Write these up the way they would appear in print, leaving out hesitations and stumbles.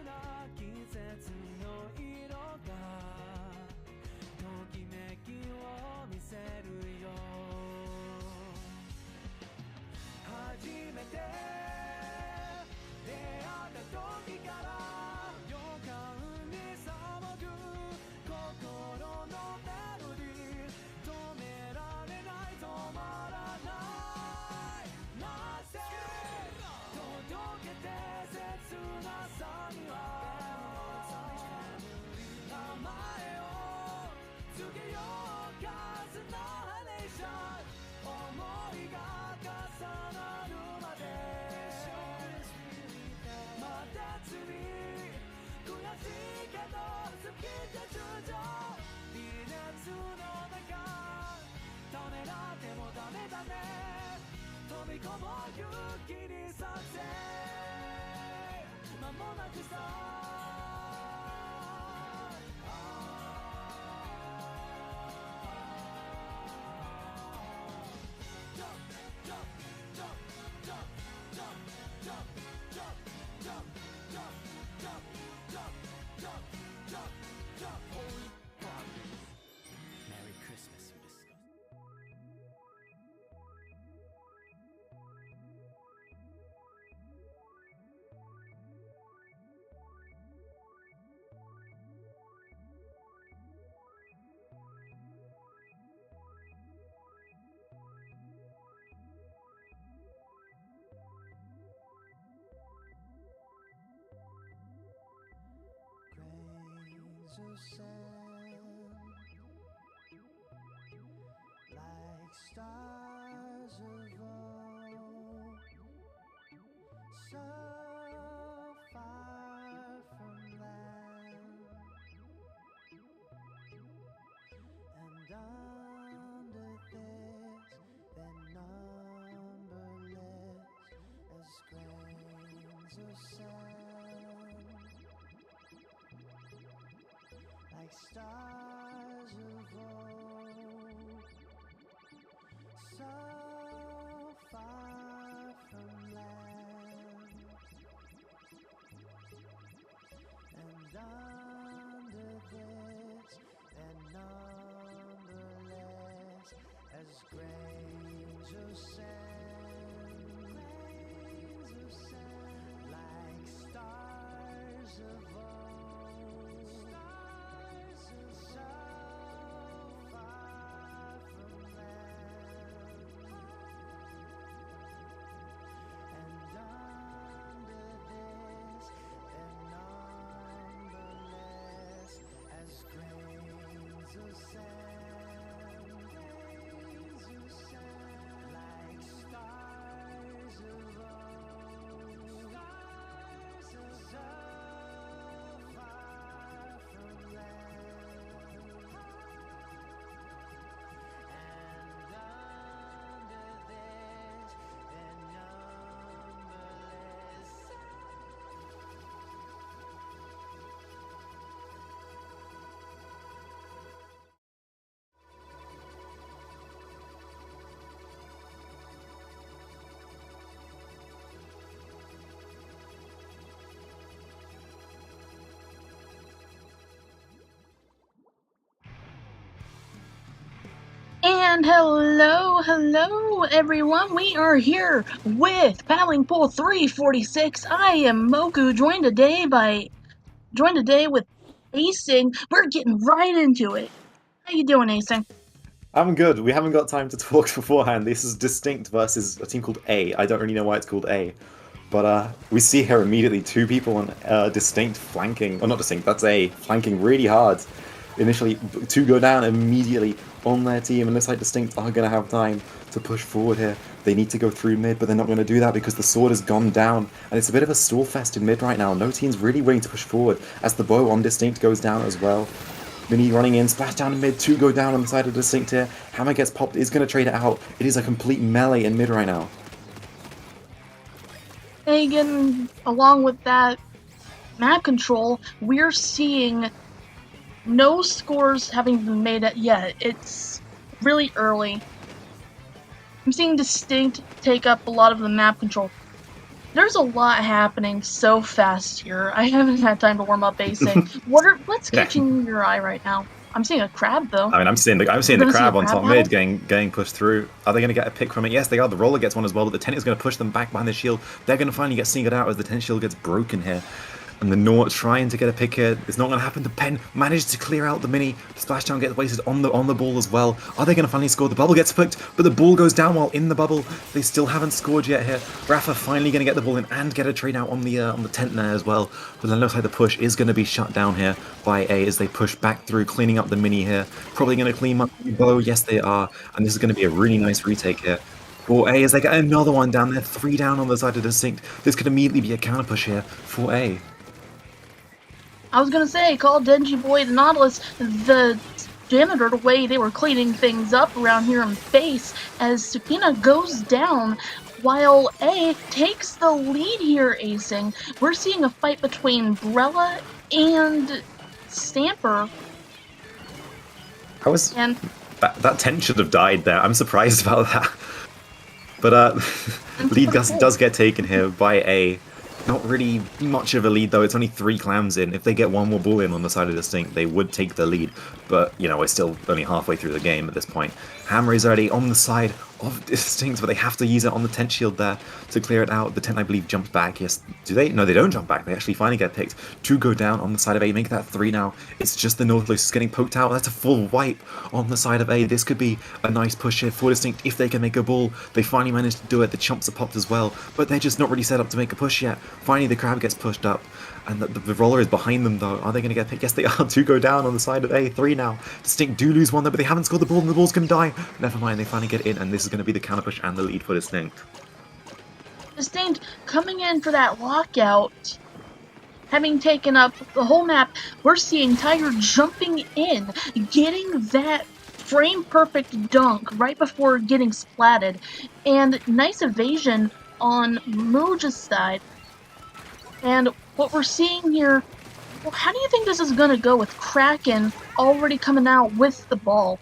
な季節の色がときめきを見せるよ初めて出会った時から予感に騒ぐ心のメロディー止められない止まらないなぜ届けて切なさには名前を告げようかスナーレーション思いが重なるまでまた罪悔しいけど好きで通常微熱の中ためらってもダメだね飛び込もう勇気にさせ間もなくさMerry Christmas, you disgust. Grains of sand, like stars of old, so far from land, and under this they're numberless as grains of sand, like stars of old, so far from land, and under this they're numberless as grains of sand, like stars of old, so far from land, and under this they're numberless as grains of sand, like stars of old, so far from land, and under this they're numberless. And hello everyone, we are here with Paddling Pool 346. I am Moku, joined today with Acing. We're getting right into it. How you doing, Acing? I'm good. We haven't got time to talk beforehand. This is Distinct versus a team called A. I don't really know why it's called A. But we see here immediately two people on Distinct flanking. Well, not Distinct, that's A. Flanking really hard. Initially, two go down immediately on their team, and looks like Distinct are going to have time to push forward here. They need to go through mid, but they're not going to do that because the sword has gone down, and it's a bit of a stall fest in mid right now. No team's really willing to push forward as the bow on Distinct goes down as well. Mini running in, splash down in mid, two go down on the side of Distinct here. Hammer gets popped, is going to trade it out. It is a complete melee in mid right now. Again, along with that map control, we're seeing no scores having been made yet. It's really early. I'm seeing Distinct take up a lot of the map control. There's a lot happening so fast here. I haven't had time to warm up basing. What's Yeah. catching your eye right now? I'm seeing a crab though. I mean, I'm seeing the Gonna see a crab on crab top mid battle? getting pushed through. Are they going to get a pick from it? Yes, they are. The roller gets one as well, but the tent is going to push them back behind the shield. They're going to finally get singled out as the tent shield gets broken here. And the Nort trying to get a pick here. It's not going to happen. The Pen manages to clear out the mini. The splashdown gets wasted on the ball as well. Are they going to finally score? The bubble gets flicked, but the ball goes down while in the bubble. They still haven't scored yet here. Rafa finally going to get the ball in and get a trade out on the tent there as well. But then looks like the push is going to be shut down here by A as they push back through, cleaning up the mini here. Probably going to clean up the bow. Yes, they are. And this is going to be a really nice retake here. For A as they get another one down there. 3 down on the side of Distinct. This could immediately be a counter push here for A. I was gonna say, call Denji Boy the Nautilus the janitor the way they were cleaning things up around here in base as Sukina goes down while A takes the lead here, acing. We're seeing a fight between Brella and Stamper. And that tent should have died there. I'm surprised about that. But lead does get taken here by A. Not really much of a lead though, it's only 3 clams in. If they get one more ball in on the side of Distinct, they would take the lead. But, you know, we're still only halfway through the game at this point. Hammer is already on the side of Distinct, but they have to use it on the tent shield there to clear it out. The tent, I believe, jumps back. Yes, do they? No, they don't jump back. They actually finally get picked to go down on the side of A, make that 3 now. It's just the Nautilus getting poked out. That's a full wipe on the side of A. This could be a nice push here for Distinct if they can make a ball. They finally managed to do it. The chumps are popped as well, but they're just not really set up to make a push yet. Finally, the crab gets pushed up, and the roller is behind them though. Are they going to get picked? Yes, they are. 2 go down on the side of A. 3 now. Distinct do lose one though, but they haven't scored the ball, and the ball's going to die. Never mind, they finally get in, and this is going to be the counter push and the lead for Distinct. Distinct coming in for that lockout. Having taken up the whole map, we're seeing Tiger jumping in, getting that frame-perfect dunk right before getting splatted, and nice evasion on Mooja's side. And what we're seeing here, well, how do you think this is going to go with Kraken already coming out with the ball?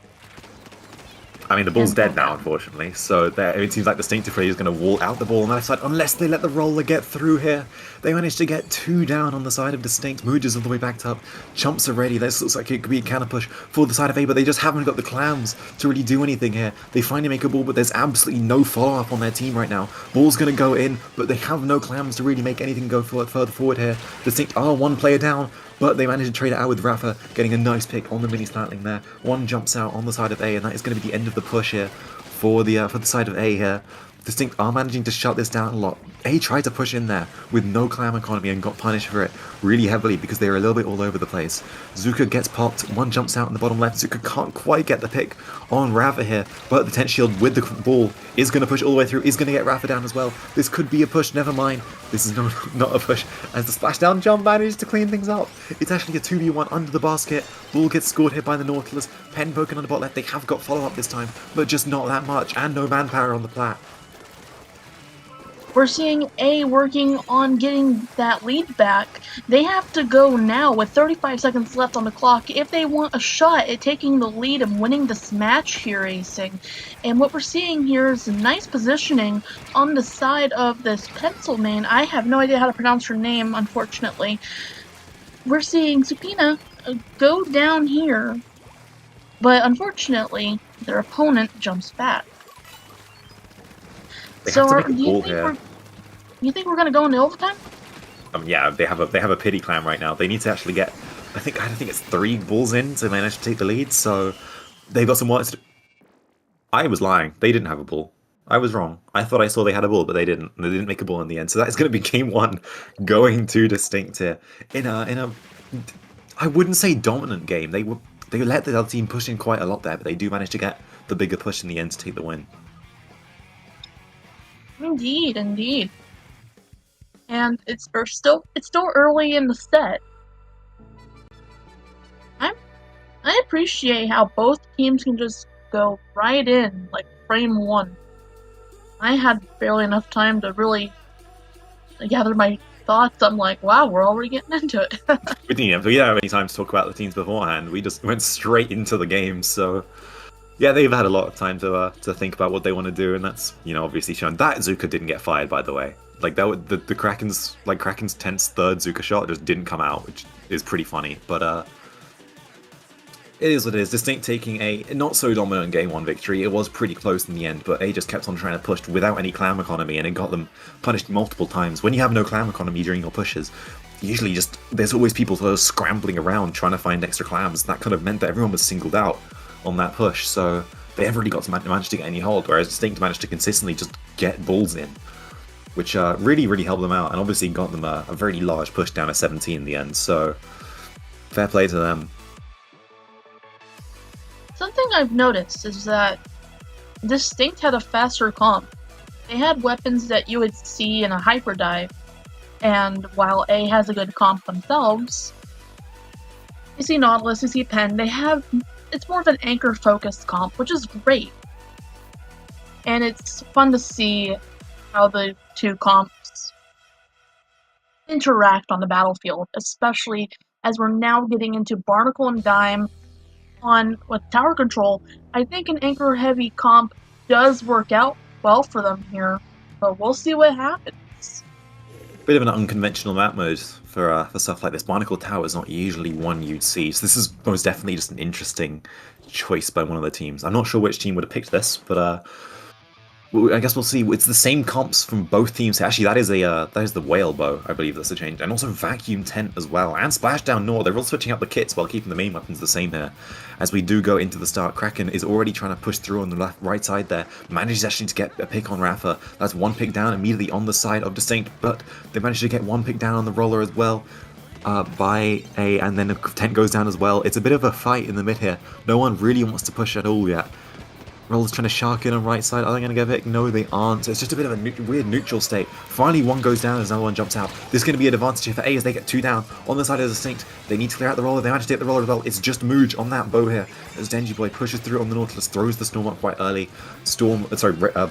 I mean, the ball's dead now, unfortunately, so it seems like Distinct is going to wall out the ball on that side, unless they let the roller get through here. They managed to get 2 down on the side of Distinct. Mooj is all the way backed up. Chumps are ready. This looks like it could be a counter push for the side of A, but they just haven't got the clams to really do anything here. They finally make a ball, but there's absolutely no follow-up on their team right now. Ball's going to go in, but they have no clams to really make anything go further forward here. Distinct are 1 player down, but they managed to trade it out with Rafa, getting a nice pick on the mini snatling there. 1 jumps out on the side of A, and that is going to be the end of the push here for the side of A here. Distinct are managing to shut this down a lot. A tried to push in there with no clam economy and got punished for it really heavily because they were a little bit all over the place. Zuka gets popped, 1 jumps out in the bottom left. Zuka can't quite get the pick on Rafa here, but the tent shield with the ball is going to push all the way through, is going to get Rafa down as well. This could be a push, never mind. This is not a push, as the splashdown jump manages to clean things up. It's actually a 2v1 under the basket. Ball gets scored here by the Nautilus. Pen poking on the bot left. They have got follow-up this time, but just not that much, and no manpower on the plat. We're seeing A working on getting that lead back. They have to go now with 35 seconds left on the clock if they want a shot at taking the lead and winning this match here, acing. And what we're seeing here is a nice positioning on the side of this pencil main. I have no idea how to pronounce her name, unfortunately. We're seeing Supina go down here, but unfortunately, their opponent jumps back. So, do you think we're gonna go into overtime? Yeah, they have a pity clam right now. They need to actually get, I think it's 3 balls in to manage to take the lead. So they've got some work to do. I was lying. They didn't have a ball. I was wrong. I thought I saw they had a ball, but they didn't. They didn't make a ball in the end. So that is going to be game 1, going to Distinct here in a I wouldn't say dominant game. They let the other team push in quite a lot there, but they do manage to get the bigger push in the end to take the win. Indeed, indeed. And it's still early in the set. I appreciate how both teams can just go right in, like frame 1. I had barely enough time to really gather my thoughts. I'm like, wow, we're already getting into it. We didn't have any time to talk about the teams beforehand. We just went straight into the game, so yeah, they've had a lot of time to think about what they want to do, and that's, obviously shown. That Zuka didn't get fired, by the way. Like the Kraken's tense third Zuka shot just didn't come out, which is pretty funny. But it is what it is. Distinct taking a not so dominant game 1 victory. It was pretty close in the end, but A just kept on trying to push without any clam economy, and it got them punished multiple times. When you have no clam economy during your pushes, usually there's always people sort of scrambling around trying to find extra clams. That kind of meant that everyone was singled out on that push, so they never really got to manage to get any hold, whereas Distinct managed to consistently just get bulls in, which really, really helped them out, and obviously got them a very large push down to 17 in the end, so fair play to them. Something I've noticed is that Distinct had a faster comp. They had weapons that you would see in a hyperdive, and while A has a good comp themselves, you see Nautilus, you see Pen, it's more of an anchor-focused comp, which is great. And it's fun to see how the two comps interact on the battlefield, especially as we're now getting into Barnacle and Dime with tower control. I think an anchor-heavy comp does work out well for them here, but we'll see what happens. Bit of an unconventional map mode for stuff like this. Barnacle Tower is not usually one you'd see, so this is most definitely just an interesting choice by one of the teams. I'm not sure which team would have picked this, but I guess we'll see. It's the same comps from both teams. Actually, that is the whale bow, I believe that's a change, and also vacuum tent as well, and splashdown Nor. They're all switching up the kits while keeping the main weapons the same here. As we do go into the start, Kraken is already trying to push through on the right side there. Manages actually to get a pick on Rafa. That's one pick down immediately on the side of Distinct, but they managed to get one pick down on the roller as well. And then the tent goes down as well. It's a bit of a fight in the mid here. No one really wants to push at all yet. Roller's trying to shark in on right side. Are they going to get a pick? No, they aren't. So it's just a bit of a weird neutral state. Finally, one goes down as another one jumps out. This is going to be an advantage here for A as they get 2 down. On the side of Distinct, they need to clear out the roller. They manage to get the roller as well. It's just Mooj on that bow here. As Denji Boy pushes through on the Nautilus, throws the Storm up quite early.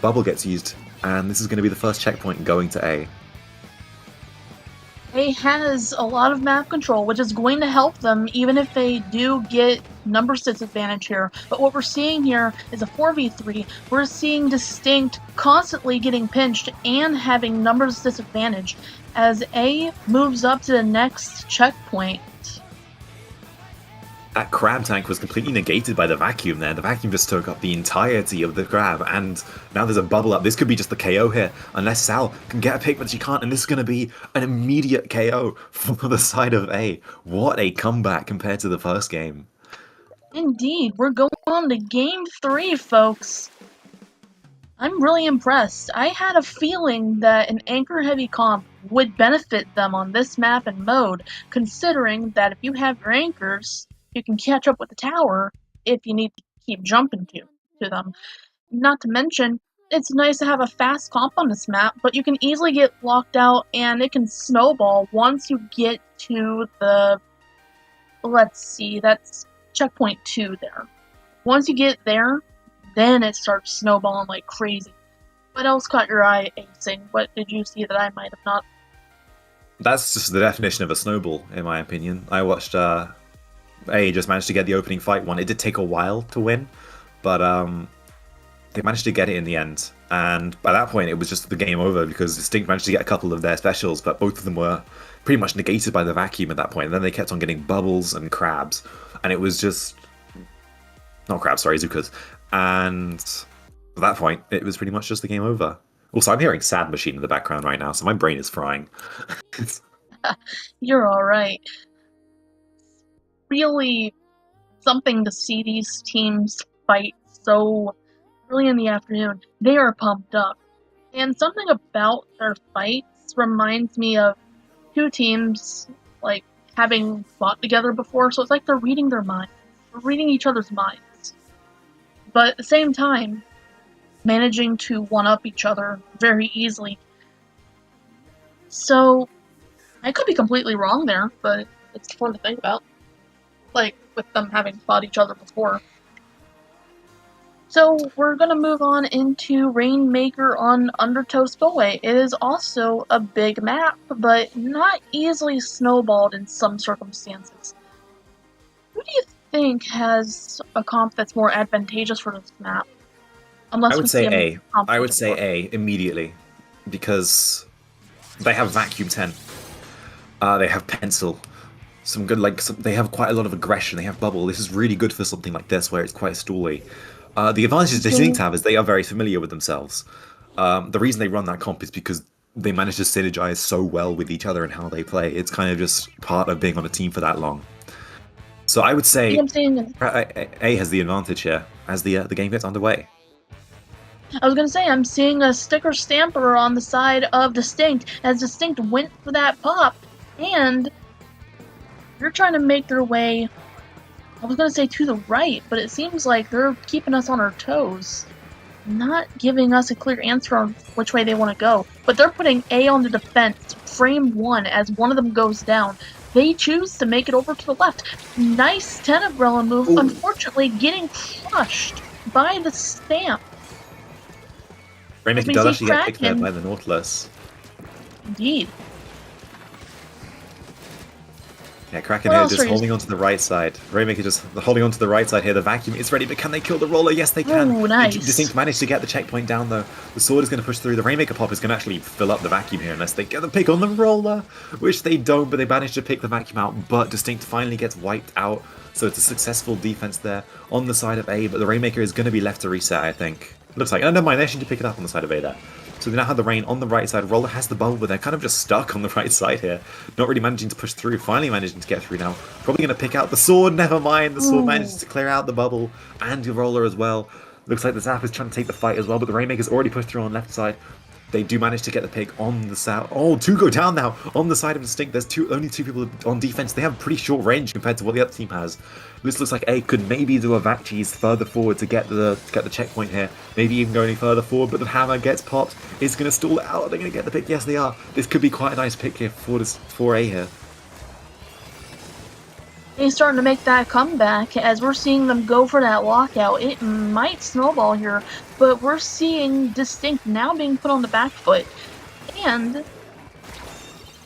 Bubble gets used. And this is going to be the first checkpoint going to A. A has a lot of map control, which is going to help them even if they do get numbers disadvantage here. But what we're seeing here is a 4v3. We're seeing Distinct constantly getting pinched and having numbers disadvantage as A moves up to the next checkpoint. That crab tank was completely negated by the vacuum there. The vacuum just took up the entirety of the crab, and now there's a bubble up. This could be just the KO here, unless Sal can get a pick, but she can't, and this is going to be an immediate KO for the side of A. What a comeback compared to the first game. Indeed, we're going on to Game 3, folks. I'm really impressed. I had a feeling that an anchor-heavy comp would benefit them on this map and mode, considering that if you have your anchors, you can catch up with the tower if you need to keep jumping to them. Not to mention, it's nice to have a fast comp on this map, but you can easily get locked out and it can snowball once you get to the... Let's see, that's checkpoint 2 there. Once you get there, then it starts snowballing like crazy. What else caught your eye, Acing? What did you see that I might have not? That's just the definition of a snowball, in my opinion. I watched A just managed to get the opening fight one. It did take a while to win, but they managed to get it in the end. And by that point, it was just the game over because Distinct managed to get a couple of their specials, but both of them were pretty much negated by the vacuum at that point. And then they kept on getting bubbles and crabs, and it was just... Not crabs, sorry, Zukas. And at that point, it was pretty much just the game over. Also, I'm hearing Sad Machine in the background right now, so my brain is frying. You're alright. Really something to see these teams fight so early in the afternoon. They are pumped up. And something about their fights reminds me of two teams, like, having fought together before, so it's like they're reading their minds. They're reading each other's minds. But at the same time, managing to one-up each other very easily. So, I could be completely wrong there, but it's fun to think about. Like, with them having fought each other before. So, we're gonna move on into Rainmaker on Undertow Spillway. It is also a big map, but not easily snowballed in some circumstances. Who do you think has a comp that's more advantageous for this map? Unless I would say A. I would say A immediately, because They have Vacuum 10. They have Pencil. Some good, they have quite a lot of aggression. They have Bubble. This is really good for something like this where it's quite stally. The advantage they seem to have is they are very familiar with themselves. The reason they run that comp is because they manage to synergize so well with each other and how they play. It's kind of just part of being on a team for that long. So I would say A has the advantage here as the game gets underway. I was gonna say, I'm seeing a sticker stamper on the side of Distinct, as Distinct went for that pop, and they're trying to make their way, I was gonna say to the right, but it seems like they're keeping us on our toes. Not giving us a clear answer on which way they want to go, but they're putting A on the defense, frame 1, as one of them goes down. They choose to make it over to the left. Nice 10 umbrella move, Ooh. Unfortunately getting crushed by the stamp. Rainmaker does actually get picked there by the Nautilus. Indeed. Yeah, Kraken here just holding on to the right side. Rainmaker just holding on to the right side here. The Vacuum is ready, but can they kill the Roller? Yes, they can. Ooh, nice. Distinct managed to get the checkpoint down, though. The Sword is going to push through. The Rainmaker pop is going to actually fill up the Vacuum here unless they get the pick on the Roller, which they don't, but they managed to pick the Vacuum out. But Distinct finally gets wiped out, so it's a successful defense there on the side of A, but the Rainmaker is going to be left to reset, I think. Looks like. Oh, never mind, they actually pick it up on the side of A there. So they now have the Rain on the right side. Roller has the Bubble, but they're kind of just stuck on the right side here. Not really managing to push through. Finally managing to get through now. Probably going to pick out the Sword. Never mind. The Sword manages to clear out the Bubble and the Roller as well. Looks like the Zap is trying to take the fight as well, but the Rainmaker's already pushed through on left side. They do manage to get the pick on the south. Oh, 2 go down now on the side of Distinct. There's only two people on defense. They have pretty short range compared to what the other team has. This looks like A could maybe do a vac cheese further forward to get the checkpoint here. Maybe even go any further forward, but the hammer gets popped. It's going to stall it out. Are they going to get the pick? Yes, they are. This could be quite a nice pick here for A here. He's starting to make that comeback as we're seeing them go for that lockout. It might snowball here, but we're seeing Distinct now being put on the back foot. And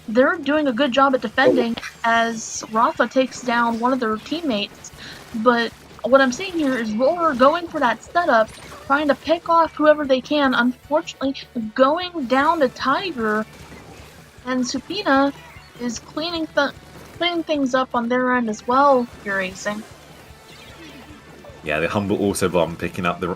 they're doing a good job at defending as Rafa takes down one of their teammates. But what I'm seeing here is Roller going for that setup, trying to pick off whoever they can. Unfortunately, going down to Tiger, and Supina is cleaning things up on their end as well, you're racing. Yeah, the humble auto bomb picking out the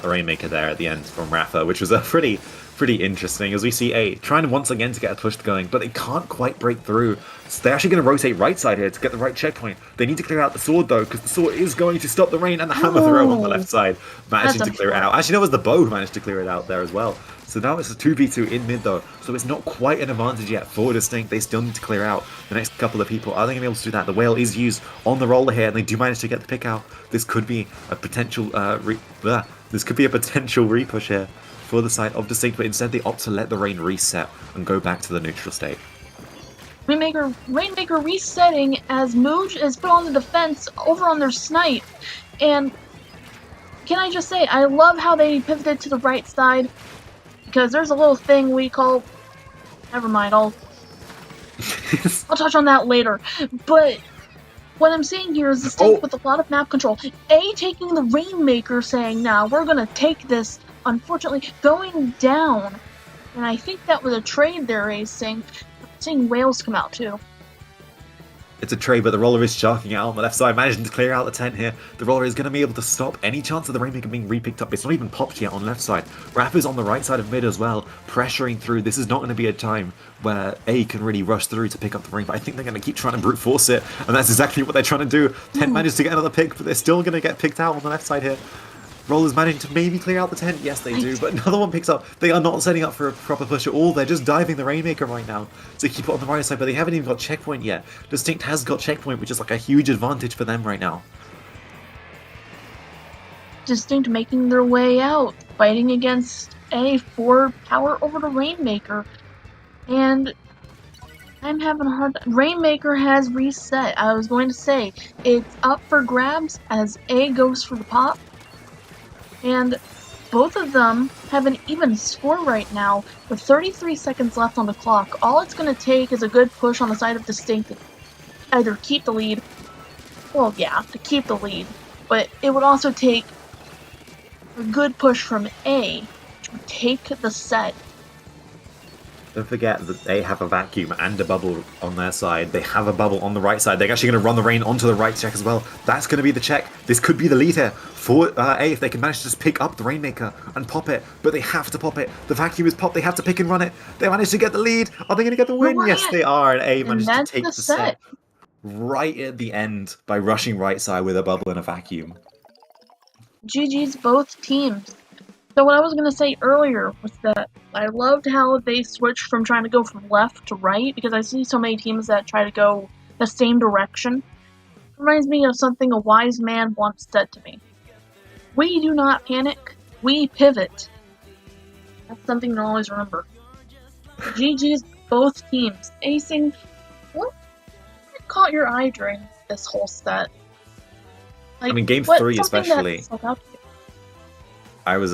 Rainmaker there at the end from Rafa, which was a pretty interesting, as we see A trying once again to get a push going, but they can't quite break through. So they're actually going to rotate right side here to get the right checkpoint. They need to clear out the Sword though, because the Sword is going to stop the Rain, and the hammer throw on the left side managing to clear it out. Actually, no, it was the bow who managed to clear it out there as well. So now it's a 2v2 in mid though, so it's not quite an advantage yet for Distinct. They still need to clear out the next couple of people. Are they going to be able to do that? The Whale is used on the Roller here, and they do manage to get the pick out. This could be a potential repush here for the side of Distinct, but instead they opt to let the Rain reset and go back to the neutral state. Rainmaker resetting as Mooj is put on the defense over on their snipe. And can I just say, I love how they pivoted to the right side, because there's a little thing we call... Never mind, I'll touch on that later. But what I'm seeing here is Distinct with a lot of map control. A taking the Rainmaker, saying, "Now we're gonna take this." Unfortunately, going down. And I think that was a trade they're racing. Seeing Whales come out too. It's a trade, but the Roller is sharking out on the left side, managing to clear out the tent here. The Roller is going to be able to stop any chance of the Rainmaker being re-picked up. It's not even popped yet on left side. Rapper's on the right side of mid as well, pressuring through. This is not going to be a time where A can really rush through to pick up the Rain, but I think they're going to keep trying to brute force it, and that's exactly what they're trying to do. 10 manages to get another pick, but they're still going to get picked out on the left side here. Roller's managing to maybe clear out the tent. Yes, they do, but another one picks up. They are not setting up for a proper push at all. They're just diving the Rainmaker right now to keep it on the right side, but they haven't even got checkpoint yet. Distinct has got checkpoint, which is like a huge advantage for them right now. Distinct making their way out, fighting against A for power over the Rainmaker. And I'm having a hard time. Rainmaker has reset. I was going to say, it's up for grabs as A goes for the pop. And both of them have an even score right now with 33 seconds left on the clock. All it's going to take is a good push on the side of Distinct to either keep the lead, well, yeah, to keep the lead, but it would also take a good push from A to take the set. don't forget that they have a vacuum and a bubble on their side. They have a bubble on the right side. They're actually going to run the rain onto the right check as well. That's going to be the check. This could be the lead here for A if they can manage to just pick up the Rainmaker and pop it. But they have to pop it. The vacuum is popped. They have to pick and run it. They managed to get the lead. Are they going to get the win? Yes, they are. And A And managed to that's take the the set set. right at the end by rushing right side with a bubble and a vacuum. GG's both teams. So what I was going to say earlier was that I loved how they switched from trying to go from left to right, because I see so many teams that try to go the same direction. It reminds me of something a wise man once said to me. We do not panic, we pivot. That's something to always remember. GG's both teams. Acing, what caught your eye during this whole set? I mean, game 3 especially. That stuck out to you? I was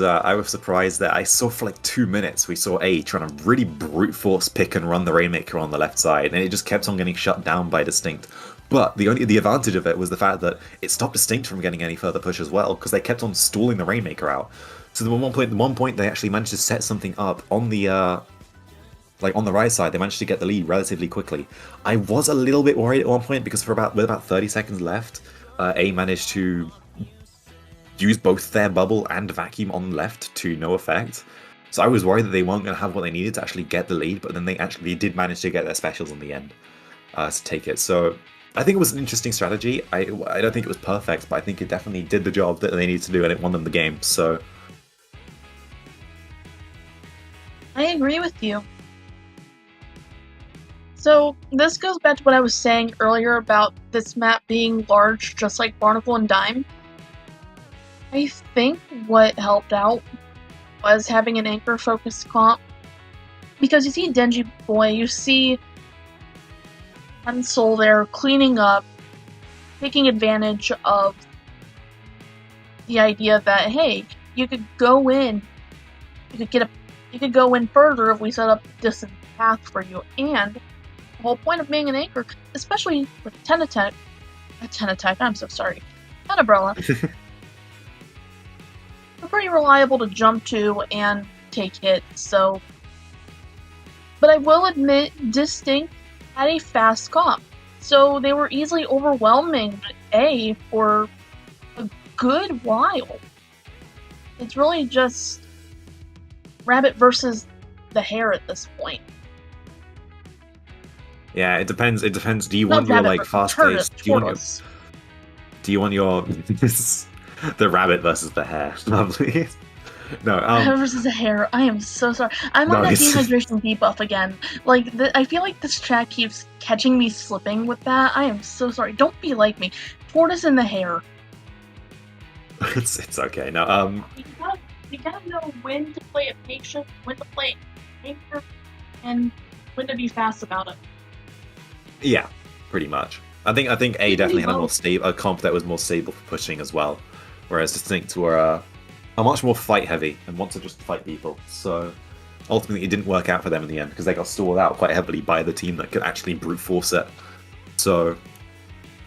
surprised that I saw for like 2 minutes we saw A trying to really brute force pick and run the Rainmaker on the left side, and it just kept on getting shut down by Distinct. But the advantage of it was the fact that it stopped Distinct from getting any further push as well, because they kept on stalling the Rainmaker out. So at one point they actually managed to set something up on the like on the right side. They managed to get the lead relatively quickly. I was a little bit worried at one point because with about 30 seconds left, A managed to use both their bubble and vacuum on left to no effect. So I was worried that they weren't going to have what they needed to actually get the lead, but then they actually did manage to get their specials in the end to take it. So I think it was an interesting strategy. I don't think it was perfect, but I think it definitely did the job that they needed to do, and it won them the game. So I agree with you. So this goes back to what I was saying earlier about this map being large, just like Barnacle and Dime. I think what helped out was having an anchor-focused comp. Because you see Denji Boy, you see Pencil there cleaning up, taking advantage of the idea that, hey, you could go in, you could go in further if we set up a distant path for you. And the whole point of being an anchor, especially with Tenumbrella, they're pretty reliable to jump to and take hits, so. But I will admit, Distinct had a fast comp, so they were easily overwhelming A for a good while. It's really just Rabbit versus the hare at this point. yeah, it depends. It depends. Do you want your like fast paced? Do you want your the rabbit versus the hare? Lovely. No, Rabbit versus the hare. I am so sorry. I'm on that dehydration debuff again. Like, I feel like this track keeps catching me slipping with that. I am so sorry. Don't be like me. Tortoise and the hare. It's okay. No, you gotta know when to play it patient, when to play it anchor, and when to be fast about it. Yeah, pretty much. I think A definitely had a comp that was more stable for pushing as well, whereas Distinct were are much more fight heavy and want to just fight people. So ultimately, it didn't work out for them in the end because they got stalled out quite heavily by the team that could actually brute force it. So,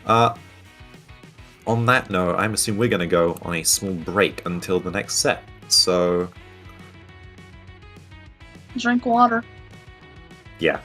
on that note, I'm assuming we're going to go on a small break until the next set. So, drink water. Yeah.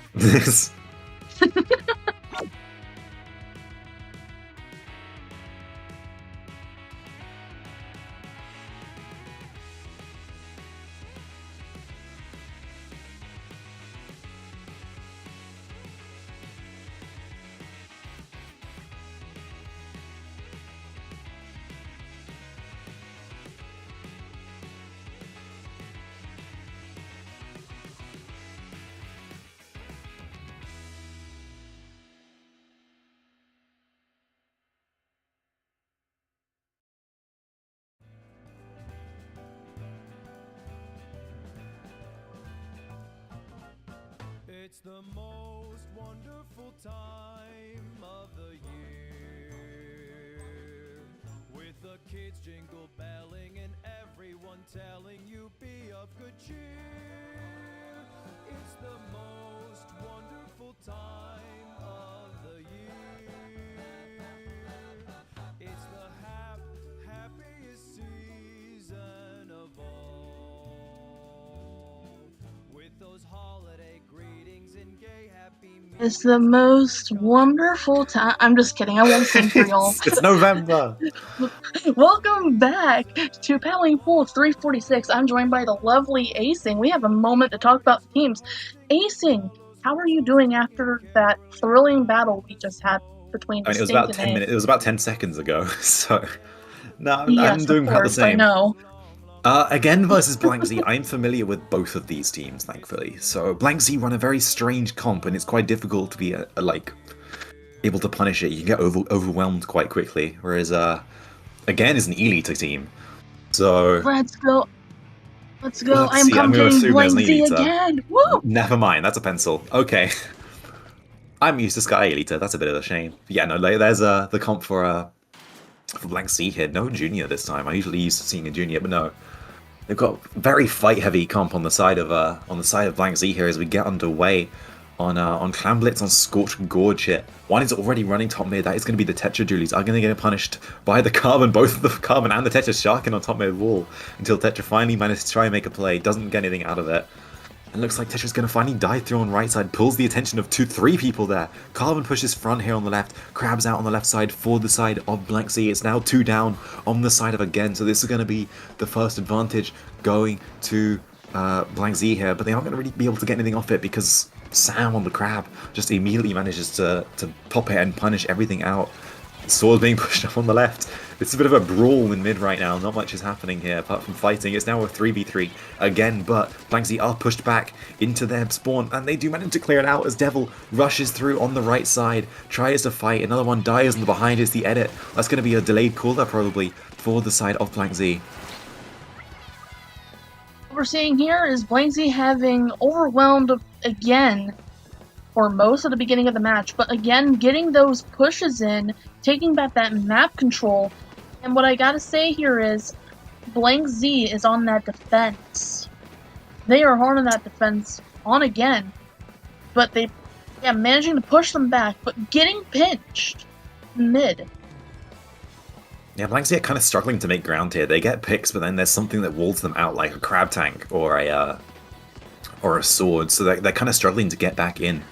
It's the most wonderful time of the year, with the kids jingle belling and everyone telling you be of good cheer. It's the most wonderful time of the year. It's the happiest season of all, with those holiday greetings It's the most wonderful time. I'm just kidding. I won't sing for y'all. It's November. Welcome back to Paddling Pool 346. I'm joined by the lovely Acing. We have a moment to talk about teams. Acing, how are you doing after that thrilling battle we just had between I mean, it was Distinct about and 10 A? minutes. It was about 10 seconds ago. So, no, I'm Yes, doing of about the course, I same. know. Again versus Blank Z, I'm familiar with both of these teams, thankfully. So Blank Z run a very strange comp, and it's quite difficult to be like able to punish it. You can get overwhelmed quite quickly. Whereas again is an Elite team. So Let's go. Let's go. let's I'm see. I'm going to commentating assume there's Blank an Z Elite. again. Woo! Never mind. That's a pencil. Okay. I'm used to Sky Elite. That's a bit of a shame. But yeah, no. There's the comp for Blank Z here. No junior this time. I usually used to seeing a junior, but no. They've got very fight-heavy comp on the side of Blank Z here as we get underway on Clan Blitz on Scorched Gorge here. One is already running top mid. That is going to be the Tetra Dualies. Are going to get punished by the Carbon, both the Carbon and the Tetra sharking on top mid wall until Tetra finally manages to try and make a play. Doesn't get anything out of it. And looks like Tetra's going to finally dive through on right side, pulls the attention of 2-3 people there. Carbon pushes front here on the left, Crabs out on the left side for the side of Blank Z. It's now 2 down on the side of Again, so this is going to be the first advantage going to Blank Z here, but they aren't going to really be able to get anything off it because Sam on the Crab just immediately manages to pop it and punish everything out. Sword being pushed up on the left. It's a bit of a brawl in mid right now. Not much is happening here apart from fighting. It's now a 3v3 again, but Blank Z are pushed back into their spawn, and they do manage to clear it out as Devil rushes through on the right side, tries to fight. Another one dies, and the behind is the edit. That's going to be a delayed caller probably for the side of Blank Z. What we're seeing here is Blank Z having overwhelmed again for most of the beginning of the match, but again getting those pushes in, taking back that map control. And what I gotta say here is Blank Z is on that defense. They are hard on that defense on Again, but managing to push them back, but getting pinched mid. Yeah, Blank Z are kind of struggling to make ground here. They get picks, but then there's something that walls them out, like a crab tank or a sword. So they're kind of struggling to get back in.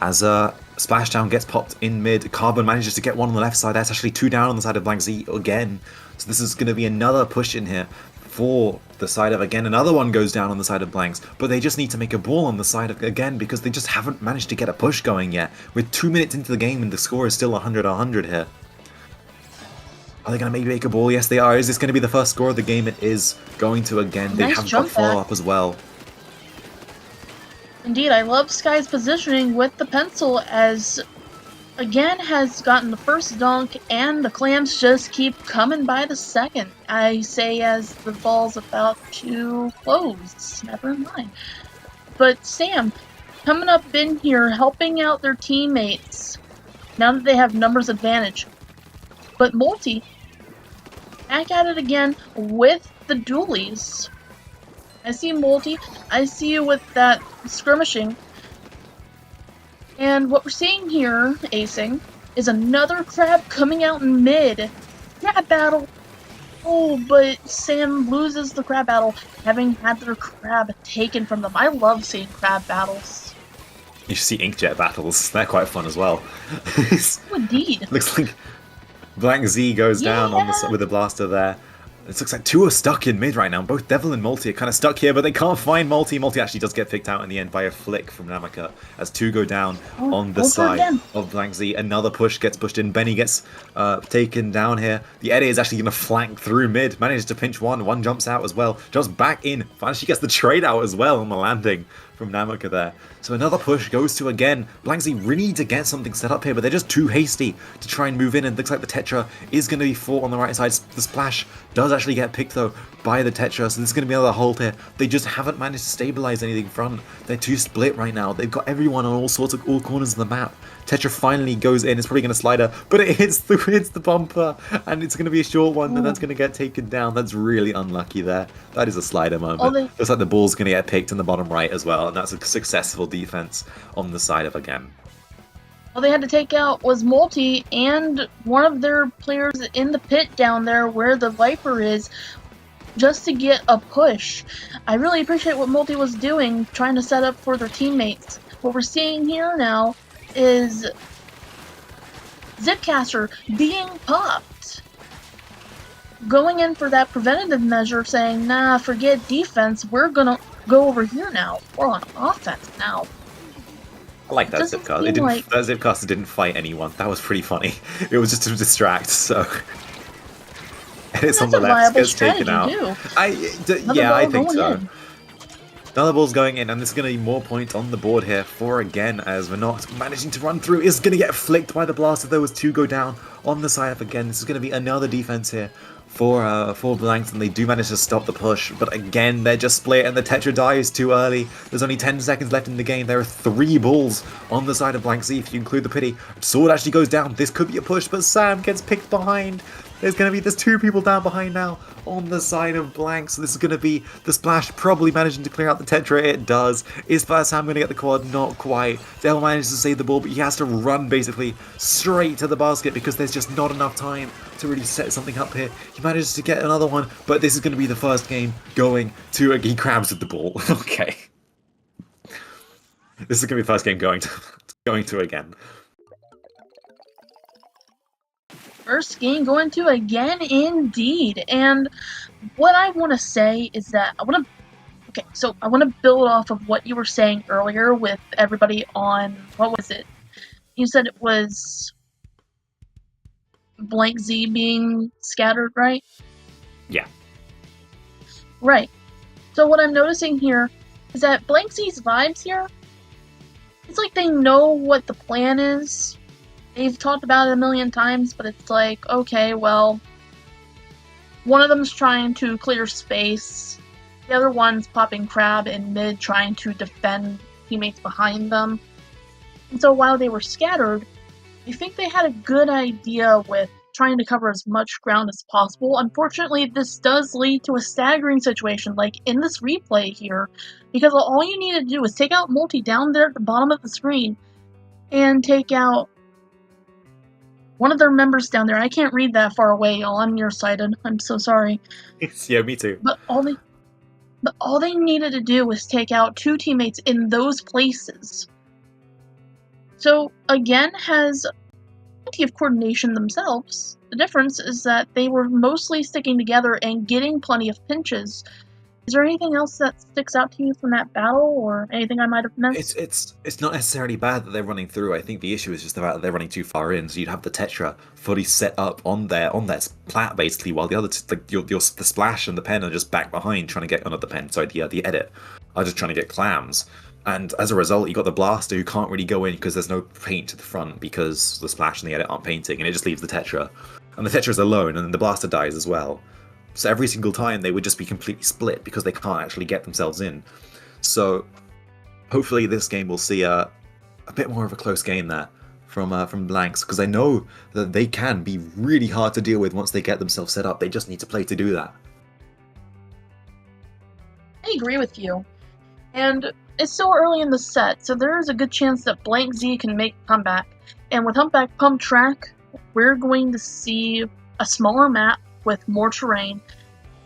As Splashdown gets popped in mid, Carbon manages to get one on the left side. That's actually 2 down on the side of Blank Z again. So this is going to be another push in here for the side of Again. Another one goes down on the side of Blanks, but they just need to make a ball on the side of Again because they just haven't managed to get a push going yet. We're 2 minutes into the game and the score is still 100-100 here. Are they going to maybe make a ball? Yes, they are. Is this going to be the first score of the game? It is going to Again. They have got follow-up as well. Indeed, I love Sky's positioning with the pencil as Again has gotten the first dunk and the clams just keep coming by the second. I say as the ball's about to close. Never mind. But Sam, coming up in here, helping out their teammates now that they have numbers advantage. But Multi, back at it again with the dualies. I see Multi. I see you with that skirmishing. And what we're seeing here, Acing, is another crab coming out in mid. Crab battle. Oh, but Sam loses the crab battle, having had their crab taken from them. I love seeing crab battles. You should see Inkjet battles. They're quite fun as well. Oh, indeed. Looks like Blank Z goes down on with the blaster there. It looks like 2 are stuck in mid right now. Both Devil and Multi are kind of stuck here, but they can't find Multi. Multi actually does get picked out in the end by a flick from Namaka as 2 go down on the side of Blank Z. Another push gets pushed in. Benny gets taken down here. The Eddie is actually going to flank through mid. Manages to pinch one. One jumps out as well. Jumps back in. Finally, she gets the trade out as well on the landing from Namaka there. So another push goes to Again. Blank Z really need to get something set up here, but they're just too hasty to try and move in, and looks like the Tetra is going to be fought on the right side. The Splash does actually get picked though by the Tetra, so this is going to be another hold here. They just haven't managed to stabilize anything front. They're too split right now. They've got everyone on all corners of the map. Tetra finally goes in. It's probably going to slide her, but it hits the bumper, and it's going to be a short one, and that's going to get taken down. That's really unlucky there. That is a slider moment. Looks like the ball's going to get picked in the bottom right as well, and that's a successful defense on the side of Again. All they had to take out was Multi and one of their players in the pit down there where the Viper is, just to get a push. I really appreciate what Multi was doing, trying to set up for their teammates. what we're seeing here now is Zipcaster being popped. Going in for that preventative measure, saying, nah, forget defense, we're gonna go over here now. We're on offense now. I like that Zipcaster. That Zipcaster didn't fight anyone. That was pretty funny. It was just to distract, so... And it's on the left, gets taken out. Yeah, I think so. Another ball's going in, and there's going to be more points on the board here for again, as we're not managing to run through. Is going to get flicked by the blaster, though, as 2 go down on the side up again. This is going to be another defense here for Blanks, and they do manage to stop the push, but again, they're just split, and the Tetra dies too early. There's only 10 seconds left in the game. There are 3 balls on the side of Blank Z, if you include the pity. Sword actually goes down. This could be a push, but Sam gets picked behind. There's 2 people down behind now on the side of Blank, so this is going to be the splash probably managing to clear out the Tetra. It does. Is Sam going to get the quad? Not quite. Dale manages to save the ball, but he has to run basically straight to the basket because there's just not enough time to really set something up here. He manages to get another one, but this is going to be the first game going to... He crabs with the ball. Okay. This is going to be the first game going to again. First game going to again, indeed. And what I want to say is that I want to build off of what you were saying earlier with everybody on, what was it? You said it was Blank Z being scattered, right? Yeah. Right. So what I'm noticing here is that Blank Z's vibes here, it's like they know what the plan is. They've talked about it a million times, but it's like, okay, well, one of them's trying to clear space, the other one's popping crab in mid, trying to defend teammates behind them. And so while they were scattered, I think they had a good idea with trying to cover as much ground as possible. Unfortunately, this does lead to a staggering situation, like in this replay here, because all you need to do is take out Multi down there at the bottom of the screen, and take out one of their members down there. I can't read that far away, y'all. I'm nearsighted. I'm so sorry. Yeah, me too. But all they needed to do was take out 2 teammates in those places. So, again, has plenty of coordination themselves. The difference is that they were mostly sticking together and getting plenty of pinches. Is there anything else that sticks out to you from that battle, or anything I might have missed? It's not necessarily bad that they're running through. I think the issue is just the fact that they're running too far in. So you'd have the Tetra fully set up on their plat basically, while the other the splash and the pen are just back behind trying to get the pen. Sorry, the edit are just trying to get clams. And as a result, you got the blaster who can't really go in because there's no paint to the front because the splash and the edit aren't painting, and it just leaves the Tetra. And the Tetra's alone, and then the blaster dies as well. So every single time they would just be completely split because they can't actually get themselves in. So hopefully this game will see a bit more of a close game there from Blanks, because I know that they can be really hard to deal with once they get themselves set up. They just need to play to do that. I agree with you. And it's still early in the set, so there is a good chance that Blank Z can make a comeback. And with Humpback Pump Track, we're going to see a smaller map with more terrain,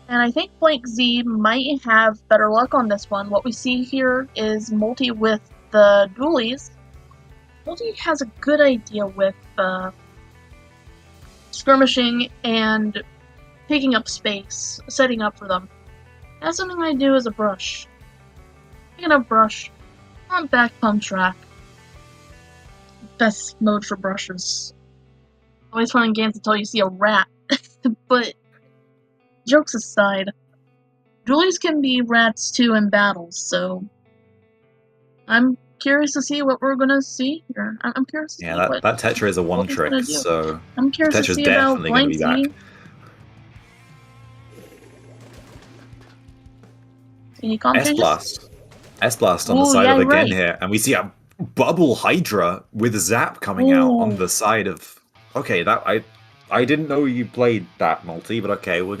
and I think Blank Z might have better luck on this one. What we see here is Multi with the dualies. Multi has a good idea with skirmishing and picking up space, setting up for them. That's something I do as a brush. Picking up brush on back pump track. Best mode for brushes. Always fun in games until you see a rat. But, jokes aside, dualies can be rats too in battles, so I'm curious to see what we're gonna see here. I'm curious to see that Tetra is a one trick, so I'm curious Tetra's to see about definitely going to be back. Any comp changes? S-Blast on the side of again here, and we see a Bubble Hydra with Zap coming out on the side of... Okay, that I didn't know you played that Multi, but okay, we'll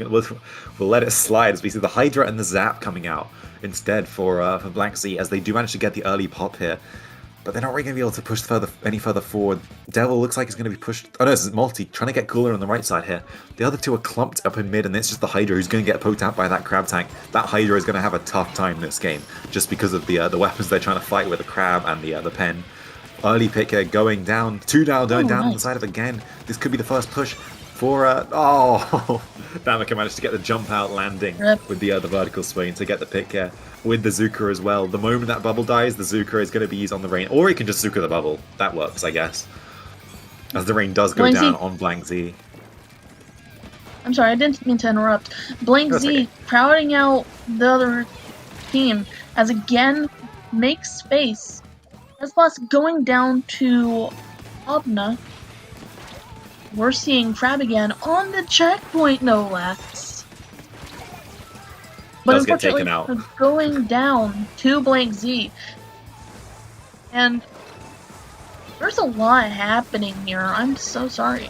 let it slide as we see the Hydra and the Zap coming out instead for Blank Z, as they do manage to get the early pop here. but they're not really going to be able to push any further forward. Devil looks like he's going to be pushed. Oh no, this is Multi trying to get Cooler on the right side here. The other two are clumped up in mid, and it's just the Hydra who's going to get poked out by that Crab tank. That Hydra is going to have a tough time this game, just because of the weapons they're trying to fight with the Crab and the pen. Early pick here going down, 2 down, going down on the side of again. This could be the first push for oh, Damaka managed to get the jump out landing with the vertical swing to get the pick here with the Zuka as well. The moment that bubble dies, the Zuka is going to be used on the rain, or he can just Zuka the bubble. That works, I guess. As the rain does go down on Blank Z. I'm sorry, I didn't mean to interrupt. Blank Z crowding out the other team as again makes space. Res Plus going down to Obna. We're seeing Crab again on the checkpoint, no less. But unfortunately, going down to Blank Z. And there's a lot happening here. I'm so sorry.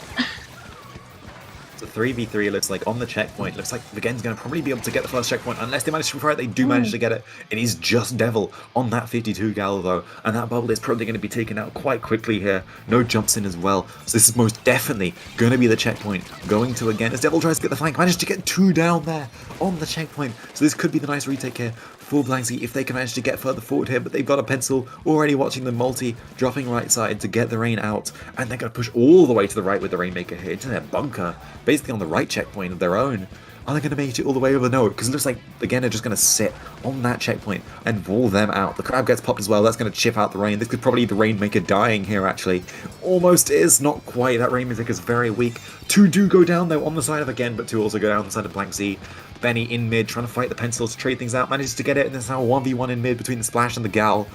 It's a 3v3, it looks like, on the checkpoint. Looks like Vigen's going to probably be able to get the first checkpoint, unless they manage to repair it. They do manage to get it. It is just Devil on that 52 gal, though, and that bubble is probably going to be taken out quite quickly here. No jumps in as well, so this is most definitely going to be the checkpoint. Going to again, as Devil tries to get the flank, managed to get 2 down there on the checkpoint. So this could be the nice retake here for Blank Z if they can manage to get further forward here, but they've got a pencil already watching the multi dropping right side to get the rain out, and they're going to push all the way to the right with the Rainmaker here into their bunker, basically on the right checkpoint of their own. Are they going to make it all the way over? No, because it looks like, again, they're just going to sit on that checkpoint and wall them out. The Crab gets popped as well. That's going to chip out the rain. This could probably be the Rainmaker dying here, actually. Almost is. Not quite. That Rainmaker is very weak. 2 do go down, though, on the side of again, but 2 also go down on the side of Blank Z. Benny in mid, trying to fight the pencils to trade things out. Manages to get it, and there's now a 1v1 in mid between the Splash and the Gal.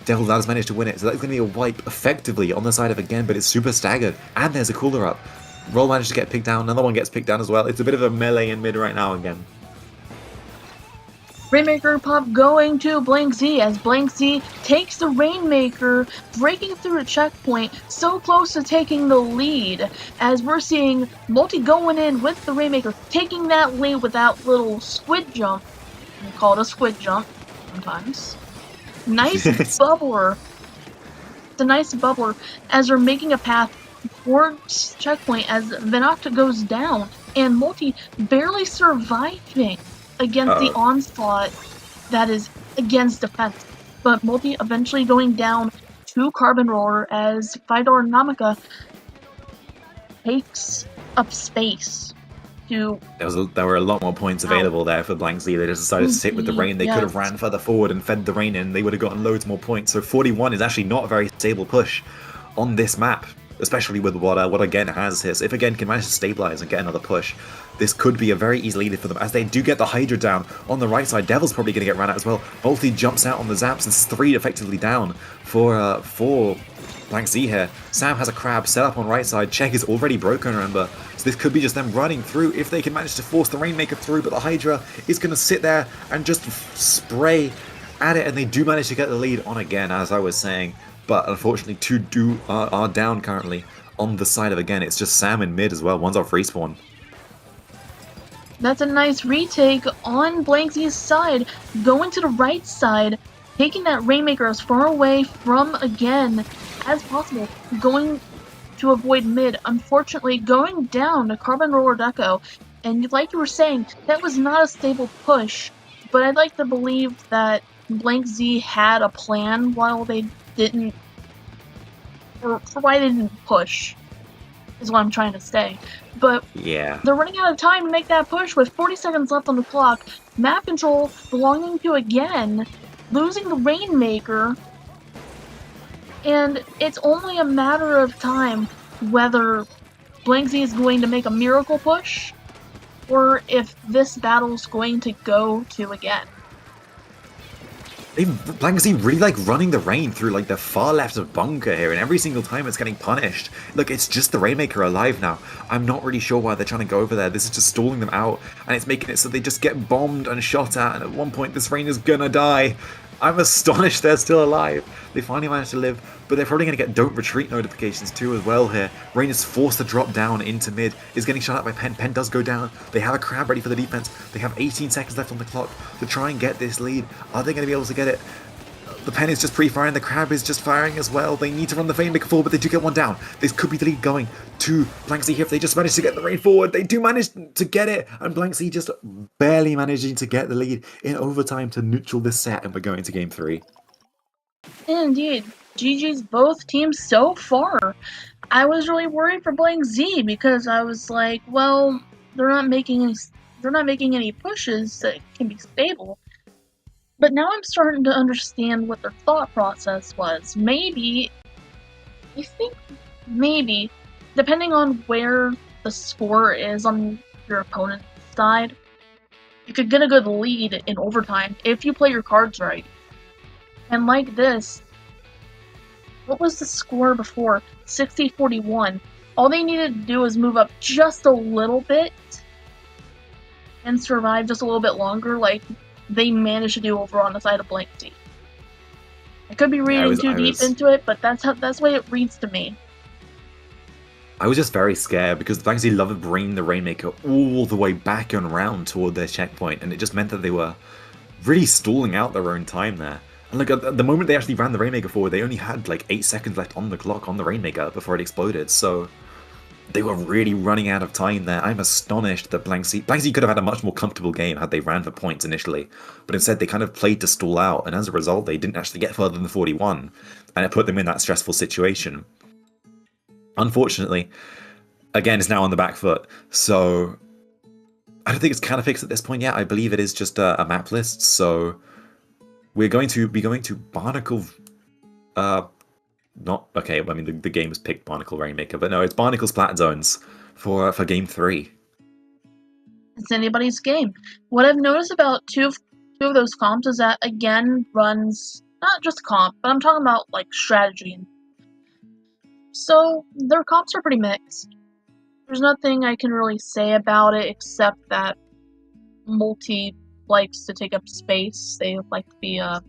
Devil does manage to win it, so that's going to be a wipe effectively on the side of again, but it's super staggered. And there's a cooler up. Roll managed to get picked down, another one gets picked down as well. It's a bit of a melee in mid right now again. Rainmaker pop going to Blank Z as Blank Z takes the Rainmaker, breaking through a checkpoint, so close to taking the lead, as we're seeing Multi going in with the Rainmaker, taking that lead with that little squid jump. We call it a squid jump sometimes. Nice bubbler. It's a nice bubbler as they're making a path towards checkpoint as Venocta goes down, and Multi barely surviving against the onslaught that is against defense. But Multi eventually going down to Carbon Roller as $5 Namaka takes up space to... There were a lot more points available there for Blank Z. They just decided to sit with the rain. They could have ran further forward and fed the rain in. They would have gotten loads more points. So 41 is actually not a very stable push on this map, especially with what again has here. So if again can manage to stabilize and get another push, this could be a very easy lead for them, as they do get the Hydra down on the right side. Devil's probably going to get ran out as well. Multi jumps out on the zaps, and 3 effectively down for Blank Z here. Sam has a Crab set up on right side. Check is already broken, remember. So this could be just them running through if they can manage to force the Rainmaker through, but the Hydra is going to sit there and just spray at it, and they do manage to get the lead on again, as I was saying. But unfortunately, 2 are down currently on the side of again. It's just Sam in mid as well. One's off respawn. That's a nice retake on Blank Z's side, going to the right side, taking that Rainmaker as far away from again as possible, going to avoid mid. Unfortunately, going down to Carbon Roller Deco, and like you were saying, that was not a stable push, but I'd like to believe that Blank Z had a plan while they didn't, or for why they didn't push, is what I'm trying to say. But yeah, they're running out of time to make that push with 40 seconds left on the clock. Map control belonging to again, losing the Rainmaker, and it's only a matter of time whether Blank Z is going to make a miracle push, or if this battle's going to go to again. Blank Z really like running the rain through like the far left of bunker here, and every single time it's getting punished. Look, it's just the Rainmaker alive now. I'm not really sure why they're trying to go over there. This is just stalling them out, and it's making it so they just get bombed and shot at, and at one point this rain is gonna die. I'm astonished they're still alive. They finally managed to live, but they're probably going to get don't retreat notifications too as well here. Rain is forced to drop down into mid, is getting shot at by Pen. Pen does go down. They have a Crab ready for the defense. They have 18 seconds left on the clock to try and get this lead. Are they going to be able to get it? The pen is just pre-firing, the crab is just firing as well. They need to run the Rainmaker forward, but they do get one down. This could be the lead going to Blank Z here if they just manage to get the rain forward. They do manage to get it, and Blank Z just barely managing to get the lead in overtime to neutral this set, and we're going to game 3. Indeed. GG's both teams so far. I was really worried for Blank Z because I was like, well, they're not making any pushes that can be stable. But now I'm starting to understand what their thought process was. Maybe, depending on where the score is on your opponent's side, you could get a good lead in overtime if you play your cards right. And like this, what was the score before? 60-41. All they needed to do was move up just a little bit and survive just a little bit longer, like they managed to do over on the side of Blank Z. I could be reading too deep into it, but that's the way it reads to me. I was just very scared because Blank Z loved bringing the Rainmaker all the way back and round toward their checkpoint, and it just meant that they were really stalling out their own time there. And like at the moment they actually ran the Rainmaker forward, they only had like 8 seconds left on the clock on the Rainmaker before it exploded, so they were really running out of time there. I'm astonished that Blank Z could have had a much more comfortable game had they ran for points initially, but instead they kind of played to stall out, and as a result they didn't actually get further than 41, and it put them in that stressful situation. Unfortunately, again, it's now on the back foot, so I don't think it's kind of fixed at this point yet. I believe it is just a map list, so we're going to be going to Barnacle... Not okay. I mean, the game has picked Barnacle Rainmaker, but no, it's Barnacle Splat Zones for game 3. It's anybody's game. What I've noticed about two of those comps is that again runs not just comp, but I'm talking about like strategy. So their comps are pretty mixed. There's nothing I can really say about it except that Multi likes to take up space. They like to be I don't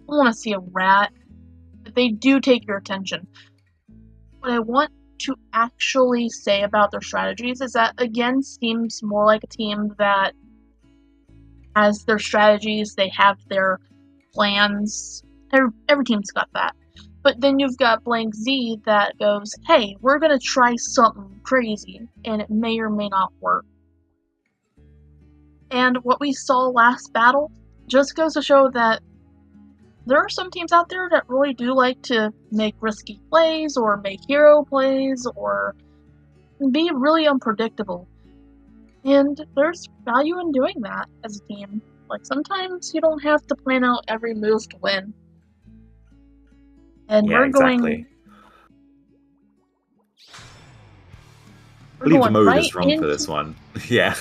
want to see a rat. They do take your attention. What I want to actually say about their strategies is that, again, seems more like a team that has their strategies, they have their plans. Every team's got that. But then you've got Blank Z that goes, hey, we're going to try something crazy, and it may or may not work. And what we saw last battle just goes to show that there are some teams out there that really do like to make risky plays or make hero plays or be really unpredictable. And there's value in doing that as a team. Like, sometimes you don't have to plan out every move to win. And we're exactly. We're I believe the going mode right is wrong for this one. Yeah.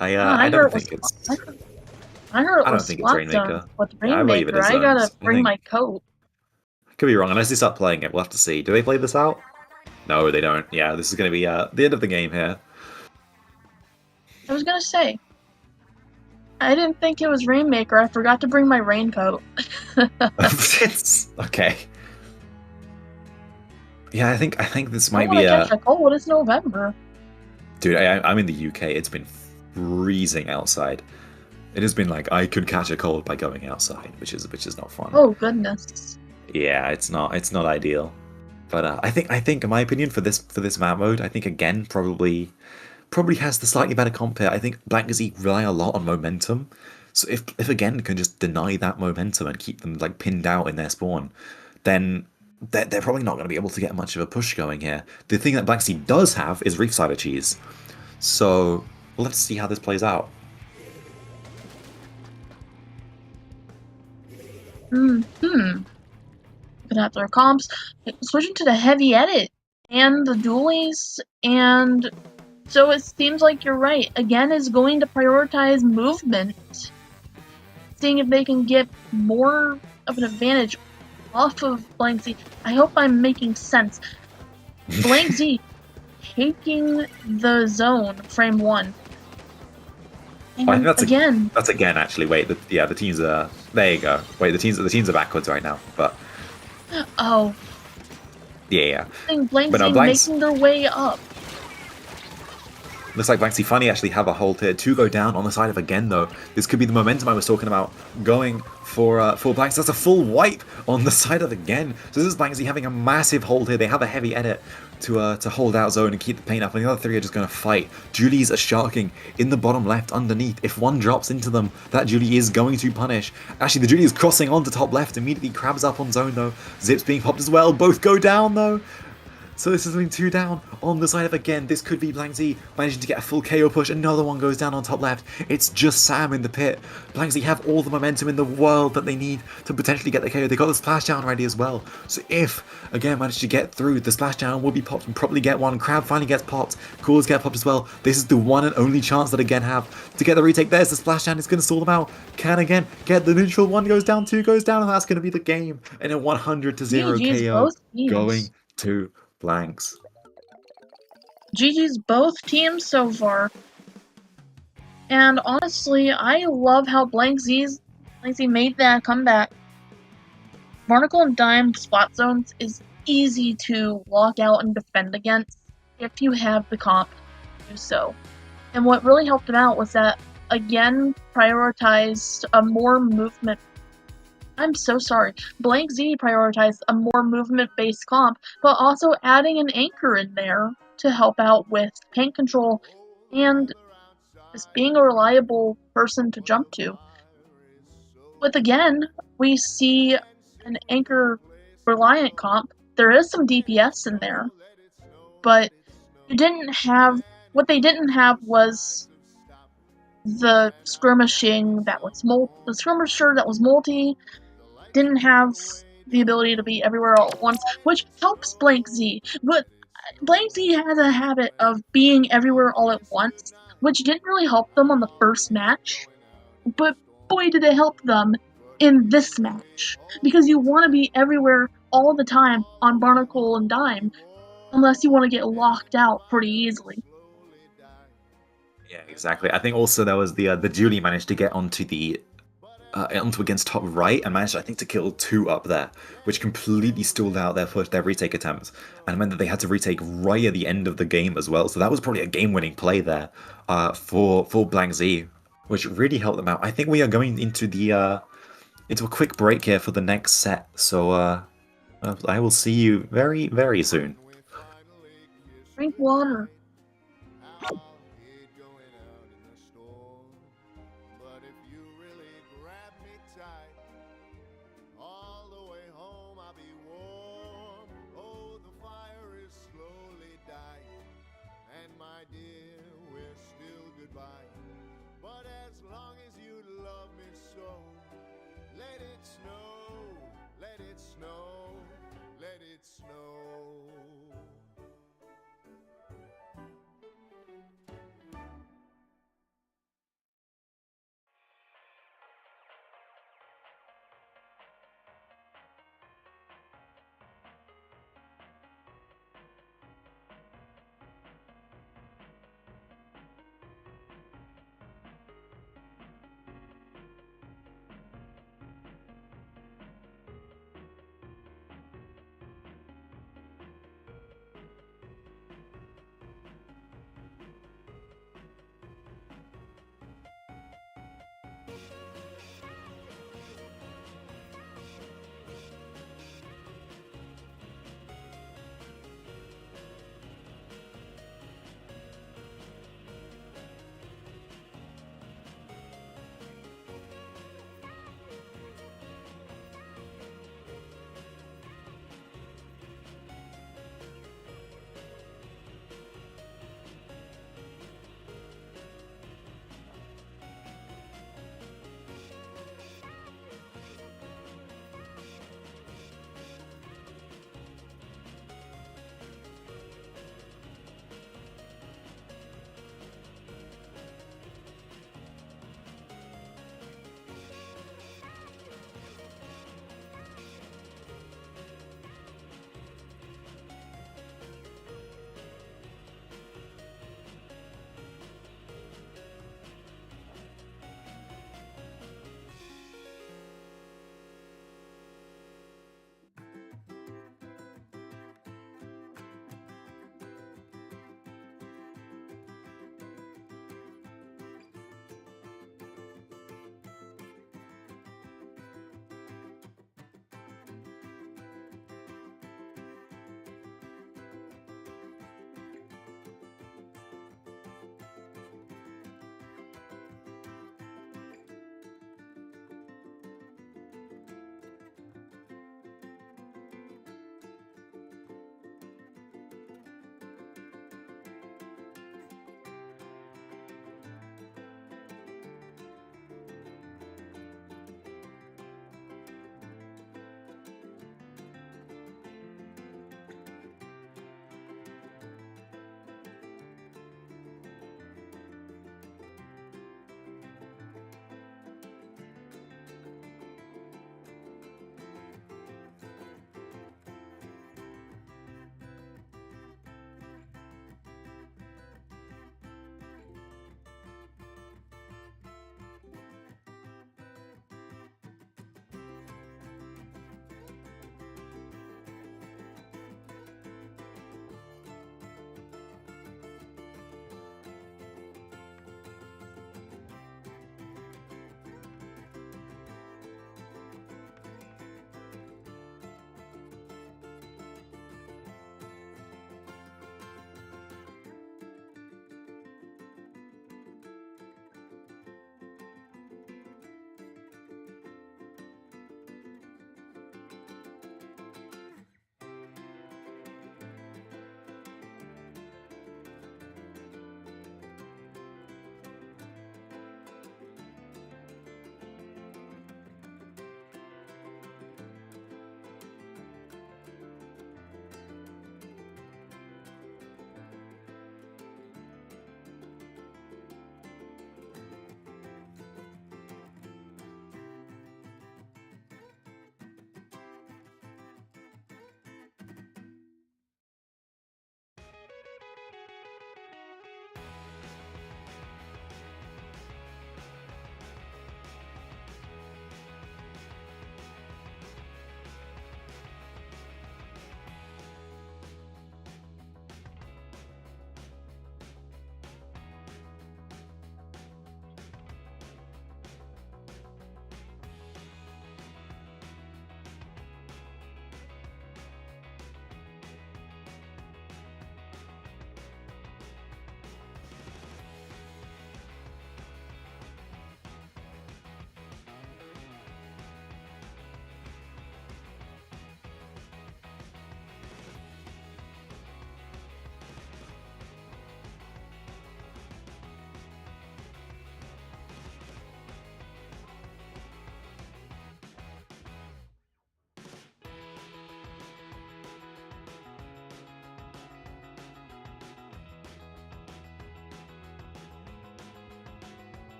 I don't think it's... I heard it I don't was think it's Splat Zone Rainmaker. with Yeah, I believe Rainmaker. it is I gotta Zones. bring my coat. I could be wrong, unless they start playing it. We'll have to see. Do they play this out? No, they don't. Yeah, this is going to be the end of the game here. I was gonna say, I didn't think it was Rainmaker. I forgot to bring my raincoat. It's okay. Yeah, I think this might be catch a cold. It's November. Dude, I'm in the UK. It's been freezing outside. It has been like I could catch a cold by going outside, which is not fun. Oh goodness. Yeah, it's not ideal. But I think in my opinion for this map mode, I think again probably has the slightly better comp here. I think Blank Z rely a lot on momentum. So if again can just deny that momentum and keep them like pinned out in their spawn, then they're probably not going to be able to get much of a push going here. The thing that Blank Z does have is Reef Cider Cheese. So let's see how this plays out. Looking at their comps, switching to the heavy edit and the dualies, and so it seems like you're right. Again, is going to prioritize movement, seeing if they can get more of an advantage off of Blank Z. I hope I'm making sense. Blank Z taking the zone frame 1. And I think that's again actually. Wait, the teams are there. You go. Wait, the teams are backwards right now. But oh, yeah. I think Blank Z making their way up. Looks like Blanksy finally actually have a hold here. Two go down on the side of again, though. This could be the momentum I was talking about going for Blanksy. That's a full wipe on the side of again. So this is Blanksy having a massive hold here. They have a heavy edit to hold out zone and keep the pain up. And the other three are just going to fight. Julie's are sharking in the bottom left underneath. If one drops into them, that Julie is going to punish. Actually, the Julie is crossing onto top left. Immediately crabs up on zone, though. Zips being popped as well. Both go down, though. So this is only two down on the side of again. This could be Blank Z managing to get a full KO push. Another one goes down on top left. It's just Sam in the pit. Blank Z have all the momentum in the world that they need to potentially get the KO. They got the splashdown ready as well. So if again manage to get through, the splashdown will be popped and probably get one. Crab finally gets popped. Coolers get popped as well. This is the one and only chance that again have to get the retake. There's the splashdown. It's going to stall them out. Can again get the neutral. One goes down, two goes down, and that's going to be the game. And a 100-0 GG's KO both teams. going to Blanks. GG's both teams so far. And honestly, I love how Blank Z made that comeback. Barnacle and Dime spot zones is easy to lock out and defend against if you have the comp to do so. And what really helped him out was that, again, prioritized a more movement. I'm so sorry. Blank Z prioritized a more movement-based comp, but also adding an anchor in there to help out with tank control and just being a reliable person to jump to. With again, we see an anchor reliant comp. There is some DPS in there, but you didn't have what they didn't have was the skirmishing that was the skirmisher that was multi. Didn't have the ability to be everywhere all at once, which helps Blank Z. But Blank Z has a habit of being everywhere all at once, which didn't really help them on the first match. But boy, did it help them in this match. Because you want to be everywhere all the time on Barnacle and Dime, unless you want to get locked out pretty easily. Yeah, exactly. I think also there was the Julie managed to get onto the onto against top right and managed, I think, to kill two up there, which completely stalled out their retake attempts and meant that they had to retake right at the end of the game as well. So that was probably a game-winning play there for Blank Z, which really helped them out. I think we are going into the into a quick break here for the next set. So I will see you very, very soon. Drink water.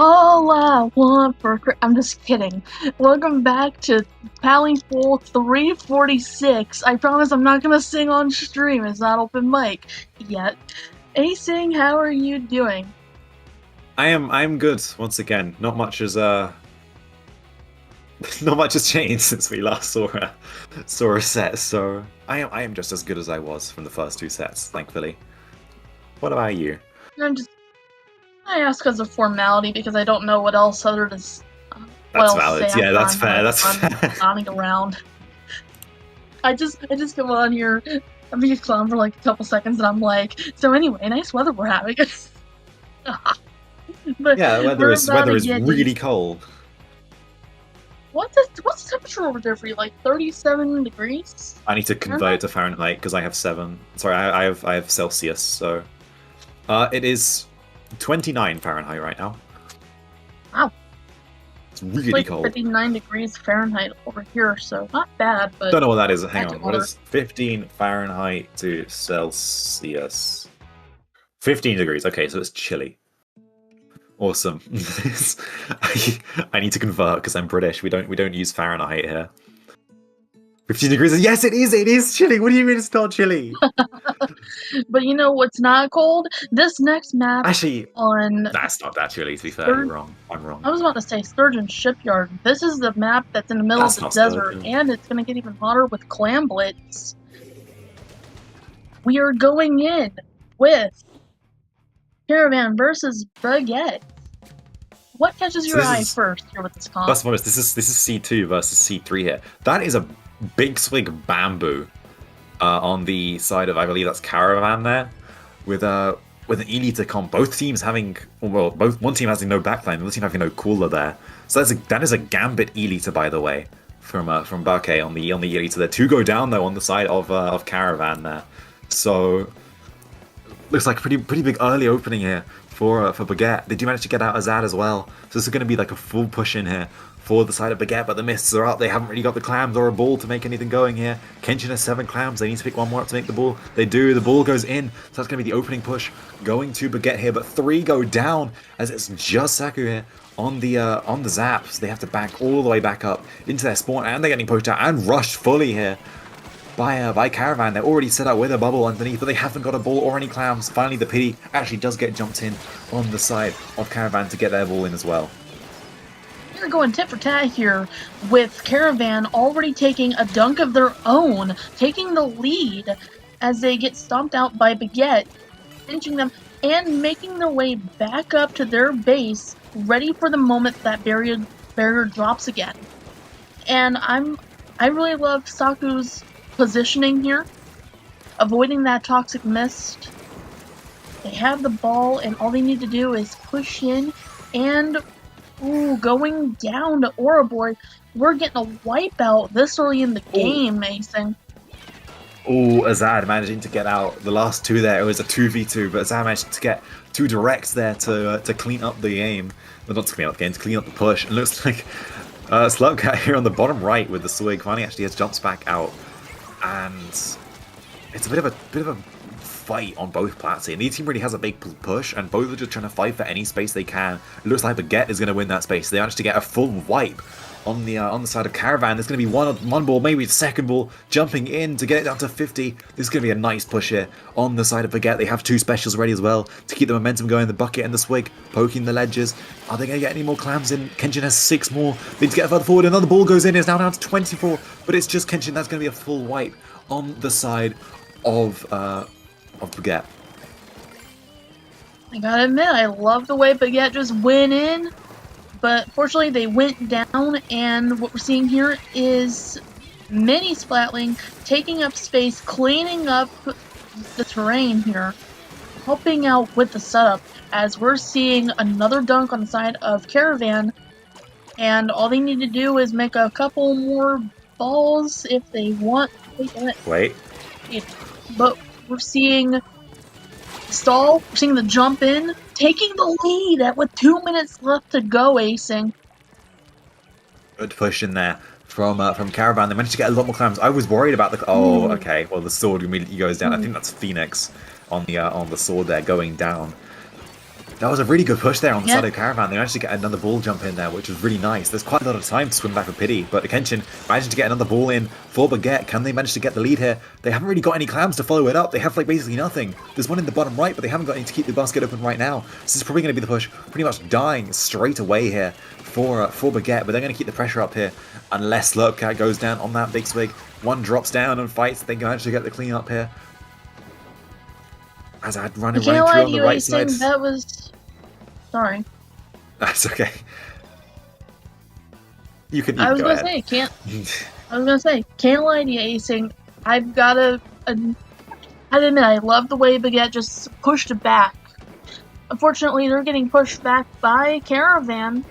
All I want for I'm just kidding. Welcome back to Palling Pool 346. I promise I'm not gonna sing on stream. It's not open mic yet. Asing, how are you doing? I'm good once again. Not much has not much has changed since we last saw a set, so I am just as good as I was from the first two sets, thankfully. What about you? I ask as a formality because I don't know what else other to That's valid. say. Yeah, that's fair. That's I'm fair. nodding around. I just come on here, I'm being a clown for like a couple seconds, and I'm like, so anyway, nice weather we're having. But Yeah, weather is really cold. What's the temperature over there for you? Like 37 degrees? I need to convert it to Fahrenheit because I have 7. Sorry, I have Celsius, so it is 29 Fahrenheit right now. Wow. It's really like cold. 59 degrees Fahrenheit over here, so not bad, but... Don't know what that is. Hang on. What is 15 Fahrenheit to Celsius? 15 degrees. Okay, so it's chilly. Awesome. I need to convert because I'm British. We don't use Fahrenheit here. 15 degrees. Yes, it is. It is chilly. What do you mean it's not chilly? But you know what's not cold? This next map. Actually, on. That's not that chilly. To be fair, you're wrong. I'm wrong. I was about to say Sturgeon Shipyard. This is the map that's in the middle of the desert, and it's gonna get even hotter with Clam Blitz. We are going in with Caravan versus Baguette. What catches your eye first here with this comp? That's honest. This is C2 versus C3 here. That is a big swig of bamboo on the side of, I believe that's Caravan there, with an E-liter comp. Both teams having, well, one team having no backline, the other team having no cooler there. So that is a Gambit E-liter, by the way, from Buckeye on the E-liter there. 2 go down though on the side of Caravan there. So looks like a pretty big early opening here for Baguette. They do manage to get out Azad as well, so this is going to be like a full push in here for the side of Baguette, but the mists are up. They haven't really got the clams or a ball to make anything going here. Kenshin has 7 clams. They need to pick one more up to make the ball. They do. The ball goes in, so that's going to be the opening push going to Baguette here, but 3 go down as it's just Saku here on the zaps. They have to back all the way back up into their spawn, and they're getting pushed out and rushed fully here by Caravan. They're already set up with a bubble underneath, but they haven't got a ball or any clams. Finally, the pity actually does get jumped in on the side of Caravan to get their ball in as well. They're going tit for tat here with Caravan already taking a dunk of their own, taking the lead as they get stomped out by Baguette, pinching them and making their way back up to their base, ready for the moment that barrier drops again. And I really love Saku's positioning here, avoiding that toxic mist. They have the ball, and all they need to do is push in, and going down to Ouroboros. We're getting a wipeout this early in the game, Mason. Azad managing to get out the last 2 there. It was a 2v2, but Azad managed to get 2 directs there to clean up the game. Well, not to clean up the game, to clean up the push. And it looks like Slugcat here on the bottom right with the swig finally actually has jumps back out. And it's a bit of a fight on both plats here. Neither team really has a big push, and both are just trying to fight for any space they can. It looks like Baguette is going to win that space. They managed to get a full wipe on the side of Caravan. There's going to be one ball, maybe the second ball, jumping in to get it down to 50. This is going to be a nice push here on the side of Baguette. They have 2 specials ready as well to keep the momentum going. The bucket and the swig poking the ledges. Are they going to get any more clams in? Kenshin has 6 more. They need to get further forward. Another ball goes in. It's now down to 24, but it's just Kenshin. That's going to be a full wipe on the side of Baguette. I gotta admit, I love the way Baguette just went in, but fortunately they went down, and what we're seeing here is Mini Splatling taking up space, cleaning up the terrain here, helping out with the setup, as we're seeing another dunk on the side of Caravan, and all they need to do is make a couple more balls if they want. Wait. But we're seeing stall, we're seeing the jump in, taking the lead with 2 minutes left to go, Acing. Good push in there from Caravan. They managed to get a lot more clams. I was worried about the... Oh, okay. Well, the sword immediately goes down. I think that's Phoenix on the sword there going down. That was a really good push there on the Yeah. side of Caravan. They managed to get another ball jump in there, which was really nice. There's quite a lot of time to swim back with Pity, but Kenshin managed to get another ball in for Baguette. Can they manage to get the lead here? They haven't really got any clams to follow it up. They have like basically nothing. There's one in the bottom right, but they haven't got any to keep the basket open right now. This is probably going to be the push, pretty much dying straight away here for Baguette, but they're going to keep the pressure up here unless Lurpcat goes down on that big swig. One drops down and fights. They manage to get the clean up here. As I'd running through on the right side. That was... Sorry. That's okay. You can I was go gonna ahead. say, can't lie to you, Acing. I've gotta... I admit, I love the way Baguette just pushed it back. Unfortunately, they're getting pushed back by Caravan,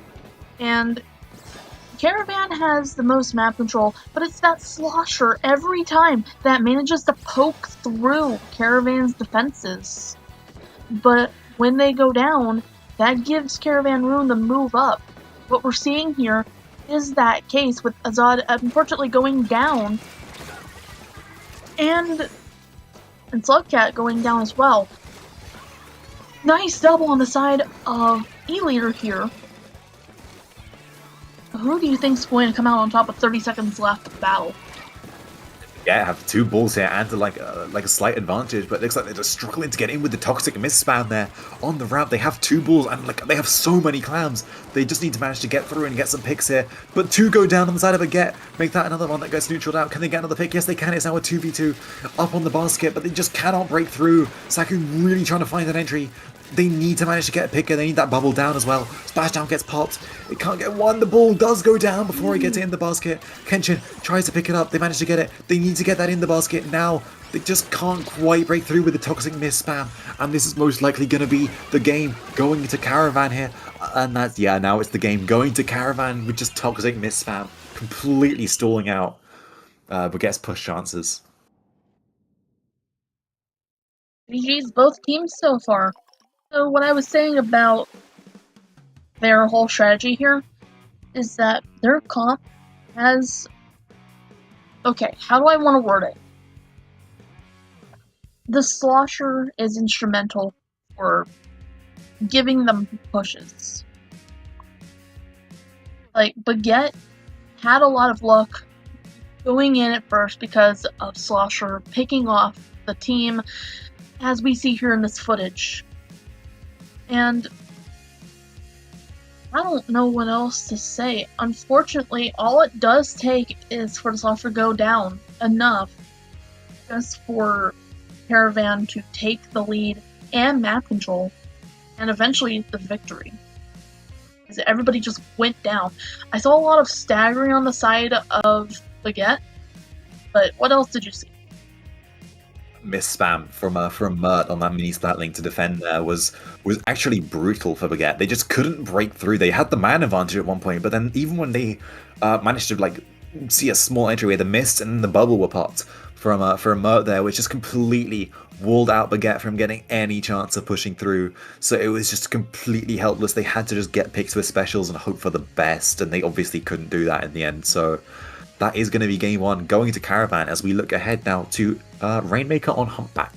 and Caravan has the most map control, but it's that slosher every time that manages to poke through Caravan's defenses. But when they go down, that gives Caravan room to move up. What we're seeing here is that case with Azad unfortunately going down, and Slugcat going down as well. Nice double on the side of E-Leader here. Who do you think's going to come out on top with 30 seconds left of the battle? Yeah, have two balls here and like a slight advantage, but it looks like they're just struggling to get in with the toxic miss spam there on the ramp. They have two balls and like they have so many clams. They just need to manage to get through and get some picks here. But two go down on the side of a get. Make that another one that gets neutraled out. Can they get another pick? Yes, they can. It's now a 2v2 up on the basket, but they just cannot break through. Saku really trying to find an entry. They need to manage to get a picker. They need that bubble down as well. Splashdown gets popped. It can't get one. The ball does go down before it gets in the basket. Kenshin tries to pick it up. They manage to get it. They need to get that in the basket now. They just can't quite break through with the toxic miss spam. And this is most likely going to be the game going into Caravan here. And that's, yeah, now it's the game going to Caravan with just toxic miss spam. Completely stalling out but gets push chances. GG's both teams so far. So what I was saying about their whole strategy here is that their comp has... Okay, how do I want to word it? The slosher is instrumental for giving them pushes. Like, Baguette had a lot of luck going in at first because of slosher picking off the team, as we see here in this footage. And I don't know what else to say. Unfortunately, all it does take is for the slosher to go down enough just for Caravan to take the lead and map control, and eventually the victory. Because everybody just went down. I saw a lot of staggering on the side of Baguette, but what else did you see? Miss spam from Mert on that mini splat link to defend there was actually brutal for Baguette. They just couldn't break through. They had the man advantage at one point, but then even when they managed to like see a small entryway, the mist and the bubble were popped from Mert there, which just completely walled out Baguette from getting any chance of pushing through. So it was just completely helpless. They had to just get picks with specials and hope for the best, and they obviously couldn't do that in the end. So that is going to be game one going to Caravan as we look ahead now to Rainmaker on Humpback.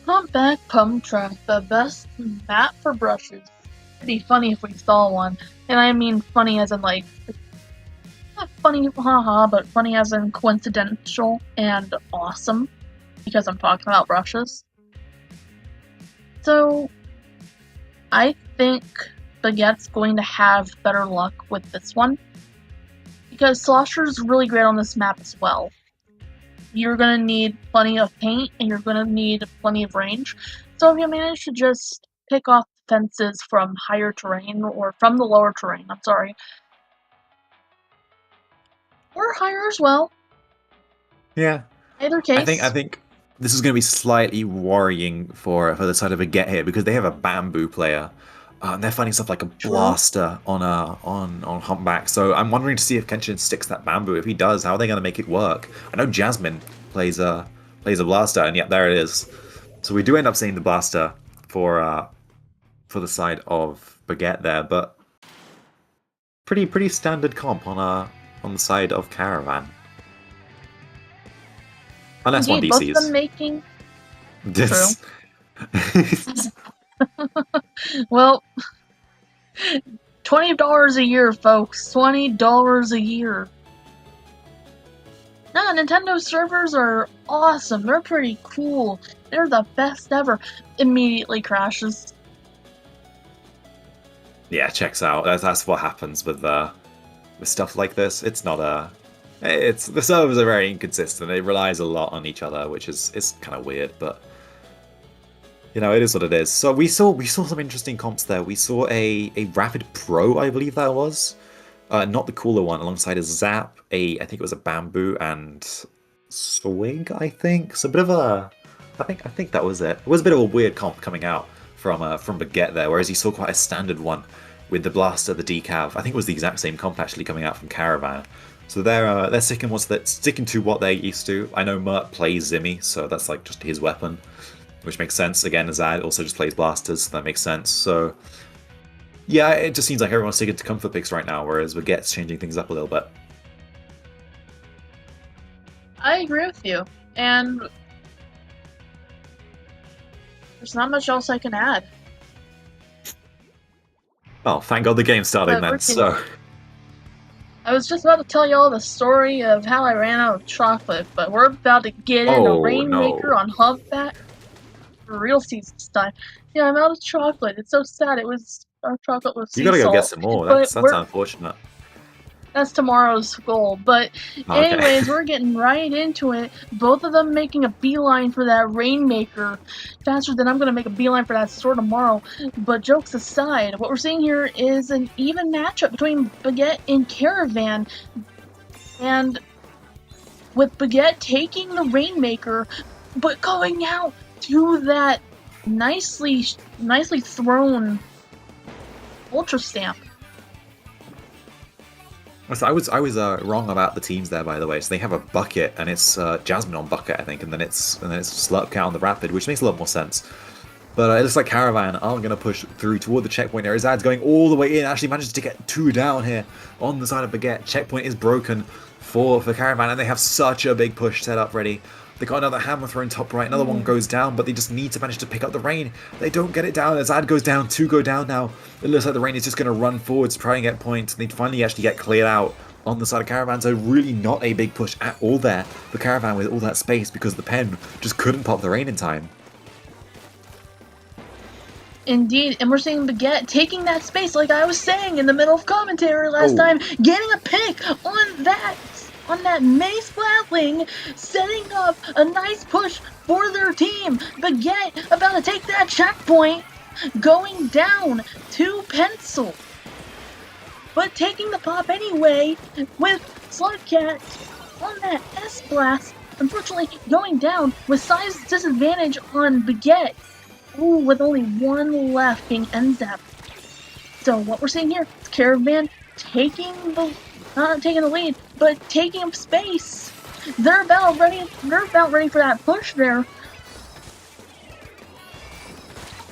Humpback Pump Track, the best map for brushes. It'd be funny if we saw one. And I mean funny as in like, not funny haha, but funny as in coincidental and awesome. Because I'm talking about brushes. So, I think Baguette's going to have better luck with this one, because Slosher's really great on this map as well. You're going to need plenty of paint, and you're going to need plenty of range. So if you manage to just pick off fences from higher terrain, or from the lower terrain, I'm sorry, or higher as well. Yeah. Either case. I think this is going to be slightly worrying for the side of Baguette here, because they have a bamboo player. And they're finding stuff like a blaster on Humpback. So I'm wondering to see if Kenshin sticks that bamboo. If he does, how are they going to make it work? I know Jasmine plays a blaster, and yet there it is. So we do end up seeing the blaster for the side of Baguette there, but pretty standard comp on the side of Caravan. Unless Indeed, one DCs. both of them making... This, Well, $20 a year, folks. $20 a year. No, Nintendo servers are awesome. They're pretty cool. They're the best ever. Immediately crashes. Yeah, checks out. That's what happens with stuff like this. It's not a. It's the servers are very inconsistent. It relies a lot on each other, which is kind of weird, but you know, it is what it is. So we saw some interesting comps there. We saw a Rapid Pro, I believe that was, not the cooler one, alongside a Zap, I think it was a Bamboo and Swig. I think so. A bit of a, I think that was it. It was a bit of a weird comp coming out from Baguette there, whereas you saw quite a standard one with the Blaster, the Decav. I think it was the exact same comp actually coming out from Caravan. So they're sticking to what they're used to. I know Mert plays Zimmy, so that's like just his weapon, which makes sense. Again, Azad also just plays blasters, so that makes sense. So yeah, it just seems like everyone's sticking to comfort picks right now, whereas Baguette's changing things up a little bit. I agree with you, and there's not much else I can add. Oh, thank God the game started, man. So I was just about to tell you all the story of how I ran out of chocolate, but we're about to get into Oh, Rainmaker no. on Humpback for real season time. Yeah, I'm out of chocolate. It's so sad. Our chocolate was sea You gotta go get salt. some more. But That's unfortunate. that's tomorrow's goal. But Okay. anyways, we're getting right into it. Both of them making a beeline for that Rainmaker faster than I'm going to make a beeline for that store tomorrow. But jokes aside, what we're seeing here is an even matchup between Baguette and Caravan. And with Baguette taking the Rainmaker, but going out to that nicely thrown Ultra Stamp. So I was wrong about the teams there, by the way. So they have a Bucket, and it's Jasmine on Bucket, I think, and then it's Slurpcat on the Rapid, which makes a lot more sense. But it looks like Caravan aren't going to push through toward the checkpoint there. Azad's going all the way in, actually manages to get 2 down here on the side of Baguette. Checkpoint is broken for Caravan, and they have such a big push set up ready. They got another hammer thrown top right, another one goes down, but they just need to manage to pick up the rain. They don't get it down. Azad goes down, 2 go down now. It looks like the rain is just going to run forward to try and get points, and they finally actually get cleared out on the side of Caravan, so really not a big push at all there for Caravan with all that space because the pen just couldn't pop the rain in time. Indeed, and we're seeing Baguette taking that space, like I was saying in the middle of commentary last time, getting a pick on that Mace Flatling, setting up a nice push for their team. Baguette about to take that checkpoint, going down to Pencil, but taking the pop anyway with Slugcat on that S-Blast, unfortunately going down with size disadvantage on Baguette. Ooh, with only 1 left being NZAP. So what we're seeing here is Caravan not taking the lead, but taking up space. They're about ready for that push there.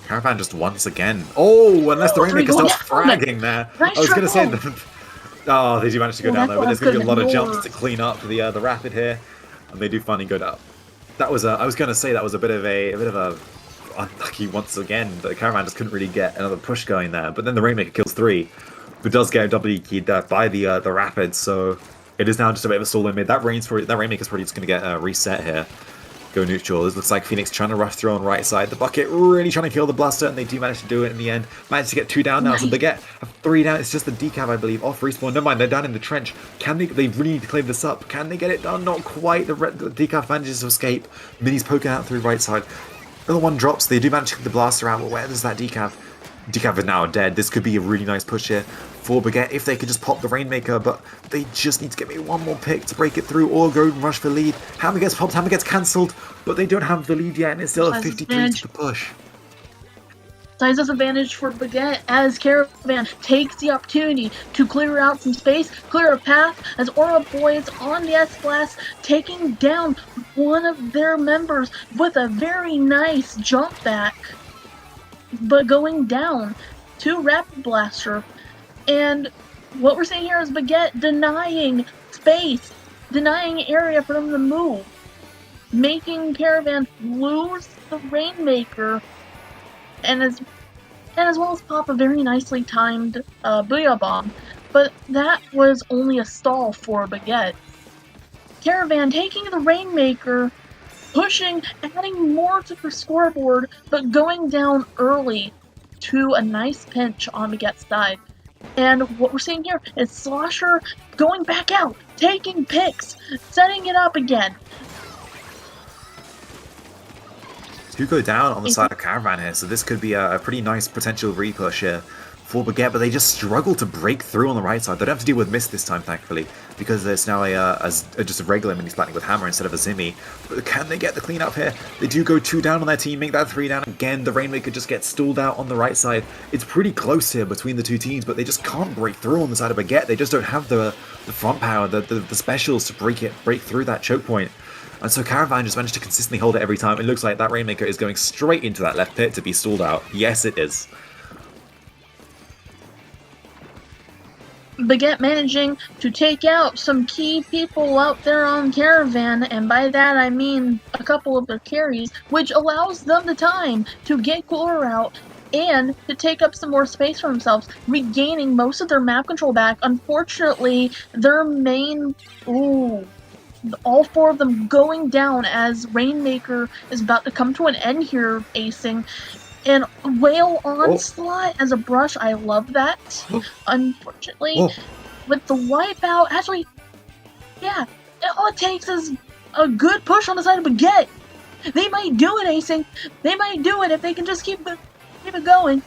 Caravan just once again. Oh, unless the Rainmaker starts fragging there. Nice I was going to say triple. Oh, they do manage to go down there, but there's going to be a lot of jumps to ignored. clean up for the Rapid here, and they do finally go down. That was I was going to say that was a bit of a unlucky once again, but Caravan just couldn't really get another push going there. But then the Rainmaker kills 3, but does get doubly keyed by the Rapid, so it is now just a bit of a solo mid. That Rainmaker's probably just going to get reset here. Go neutral. This looks like Phoenix trying to rush through on right side. The Bucket really trying to kill the Blaster, and they do manage to do it in the end. Managed to get 2 down now, so they get 3 down. It's just the Decav, I believe, off respawn. Never mind, they're down in the trench. Can they really need to clear this up. Can they get it done? Not quite. The Decav manages to escape. Mini's poking out through right side. Another one drops. They do manage to get the Blaster out, but where does that Decav? Decav is now dead. This could be a really nice push here for Baguette if they could just pop the Rainmaker, but they just need to get maybe 1 more pick to break it through or go and rush for lead. Hammer gets popped, Hammer gets cancelled, but they don't have the lead yet, and it's still a 53 to the push. Size disadvantage for Baguette as Caravan takes the opportunity to clear out some space, clear a path as Aura Boys on the S-Blast taking down one of their members with a very nice jump back, but going down to Rapid Blaster. And what we're seeing here is Baguette denying space, denying area for them to move. making Caravan lose the Rainmaker, and as well as pop a very nicely timed Booyah Bomb, but that was only a stall for Baguette. Caravan taking the Rainmaker, pushing, adding more to the scoreboard, but going down early to a nice pinch on Baguette's side. And what we're seeing here is Slosher going back out, taking picks, setting it up again. Two go down on the side of Caravan here, so this could be a pretty nice potential repush here for Baguette, but they just struggle to break through on the right side. They don't have to deal with Mist this time, thankfully, because it's now just a regular mini splatting with Hammer instead of a Zimmy. But can they get the clean up here? They do go 2 down on their team, make that 3 down again. The Rainmaker just gets stalled out on the right side. It's pretty close here between the two teams, but they just can't break through on the side of Baguette. They just don't have the front power, the specials to break through that choke point. And so Caravan just managed to consistently hold it every time. It looks like that Rainmaker is going straight into that left pit to be stalled out. Yes, it is. Baguette managing to take out some key people out there on Caravan, and by that I mean a couple of their carries, which allows them the time to get Cooler out and to take up some more space for themselves, regaining most of their map control back. Unfortunately, their main... all 4 of them going down as Rainmaker is about to come to an end here, acing. And Whale Onslaught as a brush, I love that. Unfortunately, with the wipeout, actually, yeah, all it takes is a good push on the side of Baguette. They might do it, acing. They might do it if they can just keep it going.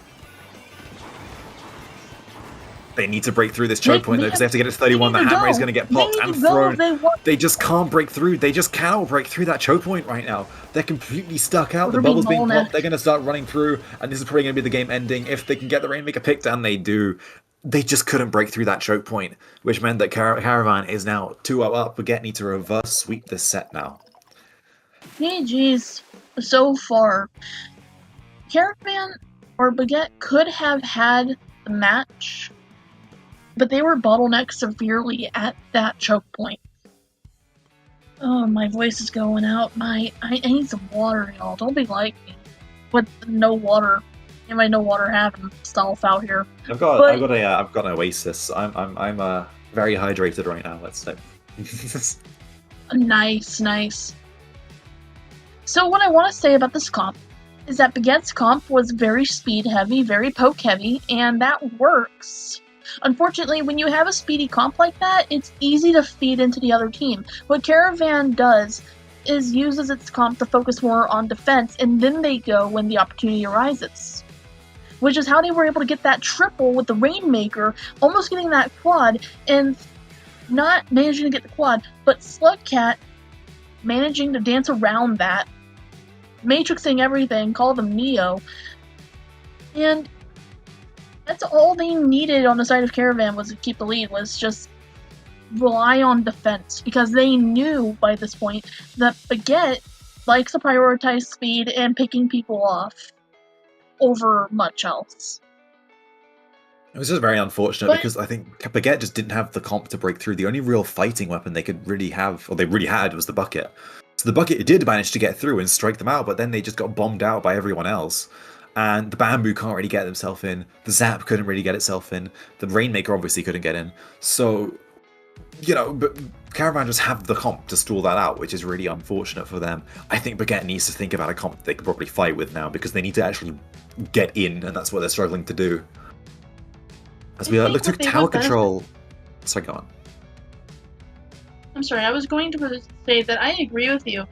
They need to break through this choke point, though, because they have to get it to 31. The Hammer is going to get popped and thrown. They just can't break through. They just cannot break through that choke point right now. They're completely stuck out. The bubble's being popped. They're going to start running through, and this is probably going to be the game ending. If they can get the Rainmaker picked, and they do, they just couldn't break through that choke point, which meant that Caravan is now 2-0 up. Baguette need to reverse sweep this set now. GG's so far. Caravan or Baguette could have had the match, but they were bottlenecked severely at that choke point. Oh, my voice is going out. I need some water, y'all. Don't be like me. With no water. Anybody no water having stuff out here. I've got an Oasis. I'm very hydrated right now, let's say. Nice. So what I want to say about this comp is that Baguette's comp was very speed heavy, very poke heavy, and that works. Unfortunately, when you have a speedy comp like that, it's easy to feed into the other team. What Caravan does is uses its comp to focus more on defense, and then they go when the opportunity arises. Which is how they were able to get that triple with the Rainmaker, almost getting that quad, and not managing to get the quad, but Slugcat managing to dance around that, matrixing everything, call them Neo, and that's all they needed on the side of Caravan was to keep the lead, was just rely on defense, because they knew by this point that Baguette likes to prioritize speed and picking people off over much else. It was just very unfortunate because I think Baguette just didn't have the comp to break through. The only real fighting weapon they could really have, or they really had, was the bucket. So the bucket did manage to get through and strike them out, but then they just got bombed out by everyone else. And the Bamboo can't really get themselves in. The Zap couldn't really get itself in. The Rainmaker obviously couldn't get in. So, you know, but Caravan just have the comp to stall that out, which is really unfortunate for them. I think Baguette needs to think about a comp that they can probably fight with now, because they need to actually get in, and that's what they're struggling to do. As we look to tower control... Sorry, go on. I'm sorry, I was going to say that I agree with you.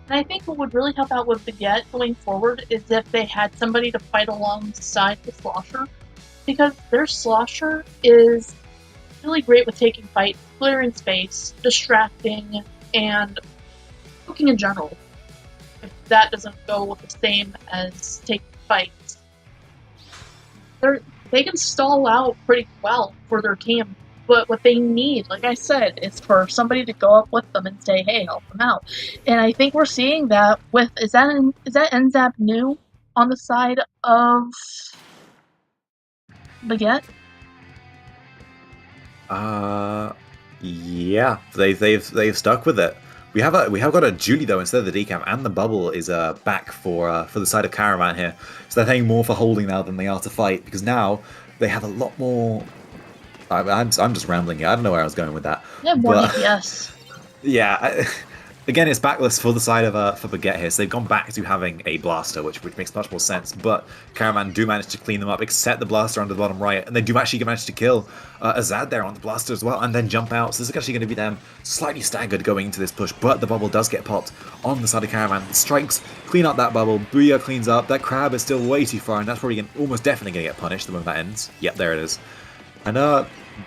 And I think what would really help out with Baguette going forward is if they had somebody to fight alongside the Slosher. Because their Slosher is really great with taking fights, clearing space, distracting, and cooking in general. If that doesn't go with the same as taking fights. They can stall out pretty well for their team. But what they need, like I said, is for somebody to go up with them and say, hey, help them out. And I think we're seeing that with, is that NZAP new on the side of Baguette? Yeah, they've stuck with it. We have got a Julie though instead of the decamp, and the bubble is back for the side of Caravan here. So they're paying more for holding now than they are to fight, because now they have a lot more. I'm just rambling here. I don't know where I was going with that. They have more But DPS. yeah, again, it's backless for the side of for Baguette here. So they've gone back to having a blaster, which makes much more sense. But Caravan do manage to clean them up, except the blaster under the bottom right, and they do actually manage to kill Azad there on the blaster as well, and then jump out. So this is actually going to be them slightly staggered going into this push. But the bubble does get popped on the side of Caravan. Strikes clean up that bubble. Booyah cleans up. That crab is still way too far, and that's probably almost definitely going to get punished the moment that ends. Yep, there it is. And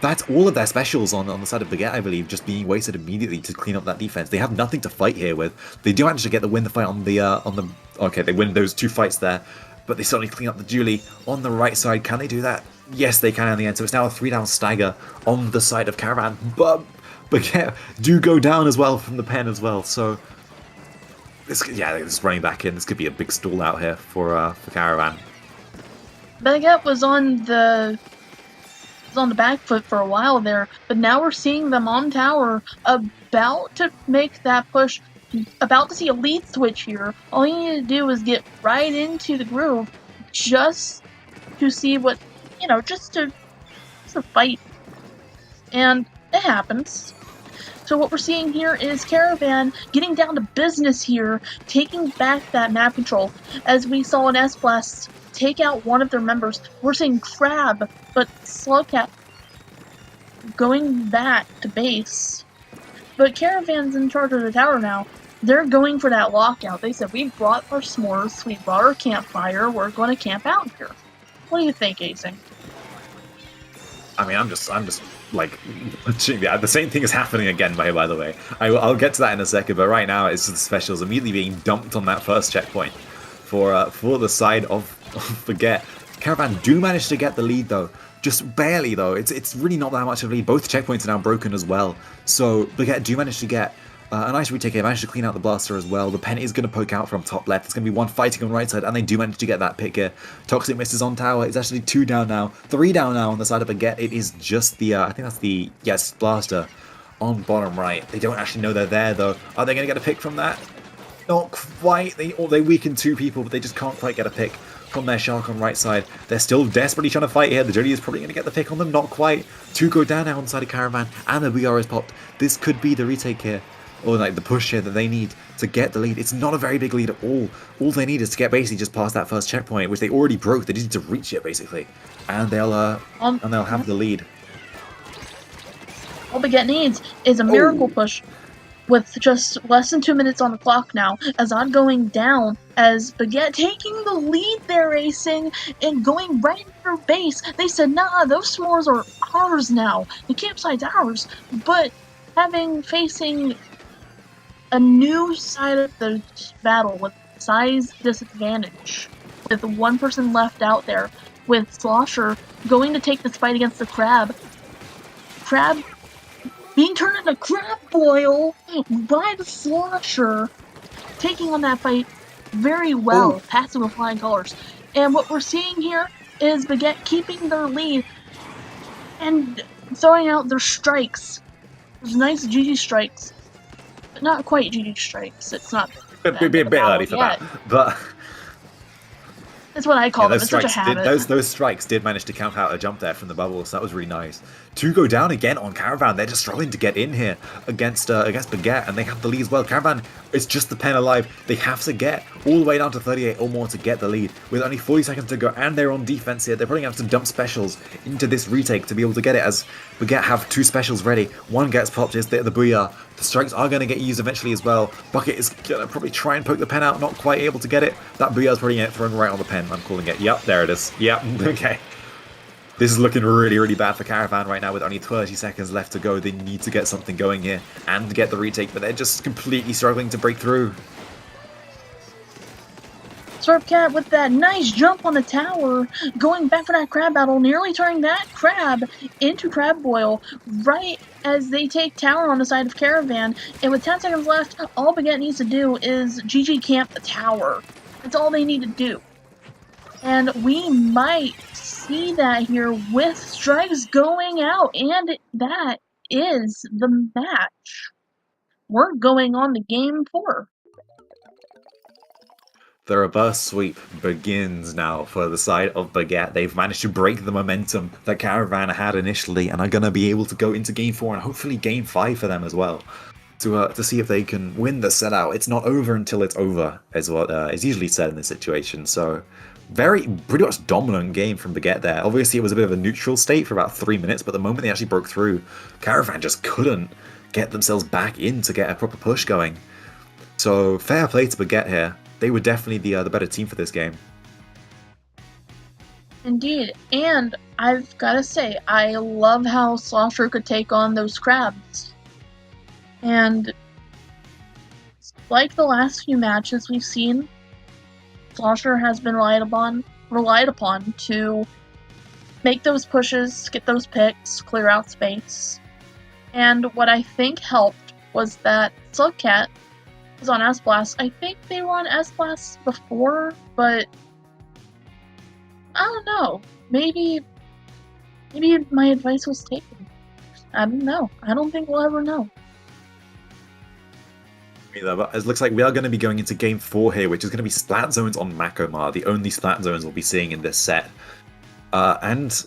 that's all of their specials on the side of Baguette, I believe, just being wasted immediately to clean up that defense. They have nothing to fight here with. They do manage to win the fight on the okay, they win those 2 fights there, but they certainly clean up the Julie on the right side. Can they do that? Yes, they can in the end. So it's now a 3-down stagger on the side of Caravan, but Baguette do go down as well from the pen as well. So this running back in. This could be a big stall out here for Caravan. Baguette was on the back foot for a while there, but now we're seeing them on tower, about to make that push, about to see a lead switch here. All you need to do is get right into the groove, just to see what, just to fight. And it happens. So what we're seeing here is Caravan getting down to business here, taking back that map control. As we saw in S-Blast take out one of their members, we're seeing Crab, but Slowcat going back to base. But Caravan's in charge of the tower now. They're going for that lockout. They said, we brought our s'mores, we brought our campfire, we're going to camp out here. What do you think, Acing? I mean, I'm just like, the same thing is happening again, by the way. I'll get to that in a second, but right now it's the specials immediately being dumped on that first checkpoint for the side of Baguette. Caravan do manage to get the lead though, just barely though. It's really not that much of a lead. Both checkpoints are now broken as well, so Baguette do manage to get a nice retake here. Managed to clean out the blaster as well. The pen is going to poke out from top left. It's going to be one fighting on right side, and they do manage to get that pick here. Toxic misses on tower. It's actually 2 down now, 3 down now on the side of Baguette. It is just the I think that's the blaster on bottom right. They don't actually know they're there though. Are they going to get a pick from that? Not quite. They weaken 2 people, but they just can't quite get a pick from their shark on right side. They're still desperately trying to fight here. The Jody is probably going to get the pick on them. Not quite. 2 go down now on the side of Caravan, and the VR is popped. This could be the retake here, or like the push here that they need to get the lead. It's not a very big lead at all. All they need is to get basically just past that first checkpoint, which they already broke. They need to reach it basically, and they'll have the lead. All Baguette needs is a miracle push. With just less than 2 minutes on the clock now, Azad going down, as Baguette taking the lead there, Acing, and going right into their base. They said, nah, those s'mores are ours now. The campsite's ours. But facing a new side of the battle with size disadvantage, with 1 person left out there, with Slosher going to take this fight against the Crab. Crab being turned into crab boil by the Slosher, taking on that fight very well, passing with flying colors. And what we're seeing here is Baguette keeping their lead and throwing out their strikes. Those nice GG strikes, but not quite GG strikes. It's not a bit early for that, but that's what I call them. It's such a habit. Those strikes did manage to count out a jump there from the bubble, so that was really nice. 2 go down again on Caravan. They're just struggling to get in here against Baguette, and they have the lead as well. Caravan, it's just the pen alive. They have to get all the way down to 38 or more to get the lead, with only 40 seconds to go, and they're on defense here. They're probably going to have to dump specials into this retake to be able to get it, as Baguette have 2 specials ready. One gets popped, is the Booyah. The strikes are going to get used eventually as well. Bucket is going to probably try and poke the pen out, not quite able to get it. That Booyah is probably going to get thrown right on the pen. I'm calling it. Yep, there it is. Yep, okay. This is looking really, really bad for Caravan right now with only 30 seconds left to go. They need to get something going here and get the retake, but they're just completely struggling to break through. Slurpcat with that nice jump on the tower, going back for that crab battle, nearly turning that crab into crab boil right as they take tower on the side of Caravan. And with 10 seconds left, all Baguette needs to do is GG camp the tower. That's all they need to do. And we might see that here with strikes going out, and that is the match. we're going on to game 4. The reverse sweep begins now for the side of Baguette. They've managed to break the momentum that Caravan had initially and are going to be able to go into Game 4 and hopefully Game 5 for them as well to see if they can win the set out. It's not over until it's over, is what is usually said in this situation. So pretty much dominant game from Baguette there. Obviously, it was a bit of a neutral state for about 3 minutes, but the moment they actually broke through, Caravan just couldn't get themselves back in to get a proper push going. So fair play to Baguette here. They were definitely the better team for this game. Indeed, and I've got to say, I love how Slosher could take on those crabs. And like the last few matches we've seen, Slosher has been relied upon to make those pushes, get those picks, clear out space. And what I think helped was that Slugcat was on S-Blast. I think they were on S-Blast before, but I don't know. Maybe my advice was taken. I don't know. I don't think we'll ever know. Either, but it looks like we are going to be going into Game 4 here, which is going to be Splat Zones on Makomar, the only Splat Zones we'll be seeing in this set. And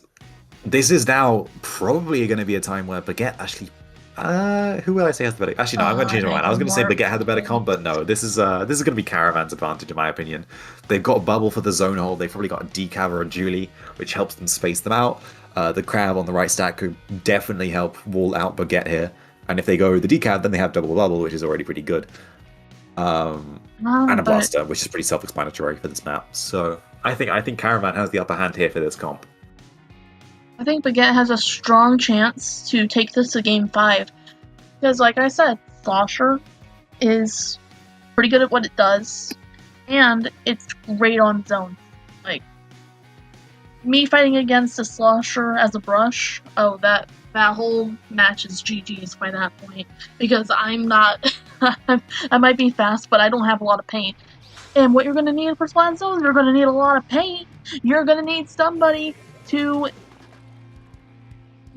this is now probably going to be a time where Baguette actually... who will I say has the better... Actually, no, I'm going to change my mind. I was going to say Baguette had the better comp, but no, this is going to be Caravan's advantage, in my opinion. They've got a bubble for the zone hold. They've probably got a Decav or a Julie, which helps them space them out. The Crab on the right stack could definitely help wall out Baguette here. And if they go the Decav, then they have double bubble, which is already pretty good. And a Blaster, which is pretty self-explanatory for this map. So I think Caravan has the upper hand here for this comp. I think Baguette has a strong chance to take this to Game 5. Because, like I said, Slosher is pretty good at what it does, and it's great on zone. Like, me fighting against a Slosher as a brush, oh, that whole match is GG's by that point. Because I'm not... I might be fast, but I don't have a lot of paint. And what you're going to need for Splat Zones, you're going to need a lot of paint. You're going to need somebody to...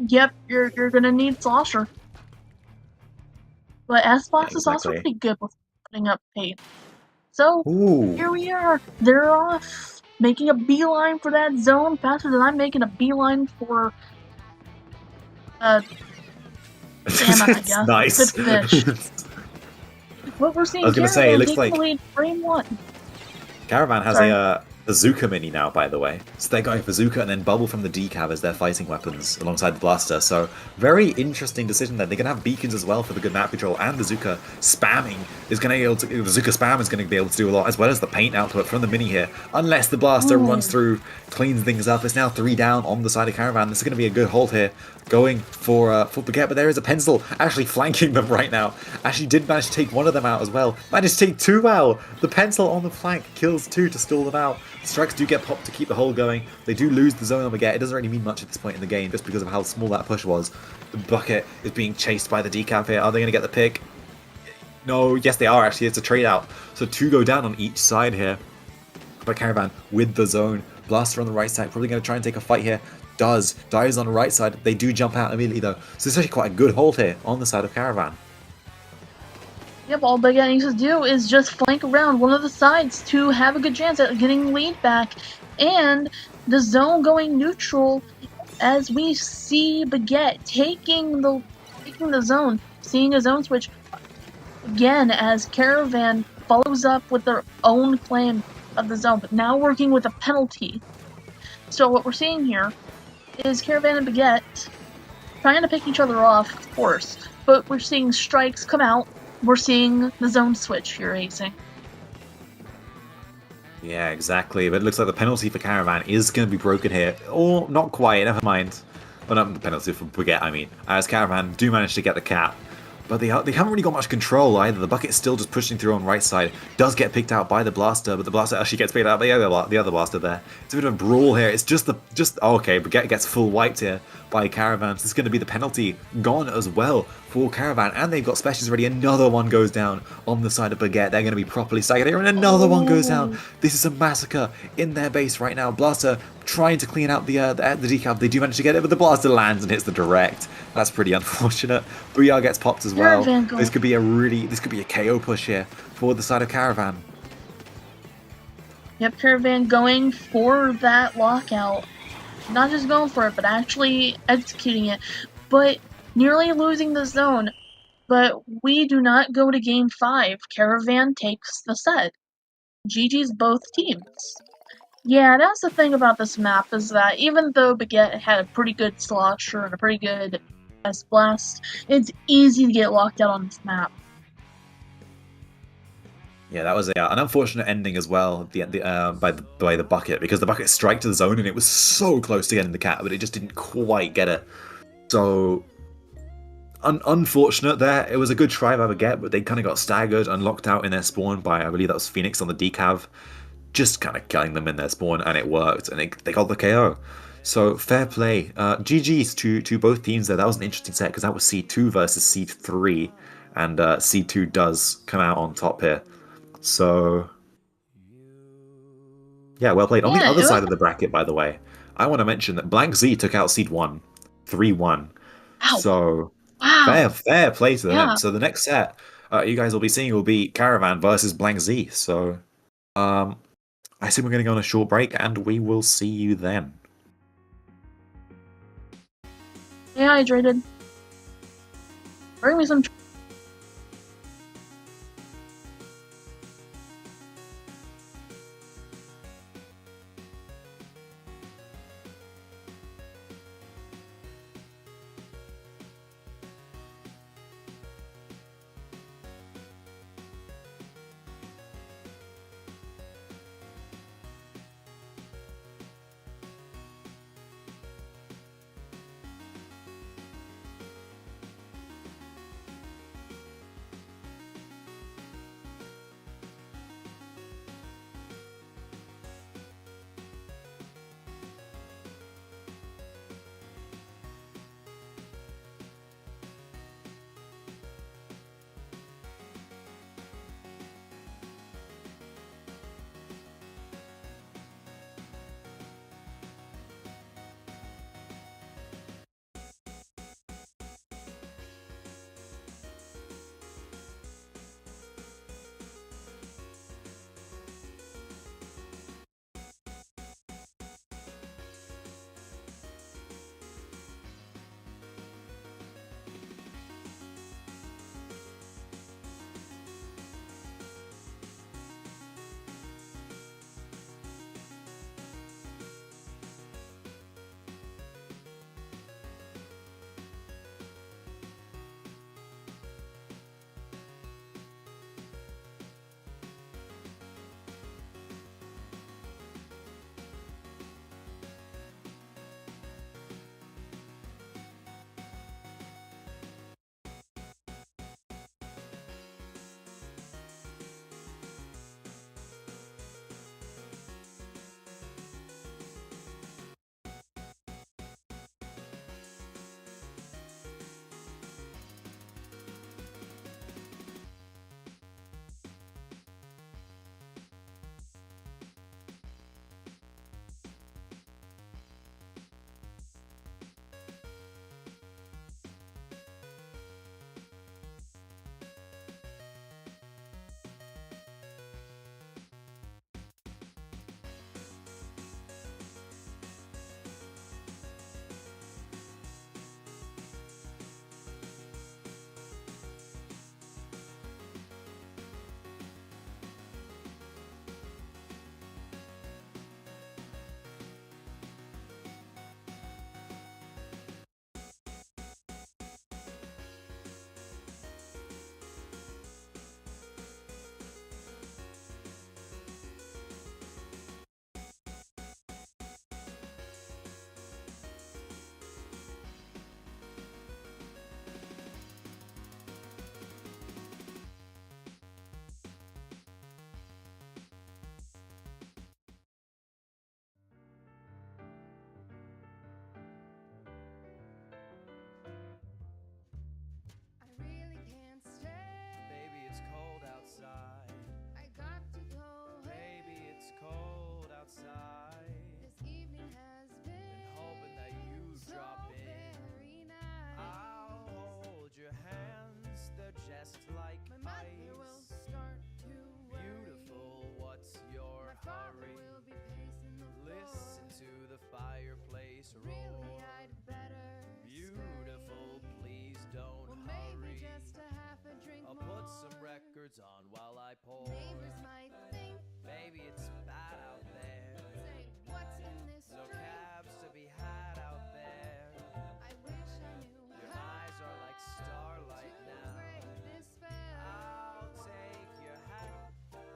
Yep, you're gonna need Slosher. But S-Box is also pretty good with putting up paint. So, Here we are. They're off. Making a beeline for that zone faster than I'm making a beeline for... Salmon, I guess. Nice. Good fish. What we're seeing I was going to say, it looks like... Frame 1. Caravan has a Bazooka mini now, by the way. So they're going Bazooka and then Bubble from the Decav as their fighting weapons alongside the Blaster. So very interesting decision there. They're going to have beacons as well for the good map control, and Bazooka spamming is going to be able to... Bazooka spam is going to be able to do a lot, as well as the paint output from the mini here. Unless the Blaster runs through, cleans things up. It's now 3 down on the side of Caravan. This is going to be a good hold here. Going for Baguette, but there is a pencil actually flanking them right now. Actually did manage to take one of them out as well. Managed to take 2 out. The pencil on the flank kills 2 to stall them out. Strikes do get popped to keep the hold going. They do lose the zone on Baguette. It doesn't really mean much at this point in the game just because of how small that push was. The bucket is being chased by the Decav here. Are they going to get the pick? No, yes they are actually. It's a trade out. So 2 go down on each side here. But Caravan with the zone. Blaster on the right side. Probably going to try and take a fight here. Dies on the right side. They do jump out immediately though. So it's actually quite a good hold here on the side of Caravan. Yep, all Baguette needs to do is just flank around one of the sides to have a good chance at getting lead back. And the zone going neutral as we see Baguette taking the zone. Seeing a zone switch again as Caravan follows up with their own claim of the zone, but now working with a penalty. So what we're seeing here is Caravan and Baguette trying to pick each other off, of course, but we're seeing strikes come out. We're seeing the zone switch here, Acing. Yeah, exactly. But it looks like the penalty for Caravan is going to be broken here. Or not quite, never mind. Well, not the penalty for Baguette, I mean. As Caravan do manage to get the cap. But they haven't really got much control either. The bucket's still just pushing through on right side. Does get picked out by the Blaster, but the Blaster actually gets picked out by the other Blaster there. It's a bit of a brawl here. It's okay, Baguette gets full wiped here by Caravan. So this is going to be the penalty gone as well for Caravan. And they've got specials ready. Another one goes down on the side of Baguette. They're going to be properly staggered here. And another one goes down. This is a massacre in their base right now. Blaster trying to clean out the Decav. They do manage to get it, but the Blaster lands and hits the direct. That's pretty unfortunate. Booyah gets popped as well. Caravan going. This could be a KO push here for the side of Caravan. Yep, Caravan going for that lockout. Not just going for it, but actually executing it. But nearly losing the zone. But we do not go to game 5. Caravan takes the set. GG's both teams. Yeah, that's the thing about this map, is that even though Baguette had a pretty good slosher and a pretty good S-Blast, it's easy to get locked out on this map. Yeah, that was an unfortunate ending as well by the bucket, because the bucket striked to the zone and it was so close to getting the cat, but it just didn't quite get it. So unfortunate there. It was a good try by Baguette, but they kind of got staggered and locked out in their spawn by, I believe that was Phoenix on the decav, just kind of killing them in their spawn, and it worked, and they got the KO. So fair play. GG's to both teams there. That was an interesting set because that was C2 versus C3, and C2 does come out on top here. So yeah, well played. On the other side of the bracket, by the way, I want to mention that Blank Z took out Seed 1, 3-1. Ow. So wow. fair play to them. Yeah. So the next set you guys will be seeing will be Caravan versus Blank Z. So I assume we're going to go on a short break, and we will see you then. Stay hydrated. Bring me some. headphones on while I pour. Neighbors might think, Baby, it's bad out there. say, what's in this No drink? cabs to be had out there. I wish I knew Your how eyes are like starlight to now. break this spell. I'll take your hat.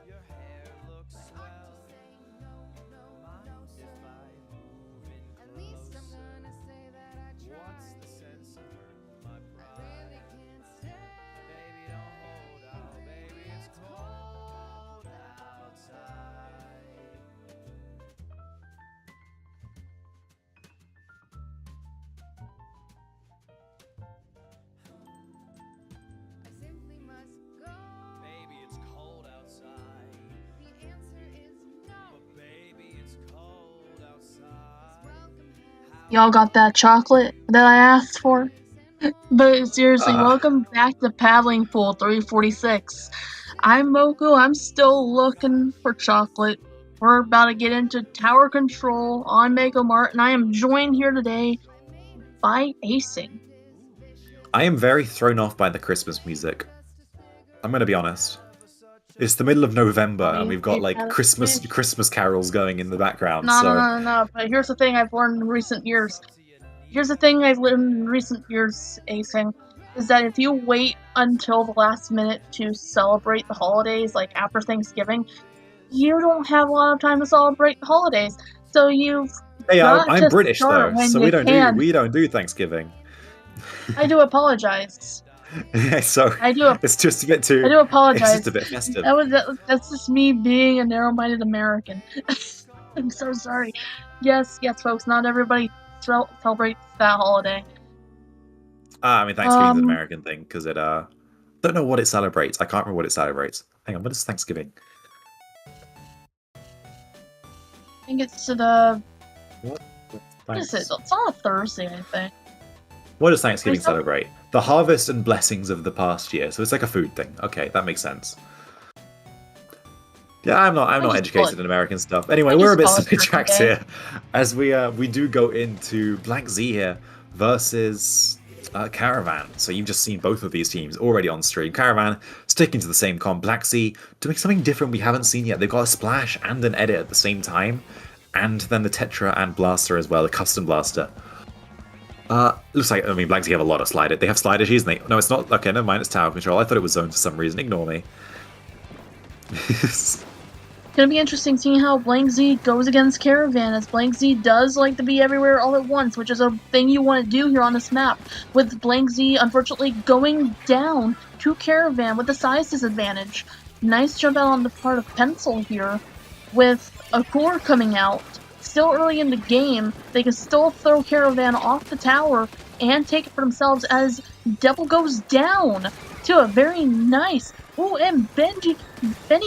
Your hair looks I ought swell. to say no, no, Mind no, if sir. I move in At least I'm closer? gonna say that I What's tried. the sense of hurting my I pride? really can't stay. Baby, don't hold out. Baby, it's cold outside. I simply must go. Baby, it's cold outside. The answer is no. But baby, it's cold outside. Welcome has Y'all got that chocolate that I asked for? But seriously, welcome back to Paddling Pool 346. I'm Moku. I'm still looking for chocolate. We're about to get into Tower Control on Mega Mart, and I am joined here today by Acing. I am very thrown off by the Christmas music. I'm gonna be honest. It's the middle of November, and we've got like Christmas carols going in the background. No. But here's the thing I've learned in recent years. Acing, is that if you wait until the last minute to celebrate the holidays, like after Thanksgiving, you don't have a lot of time to celebrate the holidays. So you've Hey, got I'm to British start though, when so you can. we don't do Thanksgiving. I do apologize. So it's just a bit too. I do apologize. It's just a bit festive. That's just me being a narrow-minded American. I'm so sorry. Yes, folks. Not everybody celebrates that holiday. I mean, Thanksgiving's an American thing because it don't know what it celebrates. I can't remember what it celebrates. Hang on, what is Thanksgiving? I think it's to the. What is it? It's on a Thursday, I think. What does Thanksgiving celebrate? The harvest and blessings of the past year. So it's like a food thing. Okay, that makes sense. Yeah, I'm not educated in American stuff. Anyway, we're a bit sidetracked here, as we do go into Blank Z here versus Caravan. So you've just seen both of these teams already on stream. Caravan sticking to the same comp. Black Z doing something different we haven't seen yet. They've got a splash and an edit at the same time, and then the Tetra and Blaster as well, the custom blaster. Looks like, I mean, Black Z have a lot of slide. They have slide issues, and no, it's not. Okay, never mind. It's tower control. I thought it was zoned for some reason. Ignore me. It's gonna be interesting seeing how Blank Z goes against Caravan, as Blank Z does like to be everywhere all at once, which is a thing you want to do here on this map. With Blank Z, unfortunately, going down to Caravan with the size disadvantage. Nice jump out on the part of Pencil here, with a core coming out. Still early in the game, they can still throw Caravan off the tower and take it for themselves as Devil goes down to a very nice. Oh, and Benny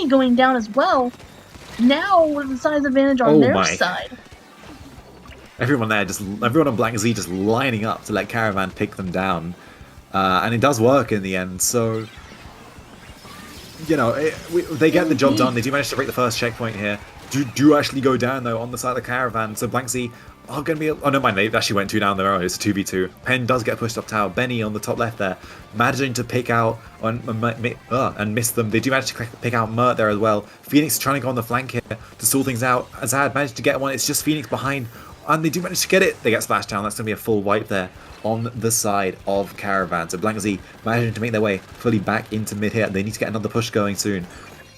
going down as well. Now with the size advantage on their side. Everyone on Blank Z just lining up to let Caravan pick them down. And it does work in the end, so... You know, they get the job done. They do manage to break the first checkpoint here. Do actually go down, though, on the side of the Caravan. So Blank Z are going to be... Oh, no, mind, they actually went 2 down their own. It's a 2v2. Pen does get pushed up tower. Benny on the top left there, managing to pick out and miss them. They do manage to pick out Mert there as well. Phoenix trying to go on the flank here to stall things out. Azad managed to get one. It's just Phoenix behind, and they do manage to get it. They get splashed down. That's going to be a full wipe there on the side of Caravan. So Blank Z managing to make their way fully back into mid here. They need to get another push going soon,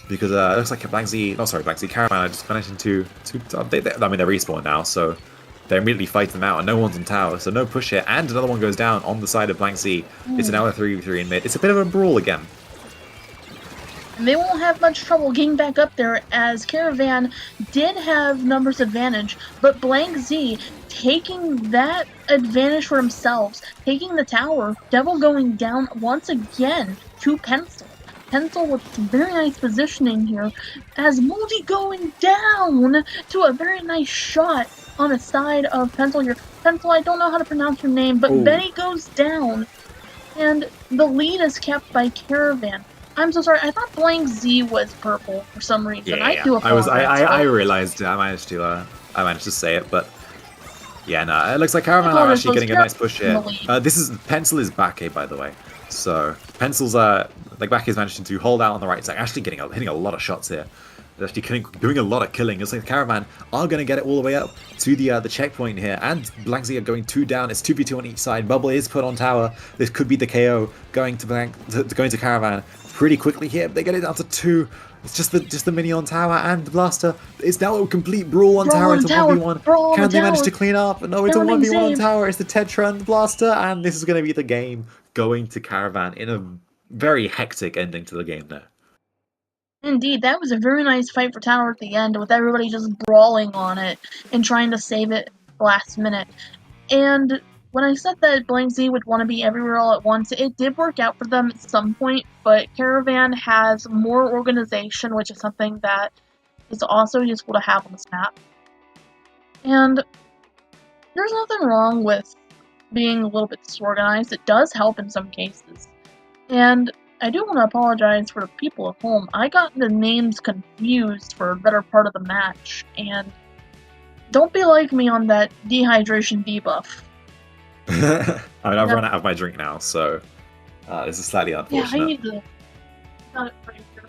because it looks like Blank Z, Caravan are just managing to I mean, they're respawned now, so they're immediately fighting them out, and no one's on tower, so no push here, and another one goes down on the side of Blank Z. It's now a 3v3 in mid. It's a bit of a brawl again. And they won't have much trouble getting back up there, as Caravan did have numbers advantage, but Blank Z taking that advantage for themselves, taking the tower, Devil going down once again to Pencil. Pencil with some very nice positioning here, as Moldy going down to a very nice shot on the side of Pencil here. Pencil, I don't know how to pronounce your name, but Benny goes down, and the lead is kept by Caravan. I'm so sorry. I thought Blank Z was purple for some reason. Yeah, I do apologize. I realized I managed to say it, but yeah, no. It looks like Caravan are actually getting a nice push here. Pencil is back here, by the way. So Pencil's like Back is managing to hold out on the right side, actually hitting a lot of shots here. They're actually doing a lot of killing. It's like the Caravan are going to get it all the way up to the checkpoint here, and Blank Z are going 2 down. It's 2v2 on each side. Bubble is put on tower. This could be the KO going to Caravan pretty quickly here. They get it down to 2. It's just the mini on tower, and the Blaster is now a complete brawl on tower. It's a 1v1. Can they manage to clean up? No, it's a 1v1 on tower. It's the Tetra and the Blaster, and this is going to be the game going to Caravan in a very hectic ending to the game there. Indeed, that was a very nice fight for tower at the end, with everybody just brawling on it and trying to save it last minute. And when I said that Blank Z would want to be everywhere all at once, it did work out for them at some point, but Caravan has more organization, which is something that is also useful to have on this map. And there's nothing wrong with being a little bit disorganized. It does help in some cases. And I do want to apologize for the people at home. I got the names confused for a better part of the match, and don't be like me on that dehydration debuff. I mean, I've run out of my drink now, so this is slightly unfortunate. Yeah, I need to... Got it right here.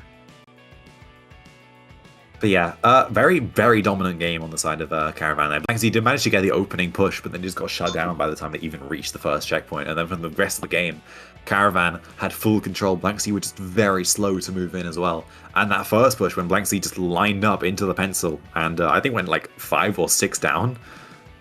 But yeah, very, very dominant game on the side of Caravan there. Blank Z did manage to get the opening push, but then just got shut down by the time they even reached the first checkpoint. And then from the rest of the game, Caravan had full control. Blank Z were just very slow to move in as well. And that first push, when Blank Z just lined up into the pencil, and I think went like 5 or 6 down,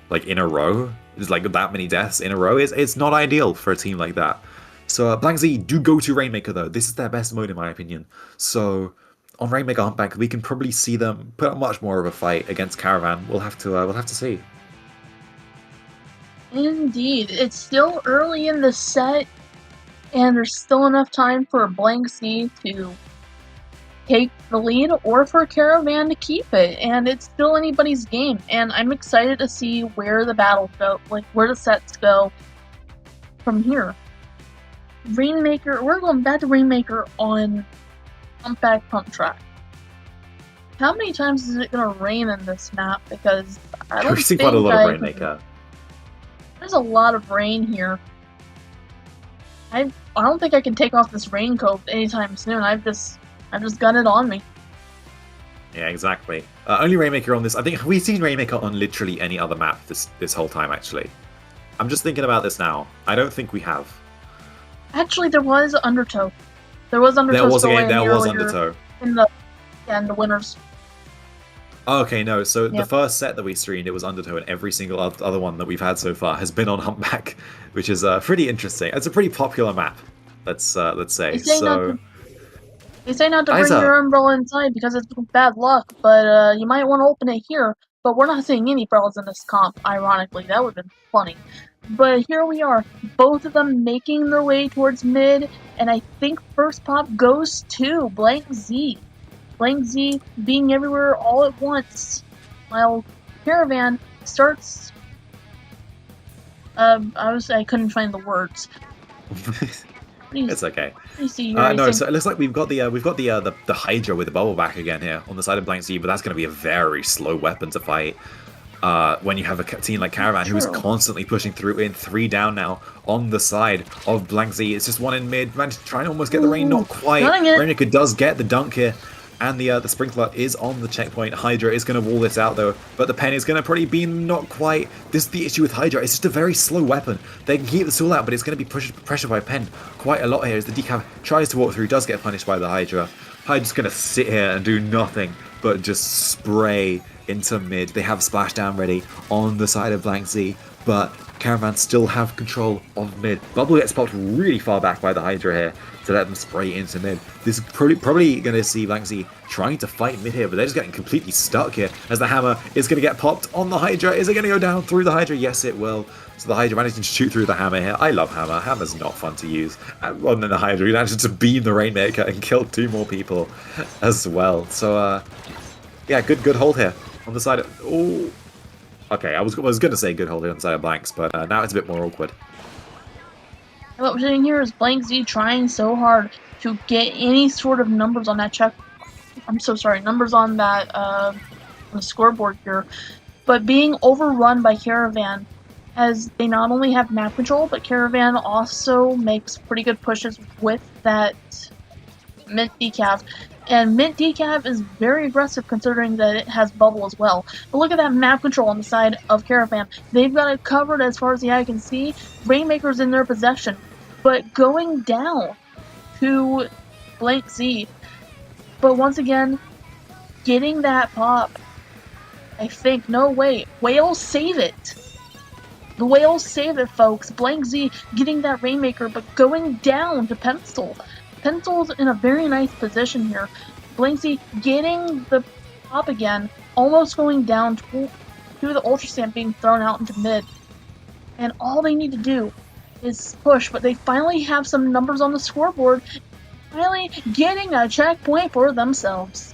like in a row. It's like that many deaths in a row. It's not ideal for a team like that. So Blank Z do go to Rainmaker though. This is their best mode in my opinion. So on Rainmaker Humpback, we can probably see them put up much more of a fight against Caravan. We'll have to see. Indeed, it's still early in the set, and there's still enough time for Blank Z to take the lead or for Caravan to keep it, and it's still anybody's game. And I'm excited to see where the battles go, like where the sets go from here. Rainmaker, we're going back to Rainmaker on Humpback Pump Track. How many times is it going to rain in this map? Because I don't We've seen think quite a lot of Rainmaker. There's a lot of rain here. I don't think I can take off this raincoat anytime soon. I've just got it on me. Yeah, exactly. Only Rainmaker on this. I think we've seen Rainmaker on literally any other map this whole time, actually. I'm just thinking about this now. I don't think we have. Actually, there was Undertow. There was Undertow. There was Undertow. In the winners. Okay, no. So the first set that we streamed, it was Undertow, and every single other one that we've had so far has been on Humpback, which is pretty interesting. It's a pretty popular map. Let's say. They say not to bring your umbrella inside because it's bad luck, but you might want to open it here. But we're not seeing any umbrellas in this comp, ironically. That would have been funny. But here we are, both of them making their way towards mid, and I think first pop goes to Blank Z. Blank Z being everywhere all at once, while Caravan starts... I couldn't find the words. It's okay. No, so it looks like we've got the Hydra with the bubble back again here on the side of Blank Z, but that's going to be a very slow weapon to fight. When you have a team like Caravan who is constantly pushing through in 3 down now on the side of Blank Z. It's just 1 in mid, man, trying to almost get the rain, not quite. Rainmaker does get the dunk here, and the sprinkler is on the checkpoint. Hydra is going to wall this out though, but the pen is going to probably be not quite. This is the issue with Hydra, it's just a very slow weapon. They can keep the stall out, but it's going to be pressured by pen quite a lot here as the decav tries to walk through, does get punished by the Hydra. Hydra's going to sit here and do nothing but just spray into mid. They have splashdown ready on the side of Blank Z, but Caravan still have control of mid. Bubble gets popped really far back by the Hydra here to let them spray into mid. This is probably going to see Blank Z trying to fight mid here, but they're just getting completely stuck here as the hammer is going to get popped on the Hydra. Is it going to go down through the Hydra? Yes, it will. So the Hydra managing to shoot through the hammer here. I love hammer. Hammer's not fun to use. And rather than the Hydra, he managed to beam the Rainmaker and kill 2 more people as well. So, yeah, good hold here on the side of... Oh, okay, I was going to say good hold here on the side of Blanks, but now it's a bit more awkward. What we're seeing here is Blank Z trying so hard to get any sort of numbers on that numbers on that on the scoreboard here, but being overrun by Caravan, as they not only have map control, but Caravan also makes pretty good pushes with that Mint Decaf. And Mint Decaf is very aggressive considering that it has bubble as well. But look at that map control on the side of Caravan. They've got it covered as far as the eye can see. Rainmaker's in their possession. But going down to Blank Z. But once again, getting that pop. I think, no wait, Whales save it. The Whales save it, folks. Blank Z getting that Rainmaker, but going down to Pencil. Pencil's in a very nice position here. Blank Z getting the pop again, almost going down to the Ultra Stamp being thrown out into mid. And all they need to do is push, but they finally have some numbers on the scoreboard, finally getting a checkpoint for themselves.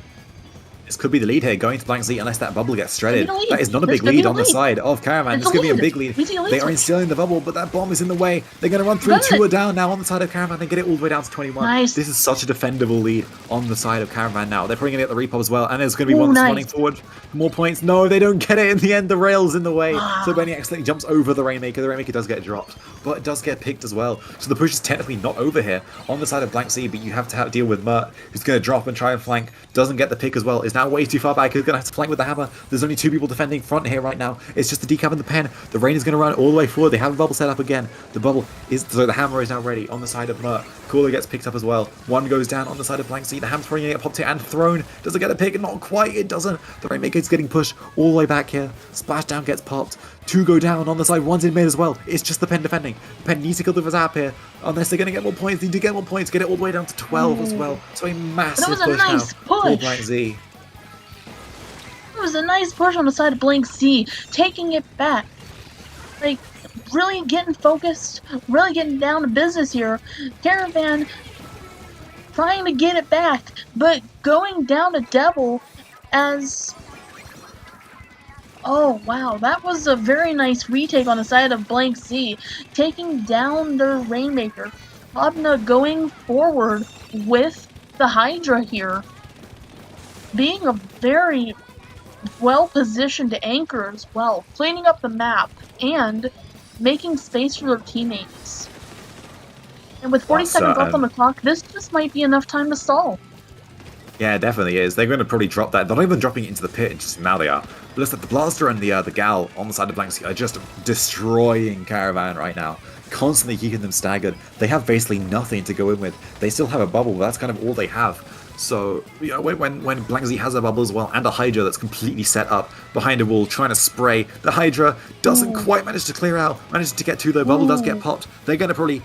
This could be the lead here, going to Blank Z unless that bubble gets shredded. Could be the lead. That is not a This big could be lead the on the lead. side of Caravan. It's This a could be a lead. big lead. We see a lead They are switch. instilling the bubble, but that bomb is in the way. They're going to run through. Done Two it. are down now on the side of Caravan. They get it all the way down to 21. Nice. This is such a defendable lead on the side of Caravan now. They're probably going to get the repop as well, and there's going to be Ooh, one that's nice. running forward. More points. No, they don't get it in the end. The rail's in the way. Ah. So Benny accidentally jumps over the Rainmaker. The Rainmaker does get dropped, but it does get picked as well. So the push is technically not over here on the side of Blank Z, but you have to deal with Mert, who's going to drop and try and flank. Doesn't get the pick as well. Is now way too far back. He's going to have to flank with the hammer. There's only two people defending front here right now. It's just the decap and the pen. The rain is going to run all the way forward. They have a bubble set up again. The bubble is, so the hammer is now ready on the side of Mert. Cooler gets picked up as well. One goes down on the side of Blank Z. The hammer's probably going to get popped here and thrown. Does it get a pick? Not quite. It doesn't. The Rainmaker is getting pushed all the way back here. Splashdown gets popped. Two go down on the side. One's in mid as well. It's just the pen defending. The pen needs to kill the Vazap here. Unless they're going to get more points. They need to get more points. Get it all the way down to 12 as well. So a massive That was a push nice now for push. Blank Z. It was a nice push on the side of Blank Z, taking it back. Like, really getting focused, really getting down to business here. Caravan trying to get it back, but going down to Devil as... Oh, wow, that was a very nice retake on the side of Blank Z, taking down their Rainmaker. Hobna going forward with the Hydra here, being a very well-positioned anchor as well, cleaning up the map and making space for their teammates. And with 40 seconds left on the clock, this just might be enough time to stall. Yeah, it definitely is. They're going to probably drop that. They're not even dropping it into the pit, just now they are. But looks like the Blaster and the Gal on the side of Blank Z are just destroying Caravan right now. Constantly keeping them staggered. They have basically nothing to go in with. They still have a bubble, but that's kind of all they have. So, you know, when Blank Z has a bubble as well, and a Hydra that's completely set up behind a wall, trying to spray, the Hydra doesn't quite manage to clear out, manages to get to the bubble, does get popped. They're going to probably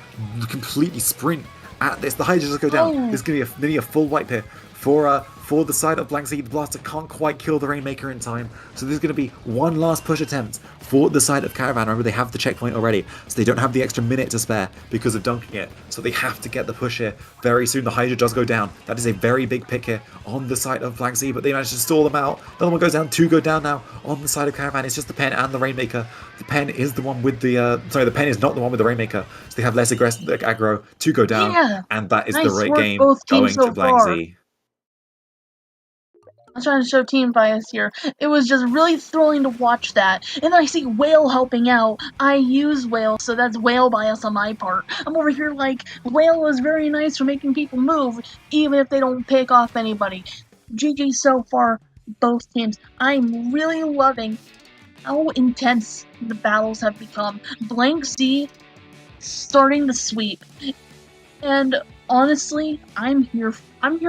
completely sprint at this. The Hydra does go down. There's going to be nearly a full wipe here for the side of Blank Z. The Blaster can't quite kill the Rainmaker in time, so there's going to be one last push attempt for the side of Caravan. Remember, they have the checkpoint already, so they don't have the extra minute to spare because of dunking it, so they have to get the push here very soon. The Hydra does go down. That is a very big pick here on the side of Blank Z, but they managed to stall them out. Another one goes down. Two go down now on the side of Caravan. It's just the pen and the Rainmaker. The pen is the one with the the pen is not the one with the Rainmaker, so they have less aggressive aggro. Two go down, and that is Nice the right work, game both going teams so to Blank far. Z. I'm trying to show team bias here. It was just really thrilling to watch that. And then I see Whale helping out. I use Whale, so that's Whale bias on my part. I'm over here like, Whale is very nice for making people move, even if they don't pick off anybody. GG so far, both teams. I'm really loving how intense the battles have become. Blank Z starting the sweep. And honestly, I'm here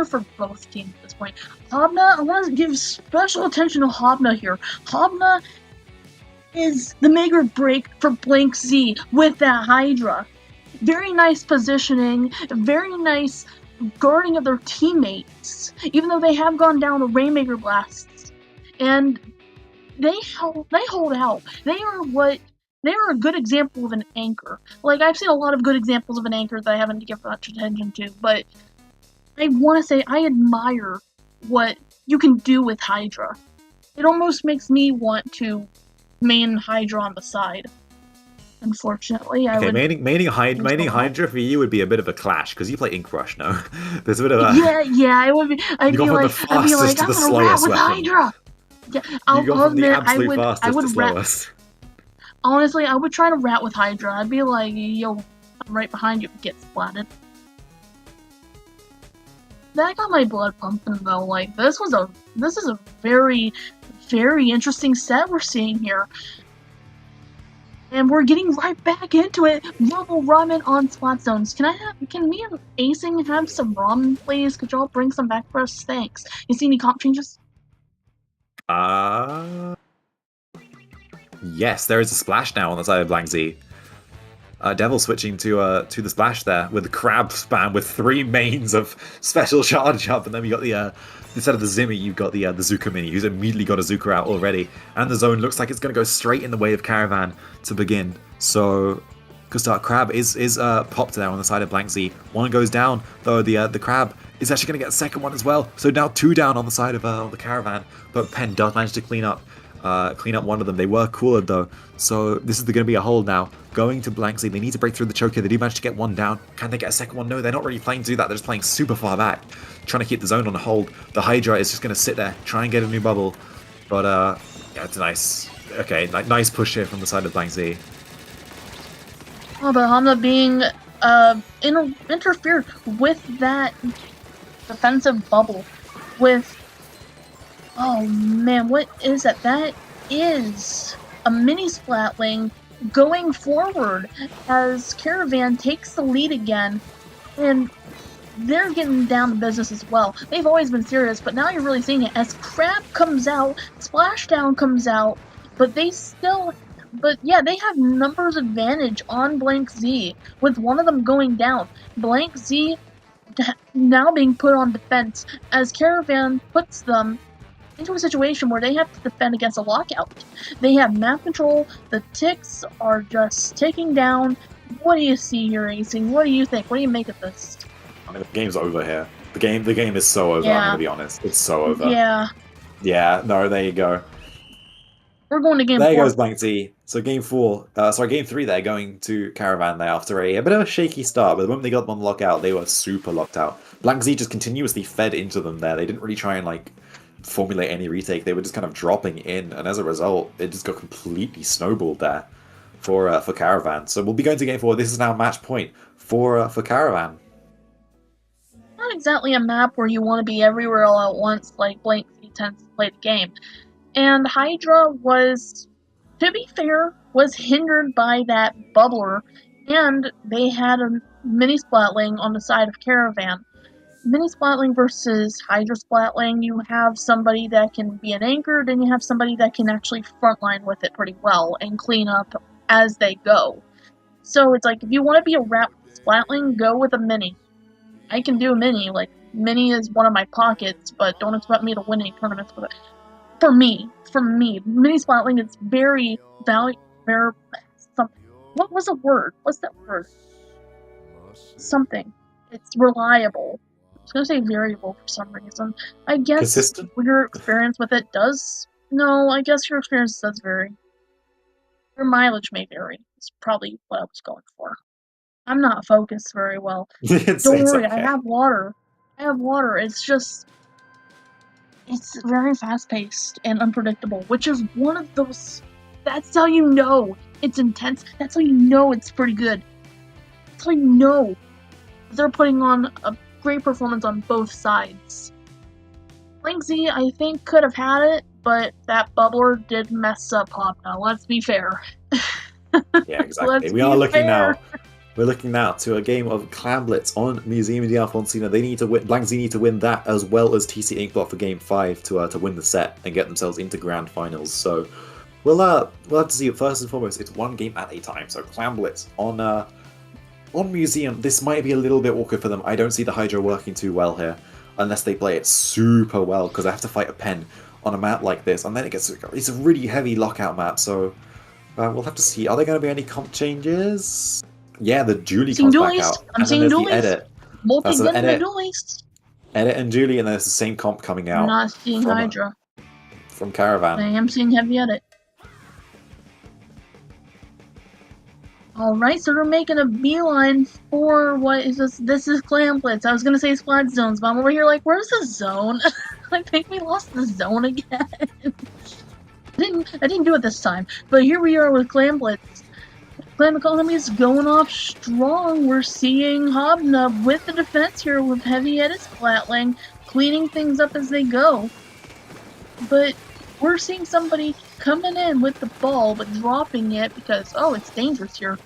for both teams at this point. Hobna, I want to give special attention to Hobna here. Hobna is the make or break for Blank Z with that Hydra. Very nice positioning, very nice guarding of their teammates, even though they have gone down the Rainmaker blasts. And they hold out. They are a good example of an anchor. Like, I've seen a lot of good examples of an anchor that I haven't given much attention to, but I want to say I admire what you can do with Hydra. It almost makes me want to main Hydra on the side. Unfortunately, I would... Maining Hydra for you would be a bit of a clash, because you play Ink Rush, no? There's a bit of a... Yeah, it would be... I'd be like, I'm gonna rat with Hydra! Yeah, I'll admit, I would rat... Honestly, I would try to rat with Hydra. I'd be like, yo, I'm right behind you, get splatted. That got my blood pumping though. Like this is a very, very interesting set we're seeing here. And we're getting right back into it. Verbal ramen on spot zones. Can me and Acing have some ramen, please? Could y'all bring some back for us? Thanks. You see any comp changes? Yes, there is a splash now on the side of Blank Z. Devil switching to the splash there with the crab spam with 3 mains of special charge up, and then we got the instead of the Zimmy, you've got the Zuka mini, who's immediately got a Zuka out already, and the zone looks like it's going to go straight in the way of Caravan to begin. So, good start. Crab is popped there on the side of Blank Z. One goes down, though the Crab is actually going to get a second one as well. So now 2 down on the side of the Caravan, but Pen does manage to clean up one of them. They were cooler though, so this is going to be a hold now. Going to Blank Z, they need to break through the choke here. They do manage to get one down. Can they get a second one? No, they're not really playing to do that. They're just playing super far back, trying to keep the zone on hold. The Hydra is just going to sit there, try and get a new bubble. But yeah, it's nice. Okay, nice push here from the side of Blank Z. Oh, but Hamza being interfered with that defensive bubble with. Oh man, what is that? That is a mini Splatling going forward as Caravan takes the lead again, and they're getting down to business as well. They've always been serious, but now you're really seeing it as Crab comes out, Splashdown comes out, but they have numbers advantage on Blank Z with one of them going down. Blank Z now being put on defense as Caravan puts them into a situation where they have to defend against a lockout. They have map control, the ticks are just taking down. What do you see here, Acing? What do you think? What do you make of this? I mean, the game's over here. The game is so over, I'm gonna be honest. It's so over. Yeah. Yeah, no, there you go. We're going to game 4. There goes Blank Z. So game 3 they're going to Caravan there after a bit of a shaky start, but the moment they got them on lockout, they were super locked out. Blank Z just continuously fed into them there. They didn't really try and like formulate any retake. They were just kind of dropping in, and as a result, it just got completely snowballed there for Caravan. So we'll be going to game 4. This is now match point for Caravan. Not exactly a map where you want to be everywhere all at once like Blank Z tends to play the game. And Hydra was, to be fair, was hindered by that bubbler, and they had a mini Splatling on the side of Caravan. Mini Splatling versus Hydra Splatling, you have somebody that can be an anchor, then you have somebody that can actually frontline with it pretty well and clean up as they go. So it's like, if you want to be a rap Splatling, go with a mini. I can do a mini, like, mini is one of my pockets, but don't expect me to win any tournaments with it. For me, mini Splatling is very something. What was a word? What's that word? Something. It's reliable. I was gonna say variable for some reason. I guess Consistent? your experience with it does. No, I guess your experience does vary. Your mileage may vary. It's probably what I was going for. I'm not focused very well. Don't worry, okay. I have water. It's just. It's very fast paced and unpredictable, which is one of those. That's how you know it's intense. That's how you know it's pretty good. That's how you know they're putting on a great performance on both sides. Blank Z, I think, could have had it, but that bubbler did mess up Hop now. Let's be fair. Yeah, exactly. We are looking now. We're looking now to a game of Clamblitz on Museum di Alfonsina. They need to win. Blank Z need to win that as well as TC Inkblot for Game 5 to win the set and get themselves into Grand Finals. So we'll have to see. First and foremost, it's one game at a time. So Clamblitz on Museum. This might be a little bit awkward for them. I don't see the Hydra working too well here unless they play it super well, because I have to fight a pen on a map like this, and then it's a really heavy lockout map. So we'll have to see. Are there going to be any comp changes? Yeah, the Julie comes back out. I'm seeing Dooley's. Edit. Multi-gun Dooley's. Edit and Julie, and there's the same comp coming out. I'm not seeing Hydra. From Caravan. I am seeing Heavy Edit. Alright, so we're making a beeline for what is this? This is Clamblitz. I was gonna say Splash Zones, but I'm over here like, where's the zone? I think we lost the zone again. I didn't do it this time, but here we are with Clamblitz. Clan economy's going off strong. We're seeing Hobnub with the defense here with heavy-headed Splatling, cleaning things up as they go. But we're seeing somebody coming in with the ball, but dropping it because, oh, it's dangerous here.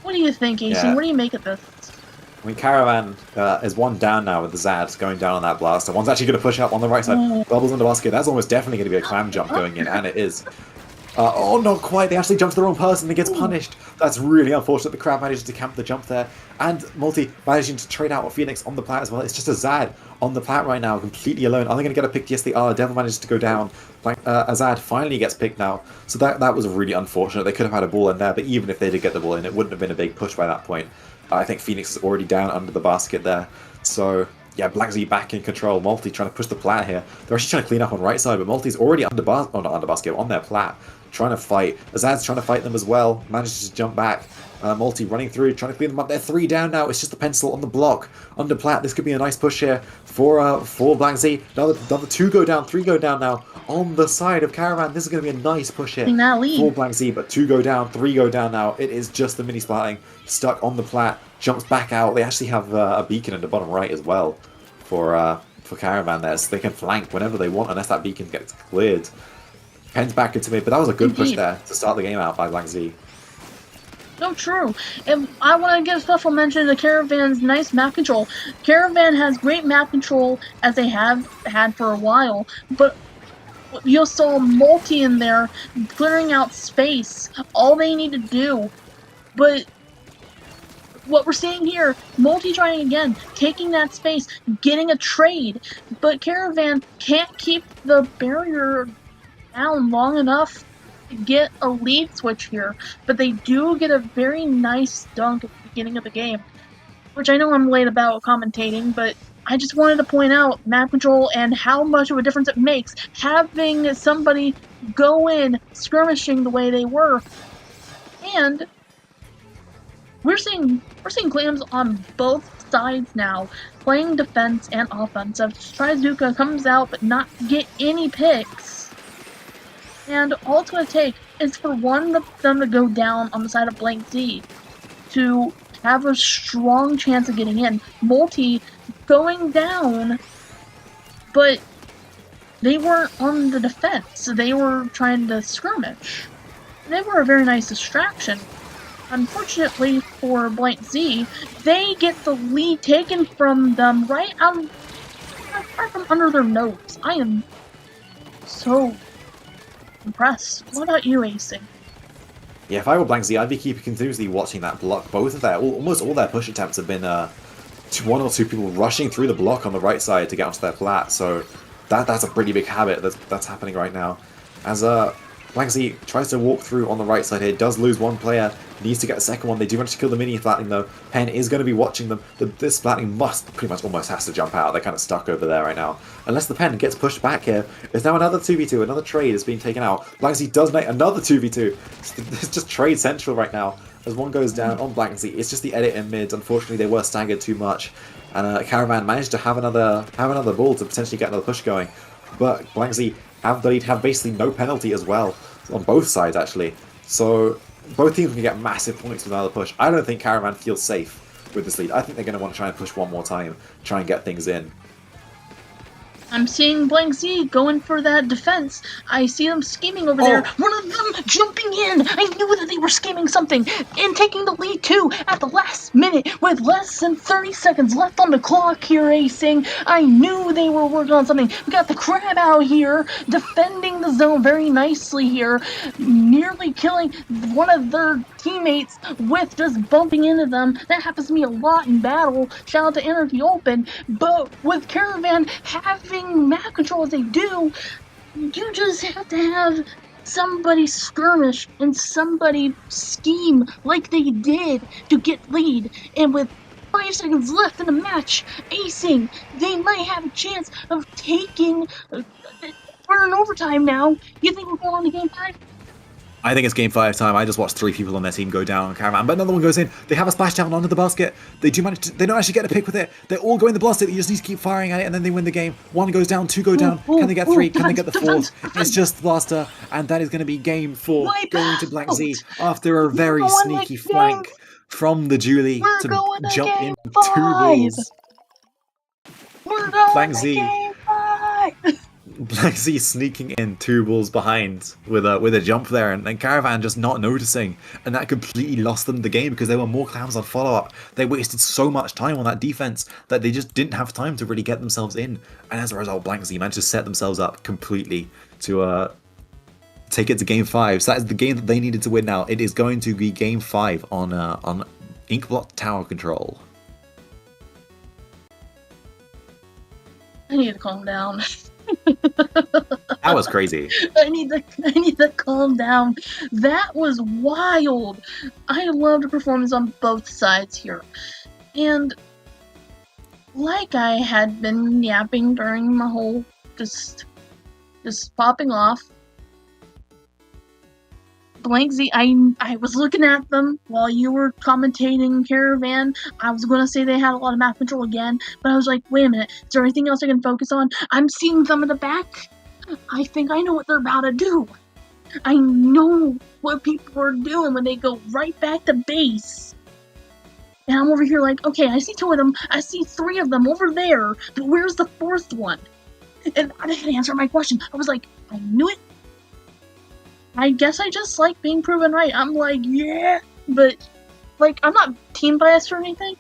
What do you think, AC? Yeah. What do you make of this? I mean, Caravan is one down now with the Zad going down on that blaster. One's actually going to push up on the right side. Oh. Bubbles under basket. That's almost definitely going to be a clam jump going in, and it is. Oh, not quite. They actually jumped to the wrong person and gets punished. That's really unfortunate. The Crab manages to camp the jump there. And Multi managing to trade out with Phoenix on the plat as well. It's just a Zad on the plat right now, completely alone. Are they going to get a pick? Yes, they are. Devil manages to go down. Azad finally gets picked now. So that was really unfortunate. They could have had a ball in there, but even if they did get the ball in, it wouldn't have been a big push by that point. I think Phoenix is already down under the basket there. So, yeah, Black Z back in control. Multi trying to push the plat here. They're actually trying to clean up on right side, but Multi's already not under basket, on their plat. Trying to fight. Azad's trying to fight them as well. Manages to jump back. Multi running through, trying to clean them up. They're 3 down now. It's just the pencil on the block. Under plat. This could be a nice push here for Black Z. Another 2 go down, 3 go down now on the side of Caravan. This is going to be a nice push here for Black Z, but 2 go down, 3 go down now. It is just the mini splatting stuck on the plat. Jumps back out. They actually have a beacon in the bottom right as well for Caravan there, so they can flank whenever they want unless that beacon gets cleared. Pens back into mid, but that was a good push there to start the game out by Black Z. No, true. And I want to give special mention to Caravan's nice map control. Caravan has great map control, as they have had for a while, but you saw Multi in there clearing out space. All they need to do. But what we're seeing here, Multi trying again, taking that space, getting a trade, but Caravan can't keep the barrier down long enough to get a lead switch here, but they do get a very nice dunk at the beginning of the game, which I know I'm late about commentating, but I just wanted to point out map control and how much of a difference it makes having somebody go in skirmishing the way they were. And we're seeing clams on both sides now, playing defense and offensive. Trizuka comes out but not get any picks. And all it's going to take is for one of them to go down on the side of Blank Z to have a strong chance of getting in. Multi going down, but they weren't on the defense. They were trying to skirmish. They were a very nice distraction. Unfortunately for Blank Z, they get the lead taken from them right from under their nose. I am so impressed. What about you, Acing? Yeah, if I were Blank Z, I'd be keeping continuously watching that block. Both of almost all their push attempts have been 1 or 2 people rushing through the block on the right side to get onto their plat. So that's a pretty big habit that's happening right now. As Blank Z tries to walk through on the right side here, does lose 1 player, needs to get a second one. They do manage to kill the mini flattening though. Pen is going to be watching them. This flattening pretty much almost has to jump out. They're kind of stuck over there right now. Unless the Pen gets pushed back here. There's now another 2v2, another trade is being taken out. Blank Z does make another 2v2. It's just trade central right now. As one goes down on Blank Z, it's just the edit in mid. Unfortunately, they were staggered too much. And Caravan managed to have another ball to potentially get another push going. But Blank Z have basically no penalty as well. On both sides, actually. So both teams can get massive points with another push. I don't think Caravan feels safe with this lead. I think they're going to want to try and push one more time, try and get things in. I'm seeing Blank Z going for that defense. I see them scheming over there. One of them jumping in. I knew that they were scheming something and taking the lead too at the last minute with less than 30 seconds left on the clock here, Acing. I knew they were working on something. We got the Crab out here defending the zone very nicely here, nearly killing one of their teammates with just bumping into them. That happens to me a lot in battle. Shout out to Enter the Open. But with Caravan having map control as they do, you just have to have somebody skirmish and somebody scheme like they did to get lead. And with 5 seconds left in the match, Acing, they might have a chance of taking. We're in overtime now. You think we're going on to game 5? I think it's game 5 time. I just watched 3 people on their team go down on Caravan, but another one goes in. They have a splashdown onto the basket. They do manage to, they don't actually get a pick with it. They're all going the blast it. You just need to keep firing at it, and then they win the game. 1 goes down, 2 go down. Can they get 3? Can they get the 4th? It's just the blaster, and that is going to be game 4 Wipe going to Black Z out. after a very going to sneaky game- flank from the Julie We're to going to jump game in 2 5. balls. We're going Black to Z. game 5. Black Z sneaking in 2 balls behind with a jump there, and Caravan just not noticing, and that completely lost them the game because there were more clowns on follow-up. They wasted so much time on that defense that they just didn't have time to really get themselves in, and as a result, Black Z managed to set themselves up completely to take it to game 5. So that is the game that they needed to win now. It is going to be game 5 on Inkblot Tower Control. I need to calm down. That was crazy. I need to calm down. That was wild. I loved the performance on both sides here. And like I had been yapping during the whole just popping off, Blank Z, I was looking at them while you were commentating Caravan. I was going to say they had a lot of map control again, but I was like, wait a minute, is there anything else I can focus on? I'm seeing them in the back. I think I know what they're about to do. I know what people are doing when they go right back to base. And I'm over here like, okay, I see 2 of them. I see 3 of them over there, but where's the 4th one? And I didn't answer my question. I was like, I knew it. I guess I just like being proven right. I'm like, yeah, but like I'm not team biased or anything,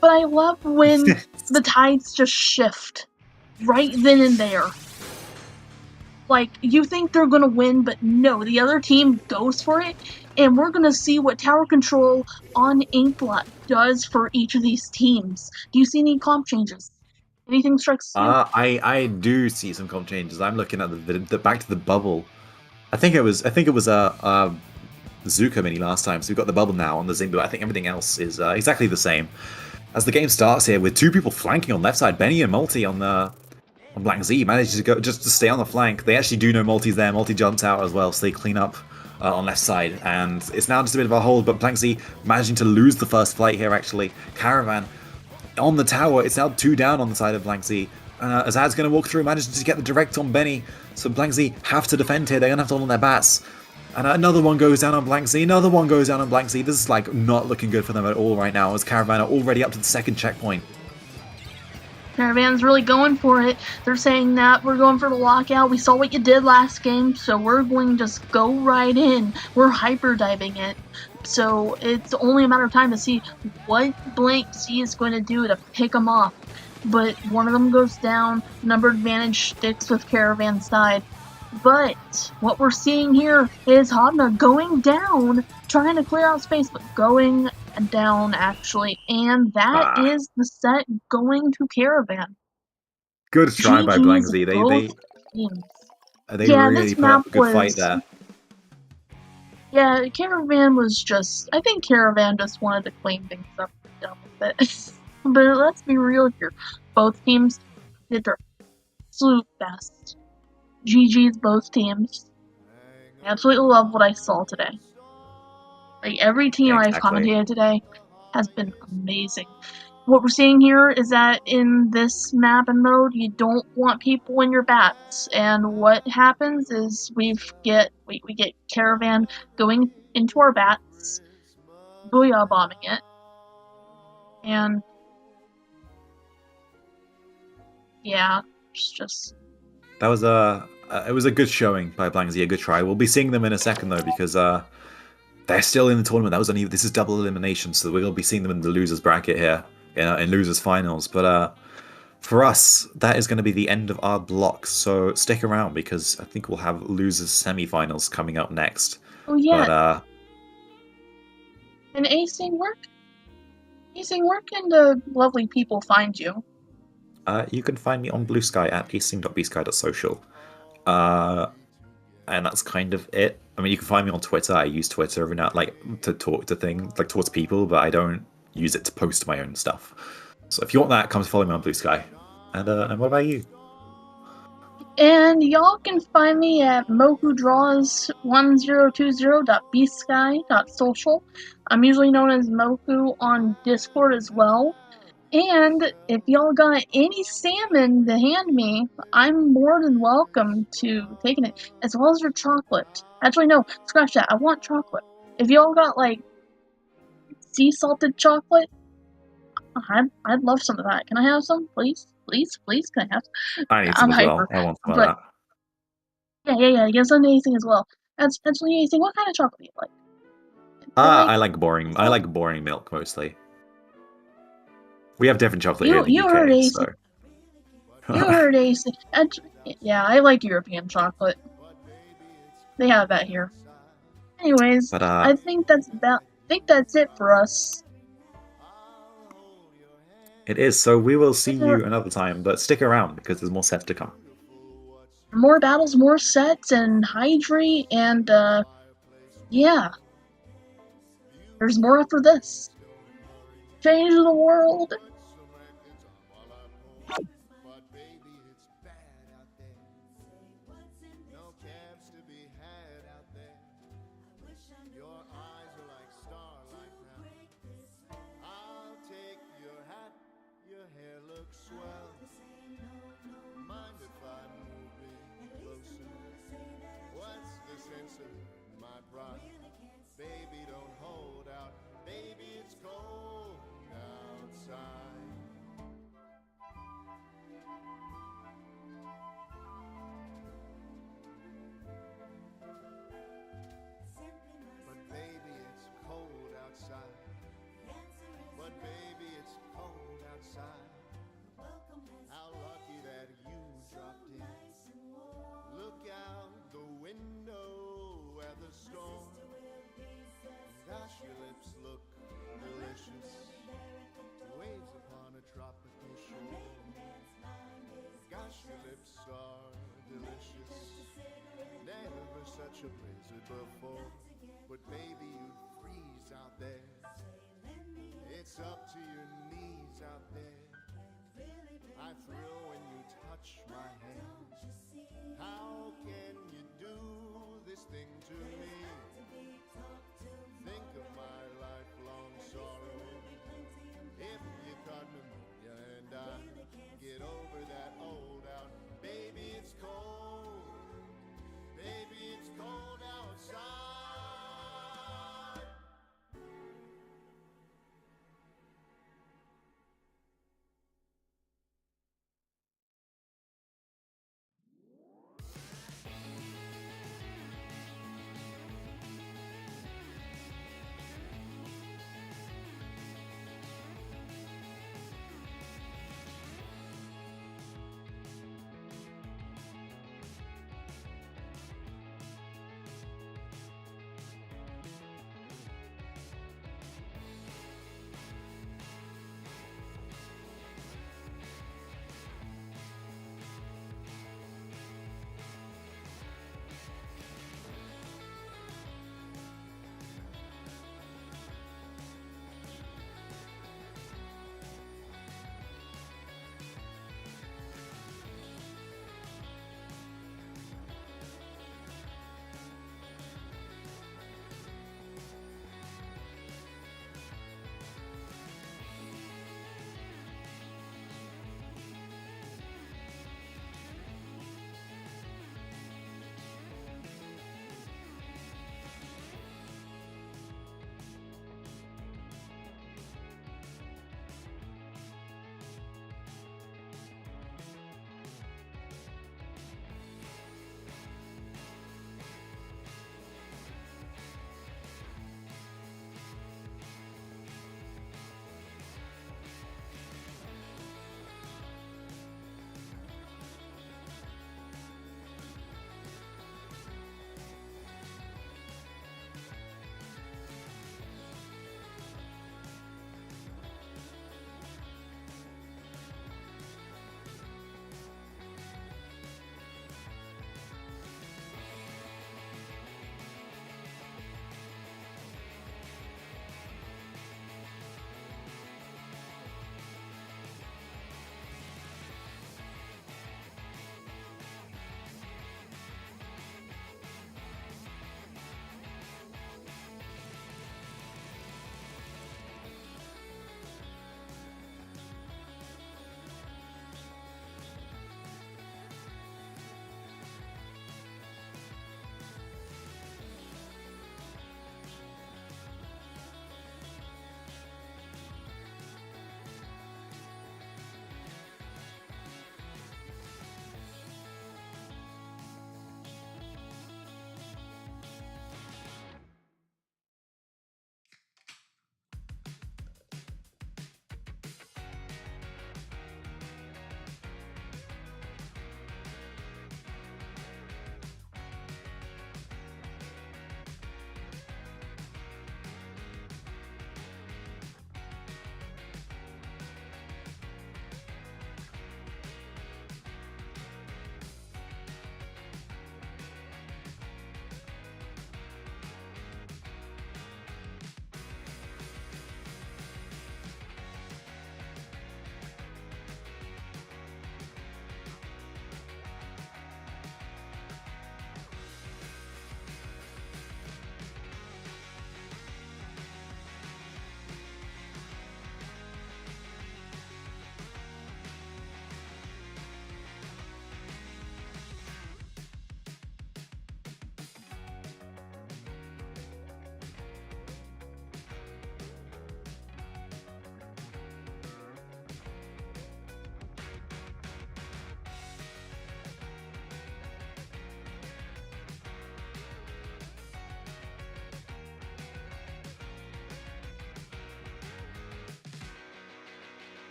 but I love when the tides just shift right then and there. Like, you think they're gonna win, but no, the other team goes for it, and we're gonna see what tower control on Inkblot does for each of these teams. Do you see any comp changes? Anything strikes you? I do see some comp changes. I'm looking at the back to the bubble. I think it was Zuka mini last time, so we've got the bubble now on the Zing, but I think everything else is exactly the same. As the game starts here with 2 people flanking on left side, Benny and Multi on Black Z manages to go just to stay on the flank. They actually do know Multi's there. Multi jumps out as well, so they clean up on left side, and it's now just a bit of a hold. But Black Z managing to lose the first flight here. Actually, Caravan on the tower. It's now 2 down on the side of Black Z. Azad's going to walk through, manages to get the direct on Benny. So Black Z have to defend here. They're going to have to hold on their bats. And another one goes down on Black Z. Another one goes down on Black Z. This is like not looking good for them at all right now, as Caravan are already up to the 2nd checkpoint. Caravan's really going for it. They're saying that we're going for the lockout. We saw what you did last game, so we're going to just go right in. We're hyper diving it. So it's only a matter of time to see what Blank Z is going to do to pick them off. But one of them goes down, number advantage sticks with Caravan's side. But what we're seeing here is Hodna going down, trying to clear out space, but going down actually. And that is the set going to Caravan. Good try by Blank Z. They really put up a good fight there. Yeah, Caravan was just... I think Caravan just wanted to clean things up and done with it. But let's be real here. Both teams did their absolute best. GG's both teams. I absolutely love what I saw today. Like, every team I've commentated today has been amazing. What we're seeing here is that in this map and mode, you don't want people in your bats. And what happens is we get Caravan going into our bats, booyah bombing it, and yeah, it's just... That was it was a good showing by Blank Z, a good try. We'll be seeing them in a second though, because they're still in the tournament. This is double elimination, so we'll be seeing them in the losers bracket here, in losers finals. But for us, that is going to be the end of our block. So stick around, because I think we'll have losers semifinals coming up next. Oh yeah. But and acing, where can the lovely people find you? You can find me on Blue Sky at acing.bsky.social. And that's kind of it. I mean, you can find me on Twitter. I use Twitter every now, to talk to things, towards people, but I don't use it to post my own stuff. So if you want that, come follow me on Blue Sky. And what about you? And y'all can find me at mokudraws1020.bsky.social. I'm usually known as Moku on Discord as well. And if y'all got any salmon to hand me, I'm more than welcome to taking it, as well as your chocolate. Actually, no, scratch that. I want chocolate. If y'all got like sea salted chocolate, I'd love some of that. Can I have some, please? Please, please, can I have some? I need some I'm as well. hyper, I want some of but that. yeah. Get some anything as well. Actually, anything. What kind of chocolate do you like? I like boring. I like boring milk mostly. We have different chocolate here in the You heard UK, AC. so. You heard AC. Yeah, I like European chocolate. They have that here. Anyways, But I think that's it for us. it is. So we will see For you another time, but stick around because there's more sets to come. more battles, more sets, and Hydri, and yeah, there's more after this. Change the world. But baby, it's bad out there. No cabs to be had out there. Your eyes are like starlight now. I'll take your hat, your hair looks swell. Mind if I move in closer? What's the sense of my pride? Baby, don't hold out. Baby, it's cold outside. But baby, it's cold outside. But baby, it's cold outside. How lucky that you dropped in. Look out the window at the storm. Gosh, your lips look delicious. Waves upon a tropical shore. Gosh, your lips are delicious. Never such a blizzard before. But baby, you'd freeze out there. It's up to your knees out there. I thrill when you touch my hand. How can you do this thing to me? Think of my lifelong sorrow. If you caught pneumonia and I get over that old out. Baby, it's cold. Baby, it's cold outside.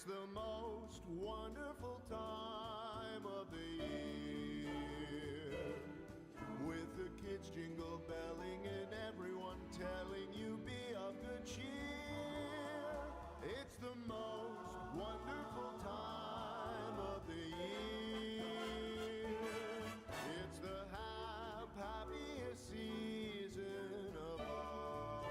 It's the most wonderful time of the year, with the kids jingle belling and everyone telling you be of good cheer. It's the most wonderful time of the year. It's the happiest season of all,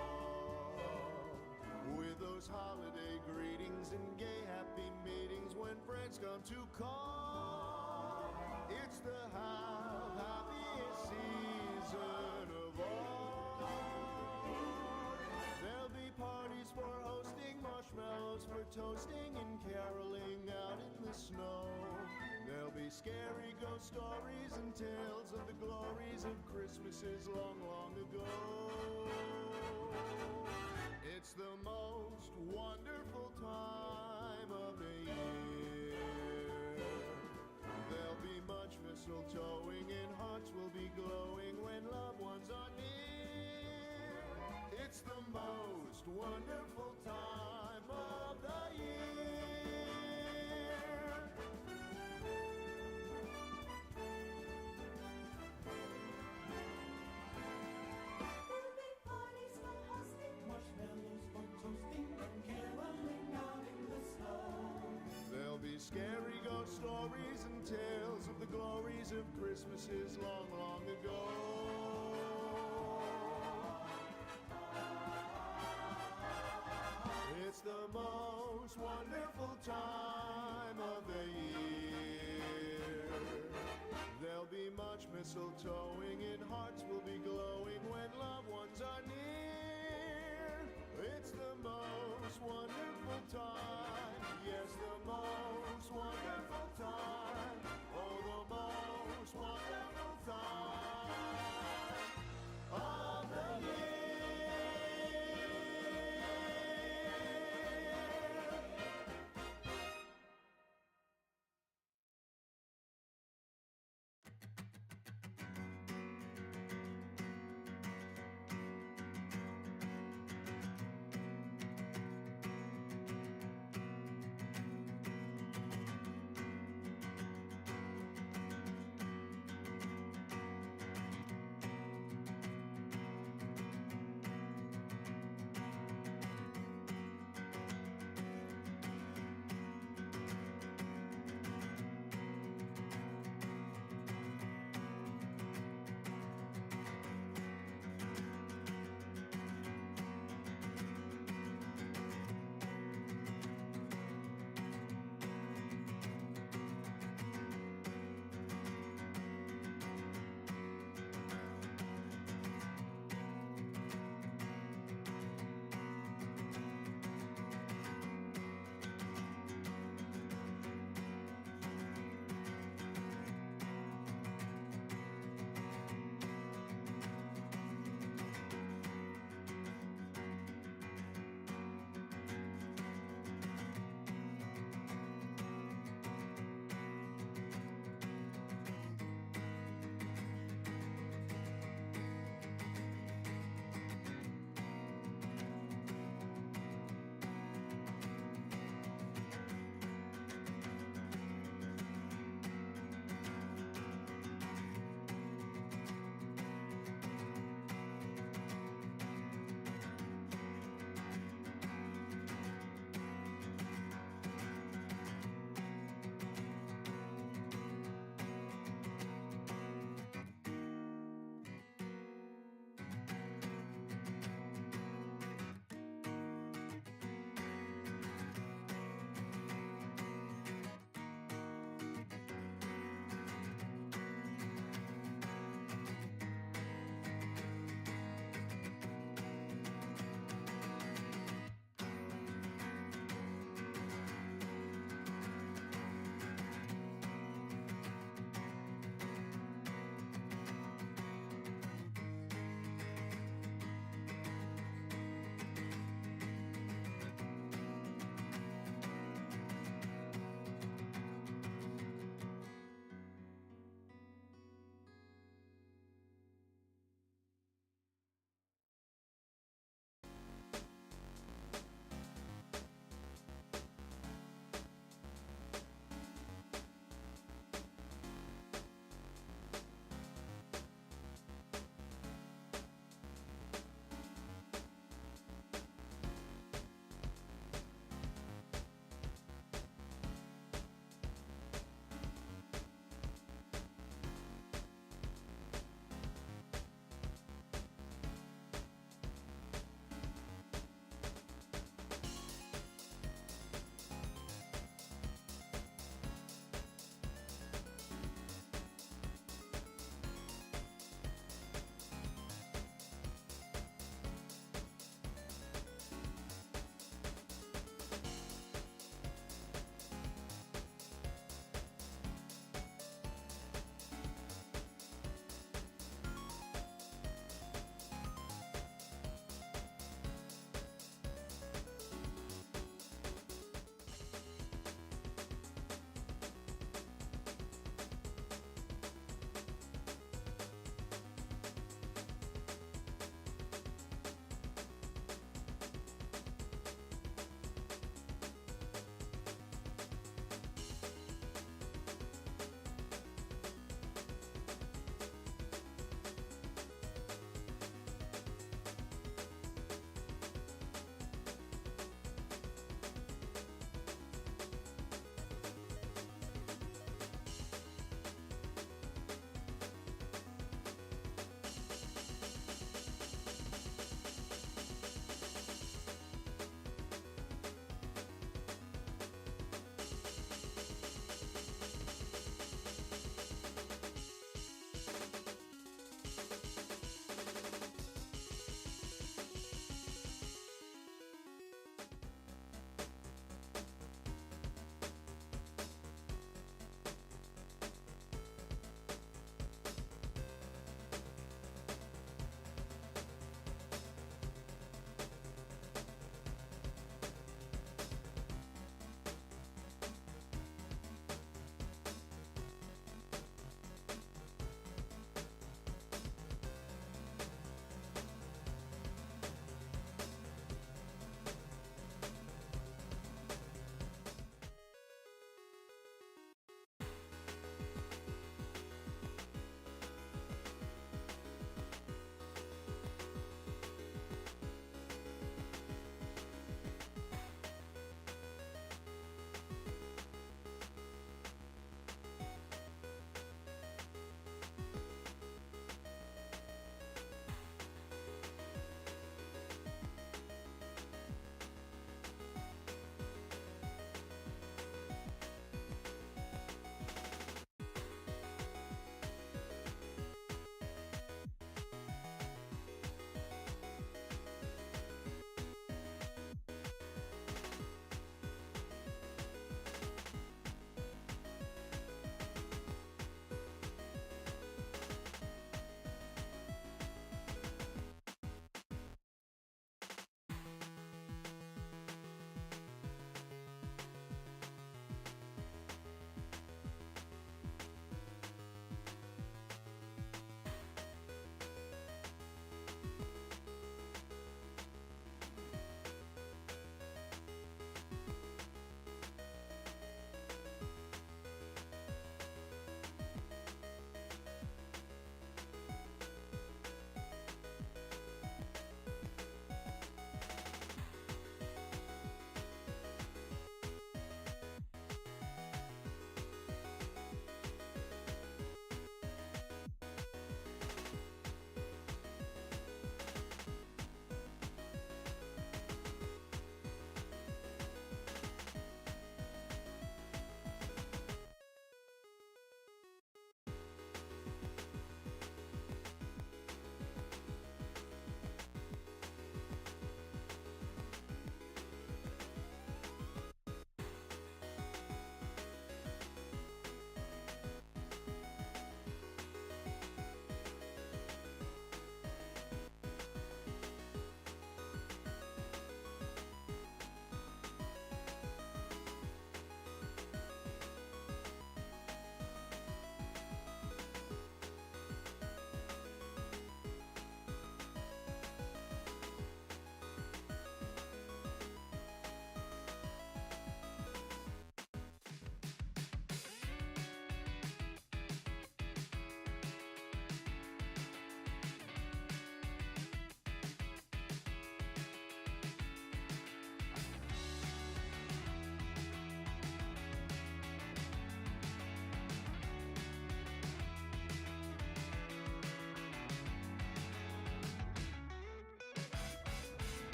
with those holiday greetings and gay happy meetings when friends come to call. It's the happiest season of all. There'll be parties for hosting, marshmallows for toasting, and caroling out in the snow. There'll be scary ghost stories and tales of the glories of Christmases long, long ago. It's the most wonderful time of the year. There'll be much mistletoeing and hearts will be glowing when loved ones are near. It's the most wonderful time of the year. There'll be parties for hosting, marshmallows for toasting, and caroling out in the snow. There'll be scary ghost stories and tales of the glories of Christmases long, long ago. It's the most wonderful time of the year. There'll be much mistletoeing and hearts will be glowing when loved ones are near. It's the most wonderful time. Yes, the most wonderful time. Oh, the most wonderful time of the year.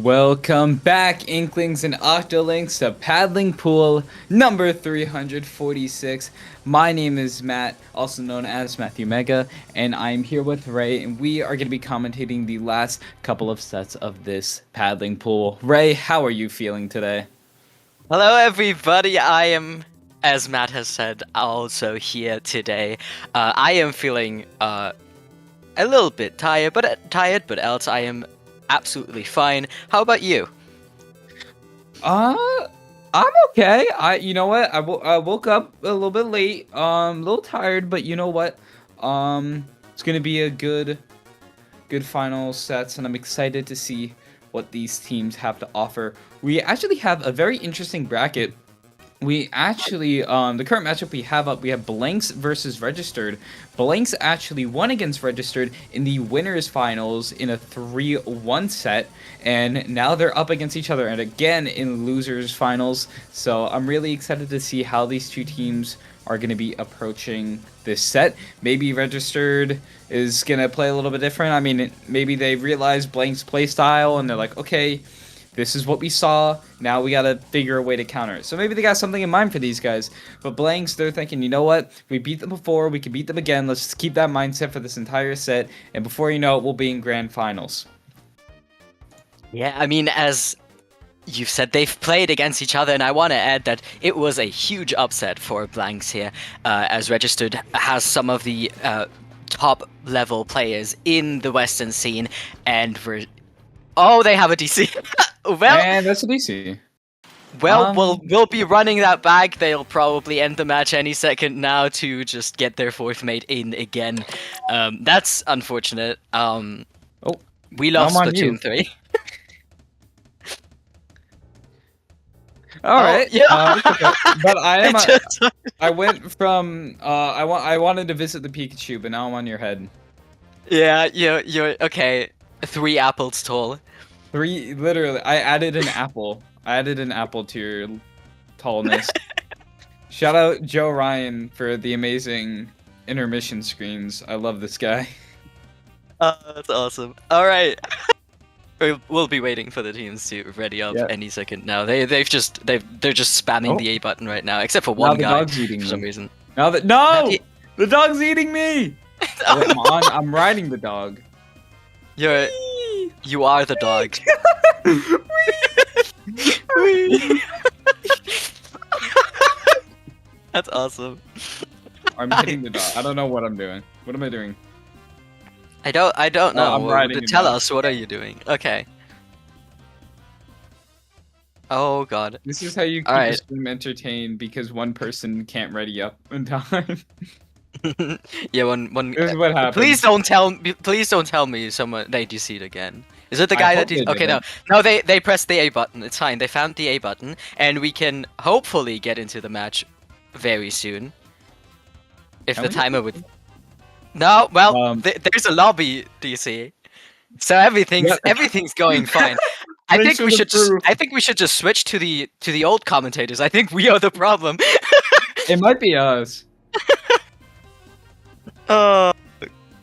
Welcome back, Inklings and Octolinks, to Paddling Pool number 346. My name is Matt, also known as Matthew Mega, and I'm here with Ray, and we are going to be commentating the last couple of sets of this paddling pool. Ray, how are you feeling today? Hello, everybody. I am, as Matt has said, also here today. I am feeling a little bit tired, but else I am absolutely fine. How about you? I'm okay. You know what? I woke up a little bit late. A little tired, but you know what? It's gonna be a good final sets, and I'm excited to see what these teams have to offer. We actually have a very interesting bracket. We actually, the current matchup we have up, we have Blanks versus Registered. Blanks actually won against Registered in the winners finals in a 3-1 set, and now they're up against each other and again in losers finals. So I'm really excited to see how these two teams are going to be approaching this set. Maybe Registered is going to play a little bit different. I mean, maybe they realize Blank's play style and they're like, okay, this is what we saw, now we gotta figure a way to counter it. So maybe they got something in mind for these guys. But Blanks, they're thinking, you know what? We beat them before, we can beat them again. Let's just keep that mindset for this entire set. And before you know it, we'll be in grand finals. Yeah, I mean, as you've said, they've played against each other, and I want to add that it was a huge upset for Blanks here, as Registered has some of the top-level players in the Western scene, and they have a DC. Well, And that's a DC. Well, we'll be running that back. They'll probably end the match any second now to just get their fourth mate in again. That's unfortunate. We lost Splatoon 3. All right. Yeah. Okay. But I went from I wanted to visit the Pikachu, but now I'm on your head. Yeah, you're okay. 3 apples tall. 3, literally. I added an apple. I added an apple to your tallness. Shout out Joe Ryan for the amazing intermission screens. I love this guy. That's awesome. All right. We'll be waiting for the teams to ready up any second now. They're just spamming the A button right now, except for one guy for some reason. The dog's eating me. I'm riding the dog. You are the dog. That's awesome. I'm hitting the dog. I don't know what I'm doing. What am I doing? I don't know. I'm riding Tell us, what are you doing? Okay. Oh god. This is how you keep the stream entertained, because one person can't ready up in time. Yeah, one. This is what happened. Please don't tell me someone they DC'd again. Is it the guy that did? Okay, no, they pressed the A button. It's fine. They found the A button, and we can hopefully get into the match very soon. If the timer would. No, well, there's a lobby DC, so everything's going fine. I think we should just switch to the old commentators. I think we are the problem. It might be us. Oh,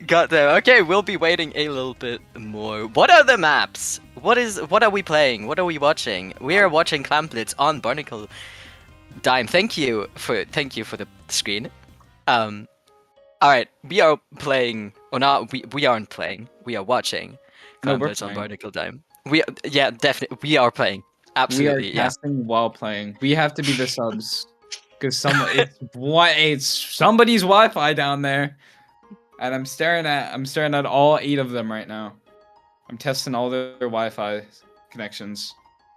got there. Okay, we'll be waiting a little bit more. What are the maps? What are we playing? What are we watching? We are watching Clamplets on Barnacle Dime. Thank you for the screen. All right, we are playing, or not? We aren't playing. We are watching Clamplets on Barnacle Dime. Definitely, we are playing. Absolutely, we are casting while playing. We have to be the subs, because it's somebody's Wi-Fi down there, and I'm staring at all 8 of them right now. I'm testing all their Wi-Fi connections.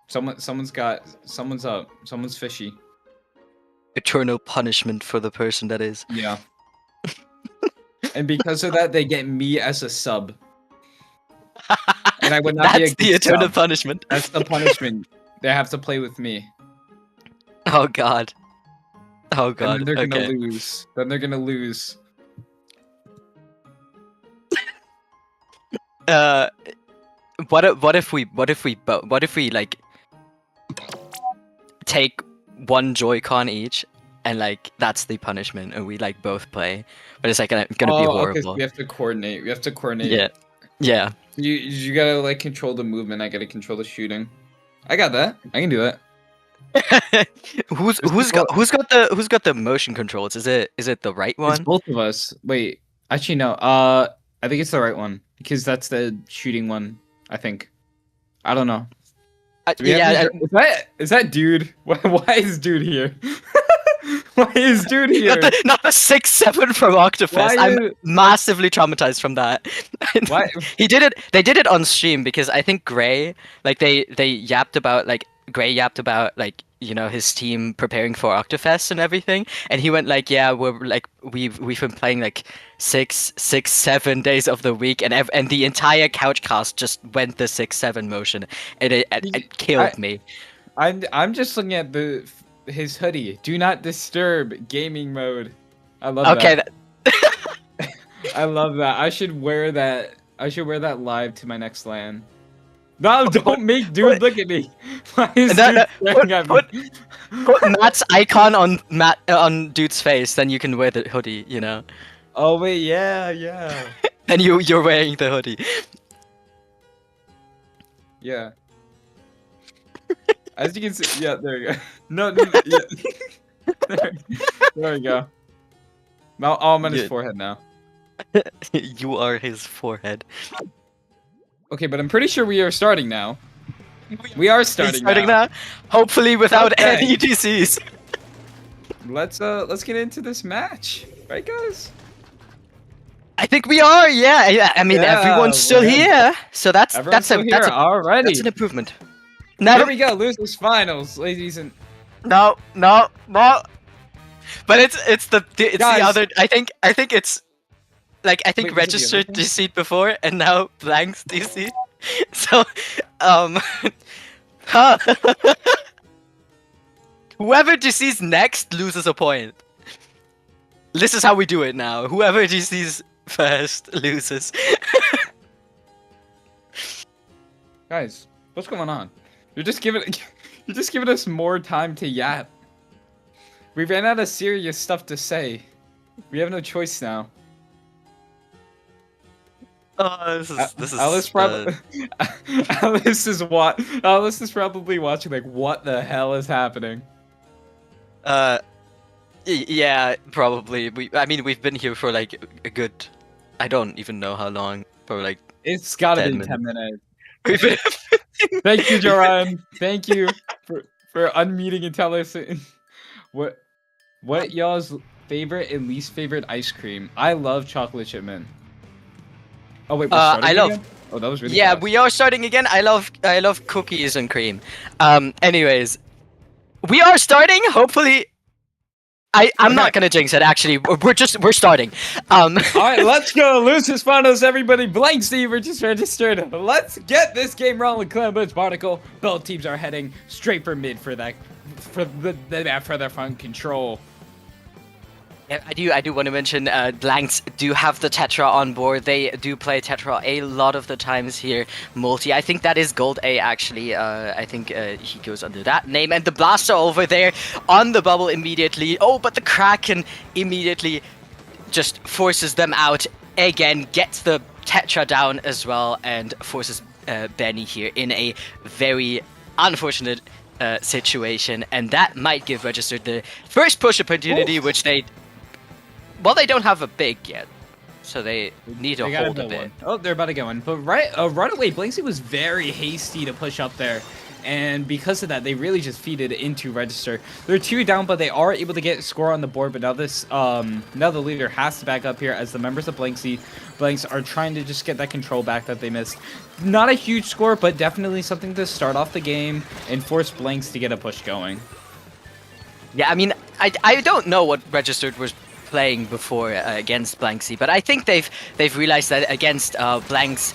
Someone's up. Someone's fishy. Eternal punishment for the person that is. Yeah. And because of that, they get me as a sub. And I would not be a good the eternal sub. punishment. That's the punishment. They have to play with me. Oh god. Oh god. And then they're gonna lose. What if we like take one Joy-Con each, and like that's the punishment, and we like both play, but it's like gonna be horrible. We have to coordinate. Yeah. Yeah. You gotta like control the movement. I gotta control the shooting. I got that. I can do that. who's got the motion controls? Is it the right It's one? both of us. Wait, actually no. I think it's the right one because that's the shooting one. I think. I don't know. Do we have Yeah. any- is that dude? Why is dude here? Why is dude here? Not the 6-7 from Octofest. Why I'm is- massively traumatized from that. Why? He did it. They did it on stream because I think Gray, like they yapped about like his team preparing for Octofest and everything, and he went like, yeah, we've been playing like 6-7 days of the week, and the entire couch cast just went the 6-7 motion, and it killed me. I'm just looking at his hoodie. Do not disturb gaming mode. I love Okay. that. I love that. I should wear that. I should wear that live to my next LAN. No, don't make dude look at me. Why is dude staring at me? Put Matt's icon on dude's face, then you can wear the hoodie. Oh wait, yeah. And you're wearing the hoodie. Yeah. As you can see, yeah, there you go. No, yeah. there we go. Now I'm on his Good. forehead now. You are his forehead. Okay, but I'm pretty sure we are starting now. We are starting now. Hopefully without Okay. any DCs. Let's get into this match, right, guys? I think we are. Yeah. I mean, Yeah, everyone's still we're in. here, so that's Everyone's still here already. that's an improvement. Here we go, losers finals, ladies and No. But it's the Guys. other. I think it's like Wait, was it the registered other DC before and now blanks DC. So whoever DC's next loses a point. This is how we do it now. Whoever DC's first loses. guys, what's going on? You're just giving us more time to yap. We ran out of serious stuff to say. We have no choice now. Oh, this is Alice probably Alice is probably watching like, what the hell is happening? Yeah, probably. I mean, we've been here for like a good, I don't even know how long. For like, It's gotta 10 be 10 minutes. we've been. Thank you, Joran. Thank you for unmuting and telling us what y'all's favorite and least favorite ice cream. I love chocolate chip mint. Oh wait, we're starting I love. again? Oh, that was really Yeah, fast. we are starting again. I love cookies and cream. Anyways, we are starting. Hopefully, I'm Okay. not gonna jinx it. Actually, we're starting. All right, let's go. Losers finals, everybody. Blank Steve just registered. Let's get this game rolling. Columbus Barnacle. Both teams are heading straight for mid for the front control. Yeah, I do want to mention blanks do have the Tetra on board. They do play Tetra a lot of the times here. Multi, I think that is Gold A actually. I think he goes under that name. And the Blaster over there on the bubble immediately. Oh, but the Kraken immediately just forces them out again. Gets the Tetra down as well and forces Benny here in a very unfortunate situation. And that might give Registered the first push opportunity, which they... Well, they don't have a big yet, so they need to They gotta hold a build bit. one. Oh, they're about to go in. But right away, Blanksy was very hasty to push up there. And because of that, they really just feeded into Register. They're 2 down, but they are able to get a score on the board. But now now the leader has to back up here as the members of Blanks are trying to just get that control back that they missed. Not a huge score, but definitely something to start off the game and force Blanks to get a push going. Yeah, I mean, I don't know what Registered was playing before against Blanksy, but I think they've realized that against Blank's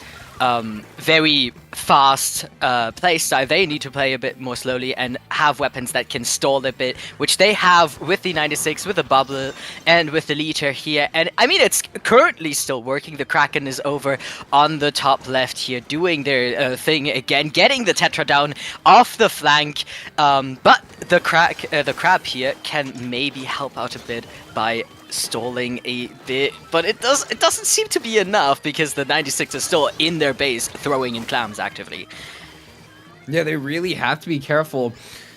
very fast playstyle, they need to play a bit more slowly and have weapons that can stall a bit, which they have with the 96, with the bubble, and with the liter here. And I mean, it's currently still working. The Kraken is over on the top left here, doing their thing again, getting the Tetra down off the flank. But the Crab here can maybe help out a bit by stalling a bit, but it doesn't seem to be enough because the 96 is still in their base throwing in clams actively. Yeah, they really have to be careful.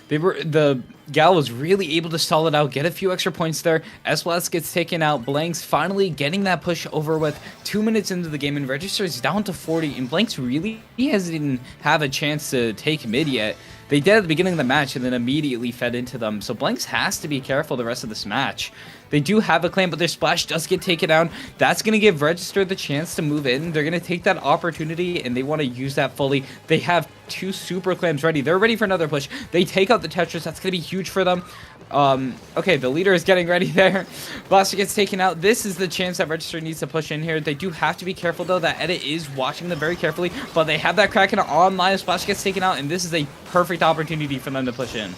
The Gal was really able to stall it out, get a few extra points there. S-Blast gets taken out. Blanks finally getting that push over with 2 minutes into the game, and registers down to 40. And Blanks really hasn't even have a chance to take mid yet. They did at the beginning of the match and then immediately fed into them. So Blanks has to be careful the rest of this match. They do have a claim, but their splash does get taken down. That's going to give Register the chance to move in. They're going to take that opportunity, and they want to use that fully. They have 2 super clams ready. They're ready for another push. They take out the Tetris. That's going to be huge for them. Okay, the leader is getting ready there. Blaster gets taken out. This is the chance that Register needs to push in here. They do have to be careful, though. That Edit is watching them very carefully, but they have that Kraken online. Splash gets taken out, and this is a perfect opportunity for them to push in.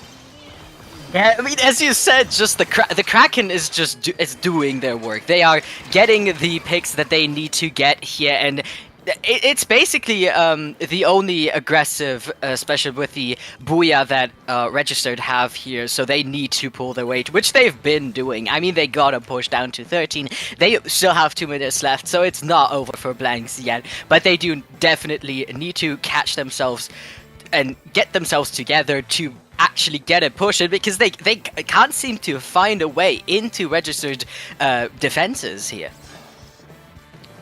Yeah, I mean, as you said, just the Kraken is just is doing their work. They are getting the picks that they need to get here, and it's basically the only aggressive, especially with the Booyah that Registered have here, so they need to pull their weight, which they've been doing. I mean, they got a push down to 13. They still have 2 minutes left, so it's not over for Blanks yet, but they do definitely need to catch themselves and get themselves together to actually get a push in, because they can't seem to find a way into Registered defenses here.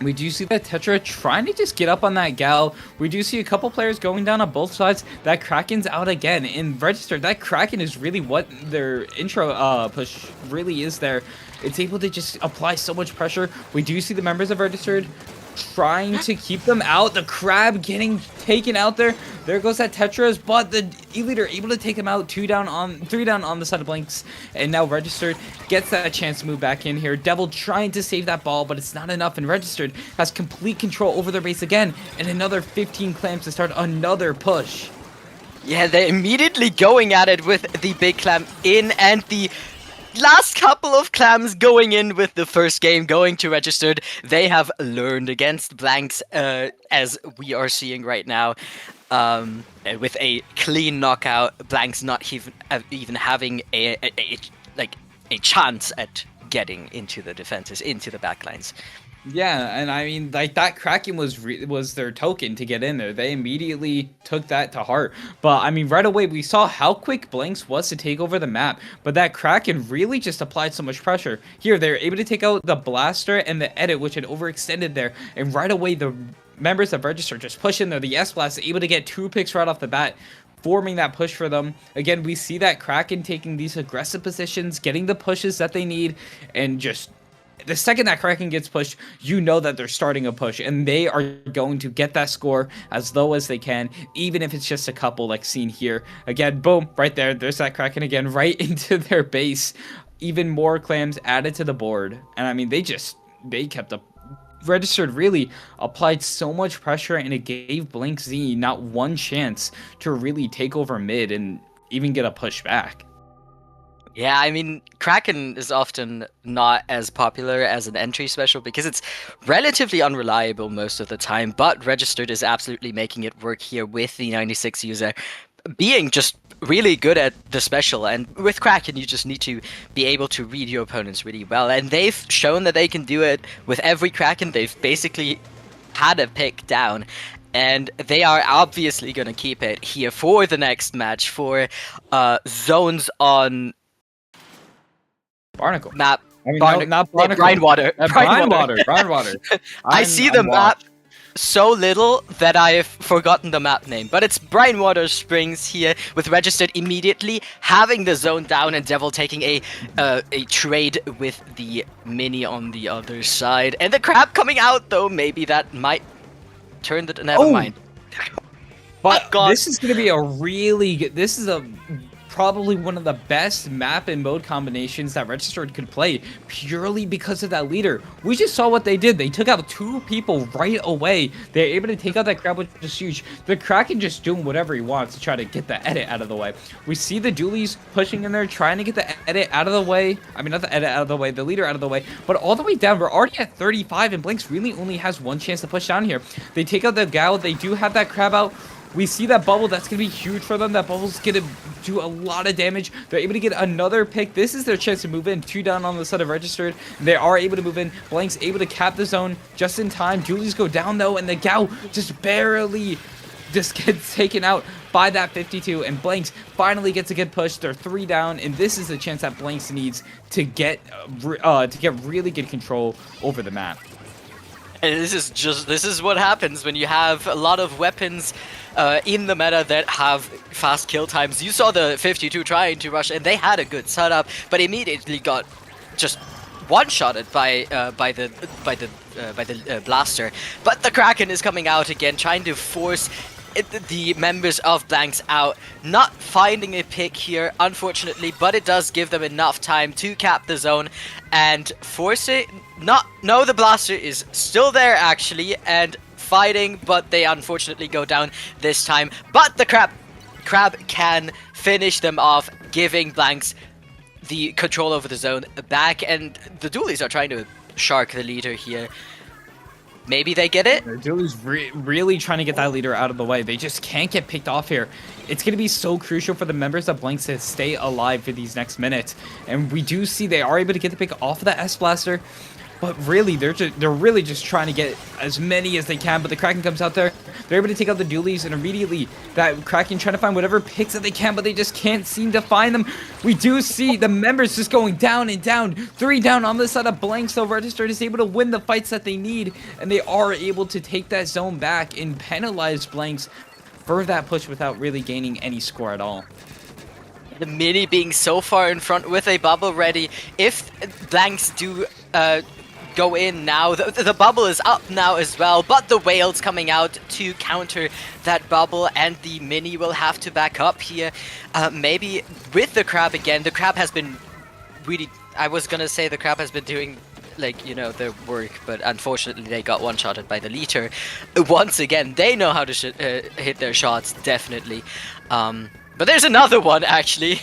We do see that Tetra trying to just get up on that Gal. We do see a couple players going down on both sides. That Kraken's out again. In Registered, that Kraken is really what their intro push really is there. It's able to just apply so much pressure. We do see the members of Registered trying to keep them out. The Crab getting taken out there. There goes that Tetris, but the Elite are able to take him out. 3 down on the side of Blanks, and now Registered gets that chance to move back in here. Devil trying to save that ball, but it's not enough, and Registered has complete control over their base again, and another 15 clamps to start another push. Yeah, they're immediately going at it with the big clam in, and the last couple of clams going in with the first game going to Registered. They have learned against Blanks, as we are seeing right now, with a clean knockout. Blanks not even having a chance at getting into the defenses, into the backlines. Yeah, and I mean, like, that Kraken was their token to get in there. They immediately took that to heart. But, I mean, right away, we saw how quick Blanks was to take over the map. But that Kraken really just applied so much pressure. Here, they're able to take out the Blaster and the Edit, which had overextended there. And right away, the members of Register just push in there. The S-Blast able to get 2 picks right off the bat, forming that push for them. Again, we see that Kraken taking these aggressive positions, getting the pushes that they need, and just the second that Kraken gets pushed, you know that they're starting a push, and they are going to get that score as low as they can, even if it's just a couple, like seen here. Again, boom, right there. There's that Kraken again, right into their base. Even more clams added to the board. And I mean, they kept up. Registered really applied so much pressure, and it gave Blink Z not one chance to really take over mid and even get a push back. Yeah, I mean, Kraken is often not as popular as an entry special because it's relatively unreliable most of the time, but Registered is absolutely making it work here with the 96 user being just really good at the special. And with Kraken, you just need to be able to read your opponents really well, and they've shown that they can do it with every Kraken. They've basically had a pick down, and they are obviously going to keep it here for the next match for zones on Barnacle map. I mean, no, not Barnacle. Brinewater. Brinewater. I see the map so little that I've forgotten the map name, but it's Brinewater Springs here, with Registered immediately having the zone down and Devil taking a trade with the Mini on the other side, and the Crab coming out though. Maybe that might turn the never mind. But this is going to be a really good. This is probably one of the best map and mode combinations that Registered could play, purely because of that leader. We just saw what they did. They took out 2 people right away. They're able to take out that Crab, which is huge. The Kraken just doing whatever he wants to try to get the Edit out of the way. We see the Doolies pushing in there, trying to get the Edit out of the way. I mean, not the Edit out of the way, the leader out of the way. But all the way down, we're already at 35, and Blanks really only has 1 chance to push down here. They take out the Gal. They do have that Crab out. We see that bubble. That's going to be huge for them. That bubble's going to do a lot of damage. They're able to get another pick. This is their chance to move in. 2 down on the side of Registered. They are able to move in. Blank's able to cap the zone just in time. Julies go down, though, and the Gao just barely just gets taken out by that 52, and Blanks finally gets a good push. They're 3 down, and this is the chance that Blanks needs to get really good control over the map. And this is what happens when you have a lot of weapons in the meta that have fast kill times. You saw the 52 trying to rush, and they had a good setup, but immediately got just one-shotted by the blaster. But the Kraken is coming out again, trying to force the members of Blanks out, not finding a pick here, unfortunately, but it does give them enough time to cap the zone and force it. No, the blaster is still there actually and fighting, but they unfortunately go down this time. But the crab can finish them off, giving Blanks the control over the zone back, and the dualies are trying to shark the leader here. Maybe they get it? Dualies really trying to get that leader out of the way. They just can't get picked off here. It's going to be so crucial for the members of Blanks to stay alive for these next minutes. And we do see they are able to get the pick off of that S-Blaster. But really, they're really just trying to get as many as they can. But the Kraken comes out there. They're able to take out the dualies, and immediately that Kraken trying to find whatever picks that they can, but they just can't seem to find them. We do see the members just going down and down. 3 down on the side of Blanks, so Registered is able to win the fights that they need, and they are able to take that zone back and penalize Blanks for that push without really gaining any score at all. The Mini being so far in front with a bubble ready. If Blanks do go in now, the bubble is up now as well, but the Whale's coming out to counter that bubble, and the Mini will have to back up here. Maybe with the Crab again. The Crab has been really, I was gonna say the Crab has been doing, like, you know, their work, but unfortunately they got one-shotted by the leader. Once again, they know how to hit their shots, definitely. But there's another one, actually.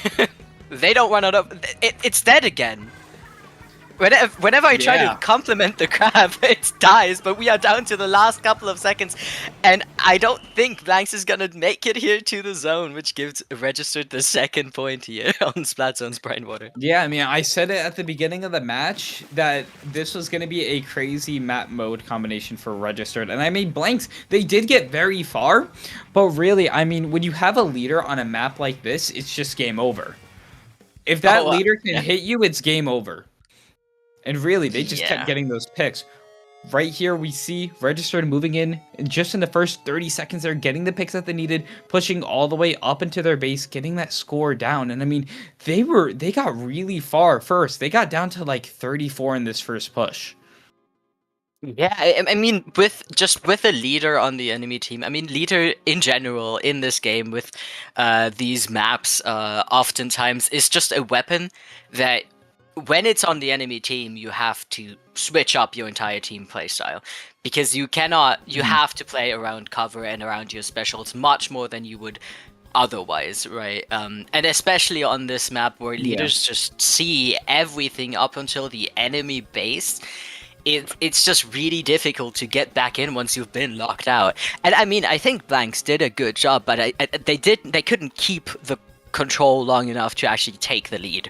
They don't run out of... It's dead again. Whenever I try to compliment the Crab, it dies, but we are down to the last couple of seconds, and I don't think Blanks is gonna make it here to the zone, which gives Registered the 2nd point here on Splatzone's Brine Water. Yeah, I mean, I said it at the beginning of the match that this was gonna be a crazy map mode combination for Registered, and I mean, Blanks, they did get very far, but really, I mean, when you have a leader on a map like this, it's just game over. If that leader can hit you, it's game over. And really, they just kept getting those picks. Right here, we see Registered moving in. And just in the first 30 seconds, they're getting the picks that they needed, pushing all the way up into their base, getting that score down. And I mean, they got really far first. They got down to like 34 in this first push. Yeah, I mean, with a leader on the enemy team, I mean, leader in general in this game with these maps, oftentimes is just a weapon that, when it's on the enemy team, you have to switch up your entire team playstyle, because you have to play around cover and around your specials much more than you would otherwise, right? And especially on this map where leaders just see everything up until the enemy base, it's just really difficult to get back in once you've been locked out. And I mean, I think Blanks did a good job, but they couldn't keep the control long enough to actually take the lead.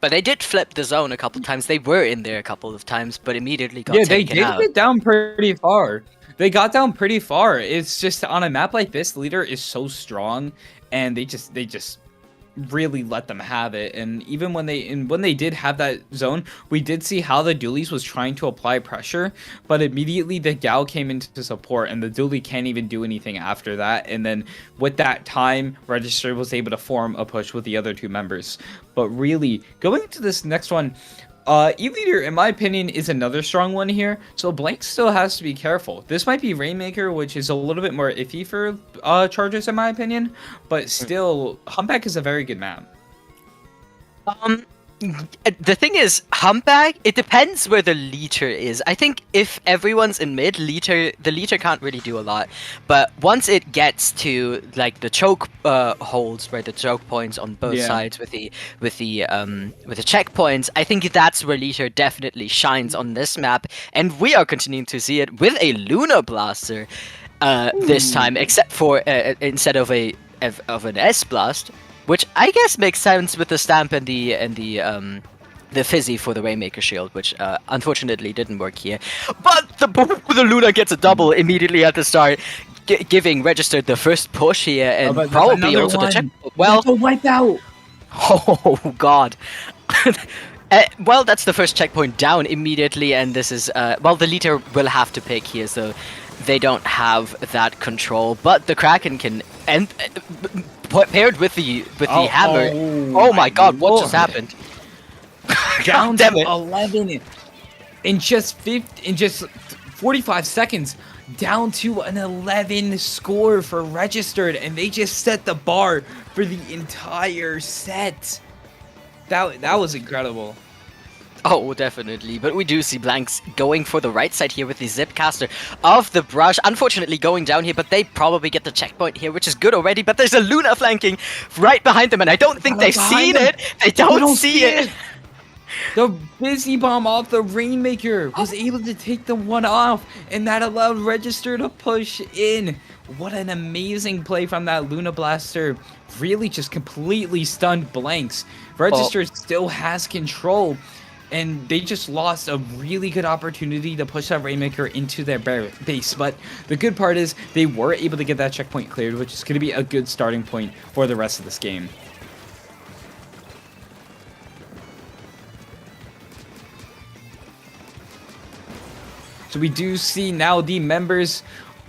But they did flip the zone a couple times. They were in there a couple of times, but immediately got taken out. Yeah, they did get down pretty far. They got down pretty far. It's just on a map like this, leader is so strong, and they just really let them have it. And even when they did have that zone, we did see how the dualies was trying to apply pressure, but immediately the Gao came into support, and the dualie can't even do anything after that. And then with that time, Register was able to form a push with the other 2 members. But really, going into this next one, E-Leader, in my opinion, is another strong one here, so Blank still has to be careful. This might be Rainmaker, which is a little bit more iffy for Chargers, in my opinion, but still, Humpback is a very good map. The thing is, Humpback, it depends where the leader is. I think if everyone's in mid, the leader can't really do a lot. But once it gets to like the choke holds, right, the choke points on both sides with the checkpoints, I think that's where leader definitely shines on this map. And we are continuing to see it with a Luna Blaster. this time, except for instead of an S blast, which I guess makes sense with the stamp and the fizzy for the Rainmaker shield, which unfortunately didn't work here. But the Luna gets a double immediately at the start, giving Registered the first push here, and but there's probably another also the check. one. Well, That's a wipeout. oh god. Well, that's the first checkpoint down immediately, and this is well, the leader will have to pick here, so they don't have that control. But the Kraken can end paired with the hammer. Oh my god, what just Lord. happened? Down damn to it. 11 in just 45 seconds. Down to an 11 score for Registered, and they just set the bar for the entire set. That was incredible. Oh, definitely. But we do see Blanks going for the right side here with the Zipcaster of the brush. Unfortunately going down here, but they probably get the checkpoint here, which is good already. But there's a Luna flanking right behind them, and I don't think they've seen it. They don't see it. The Busy Bomb off the Rainmaker was able to take the one off, and that allowed Register to push in. What an amazing play from that Luna Blaster. Really just completely stunned Blanks. Register still has control, and they just lost a really good opportunity to push that Rainmaker into their base. But the good part is they were able to get that checkpoint cleared, which is going to be a good starting point for the rest of this game. So we do see now the members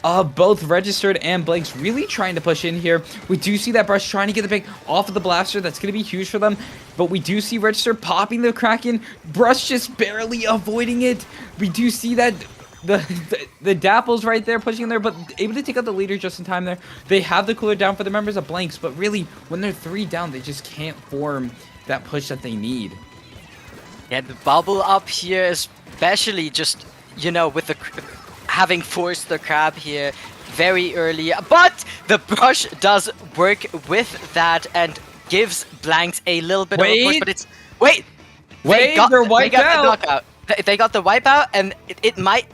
of both Registered and Blanks really trying to push in here. We do see that Brush trying to get the pick off of the Blaster. That's going to be huge for them. But we do see Registered popping the Kraken. Brush just barely avoiding it. We do see that the Dapple's right there pushing in there, but able to take out the leader just in time there. They have the cooler down for the members of Blanks, but really, when they're 3 down, they just can't form that push that they need. Yeah, the bubble up here, especially just, you know, with the having forced the crab here very early. But the Brush does work with that and gives Blanks a little bit of a push, but it's... Wait! They're wiped out! The knockout. They got the wipeout, and it might...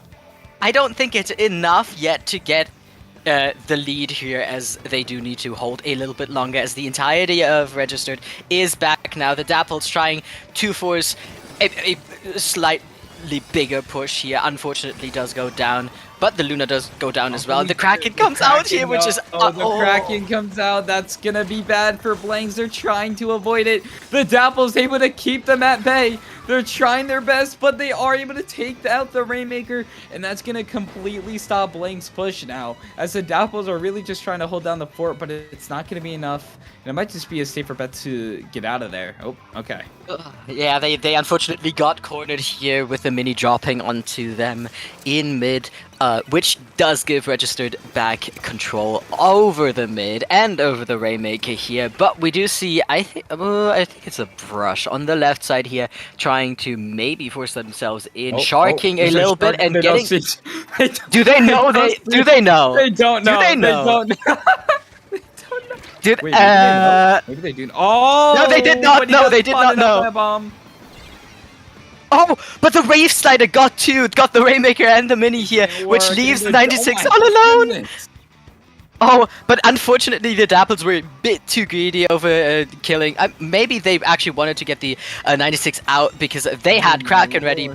I don't think it's enough yet to get the lead here, as they do need to hold a little bit longer, as the entirety of Registered is back now. The Dapple's trying to force a slightly bigger push here. Unfortunately does go down, but the Luna does go down as well. The Kraken comes out here, which is... the Kraken comes out. That's gonna be bad for Blanks. They're trying to avoid it. The Dapple's able to keep them at bay. They're trying their best, but they are able to take out the Rainmaker, and that's gonna completely stop Blanks' push now, as the Dapples are really just trying to hold down the fort, but it's not gonna be enough, and it might just be a safer bet to get out of there. Oh, okay. Yeah, they unfortunately got cornered here with the mini dropping onto them in mid, which does give Registered back control over the mid and over the Rainmaker here. But we do see, I think it's a Brush on the left side here, trying to maybe force themselves in, sharking a little bit and getting... Do they know? Do they know? They don't know. Do they know? They don't know. Dude, Wait, maybe they do. Oh! No, they did not know. They did not know. Bomb. Oh, but the Wave Slider got the Rainmaker and the Mini here, which leaves 96 all alone. Goodness. Oh, but unfortunately the Dapples were a bit too greedy over killing. Maybe they actually wanted to get the 96 out because they had Kraken ready.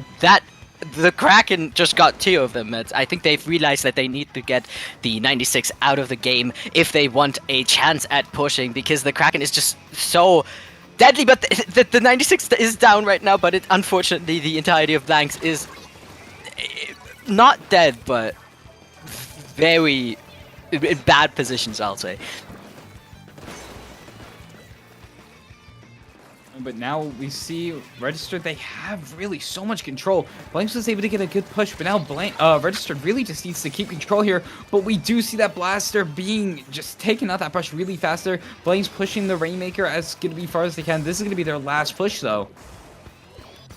The Kraken just got 2 of them. I think they've realized that they need to get the 96 out of the game if they want a chance at pushing, because the Kraken is just so deadly. But the 96 is down right now, but unfortunately the entirety of Blanks is not dead, but very in bad positions, I'll say. But now we see Registered, they have really so much control. Blanks was able to get a good push, but now Registered really just needs to keep control here. But we do see that Blaster being just taking out that push really faster. Blanks pushing the Rainmaker as going to be far as they can. This is going to be their last push, though.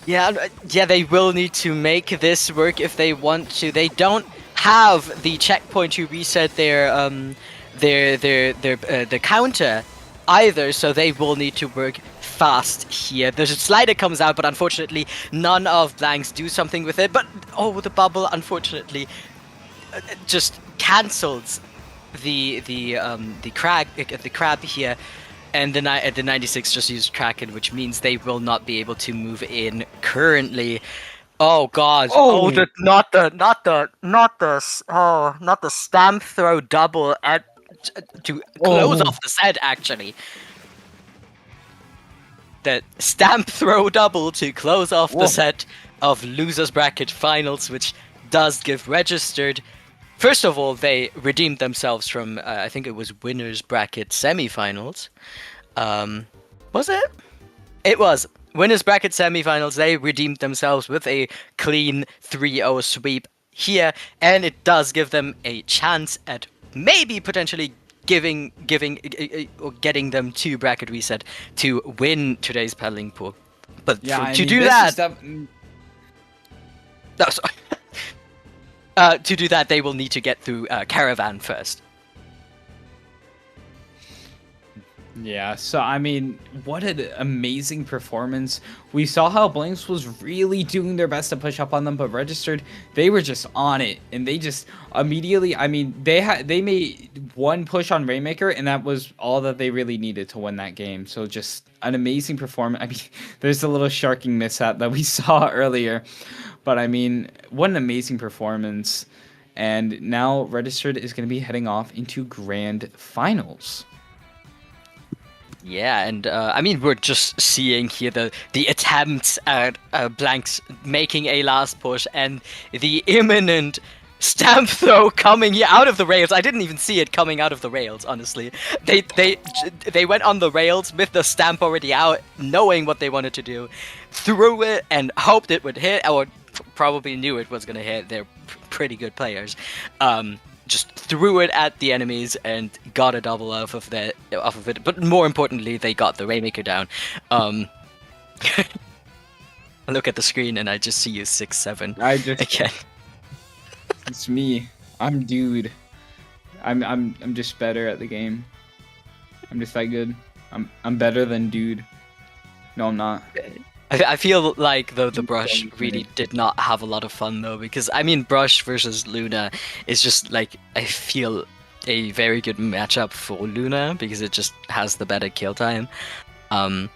Yeah, they will need to make this work if they want to. They don't have the checkpoint to reset their the counter either, so they will need to work fast here. The slider comes out, but unfortunately none of Blanks do something with it. But oh, the bubble unfortunately just cancels the crab here, and the 96 just used Kraken, which means they will not be able to move in currently. Oh god! Oh. Not the stamp throw double to close Oh. off the set. Actually, the stamp throw double to close off Whoa. the set of losers bracket finals, which does give Registered. First of all, they redeemed themselves from I think it was winners bracket semifinals. Was it? It was winners bracket semifinals. They redeemed themselves with a clean 3-0 sweep here, and it does give them a chance at maybe potentially giving or getting them to bracket reset to win today's paddling pool. But to do that, no, sorry. To do that, they will need to get through Caravan first. Yeah, so I mean, what an amazing performance. We saw how Blanks was really doing their best to push up on them, but Registered, they were just on it, and they just immediately, I mean, they made one push on Rainmaker, and that was all that they really needed to win that game. So just an amazing performance. I mean, there's a little sharking mishap that we saw earlier, but I mean, what an amazing performance. And now Registered is going to be heading off into Grand Finals. Yeah, and I mean, we're just seeing here the attempts at Blanks making a last push and the imminent stamp throw coming here out of the rails. I didn't even see it coming out of the rails, honestly. They went on the rails with the stamp already out, knowing what they wanted to do, threw it and hoped it would hit, or probably knew it was going to hit. They're pretty good players. Just threw it at the enemies and got a double off of it. But more importantly, they got the Rainmaker down. I look at the screen and I just see you 6-7 again. It's me. I'm dude. I'm just better at the game. I'm just that good. I'm better than dude. No, I'm not. I feel like the Brush really did not have a lot of fun though, because I mean Brush versus Luna is just like, I feel a very good matchup for Luna because it just has the better kill time. I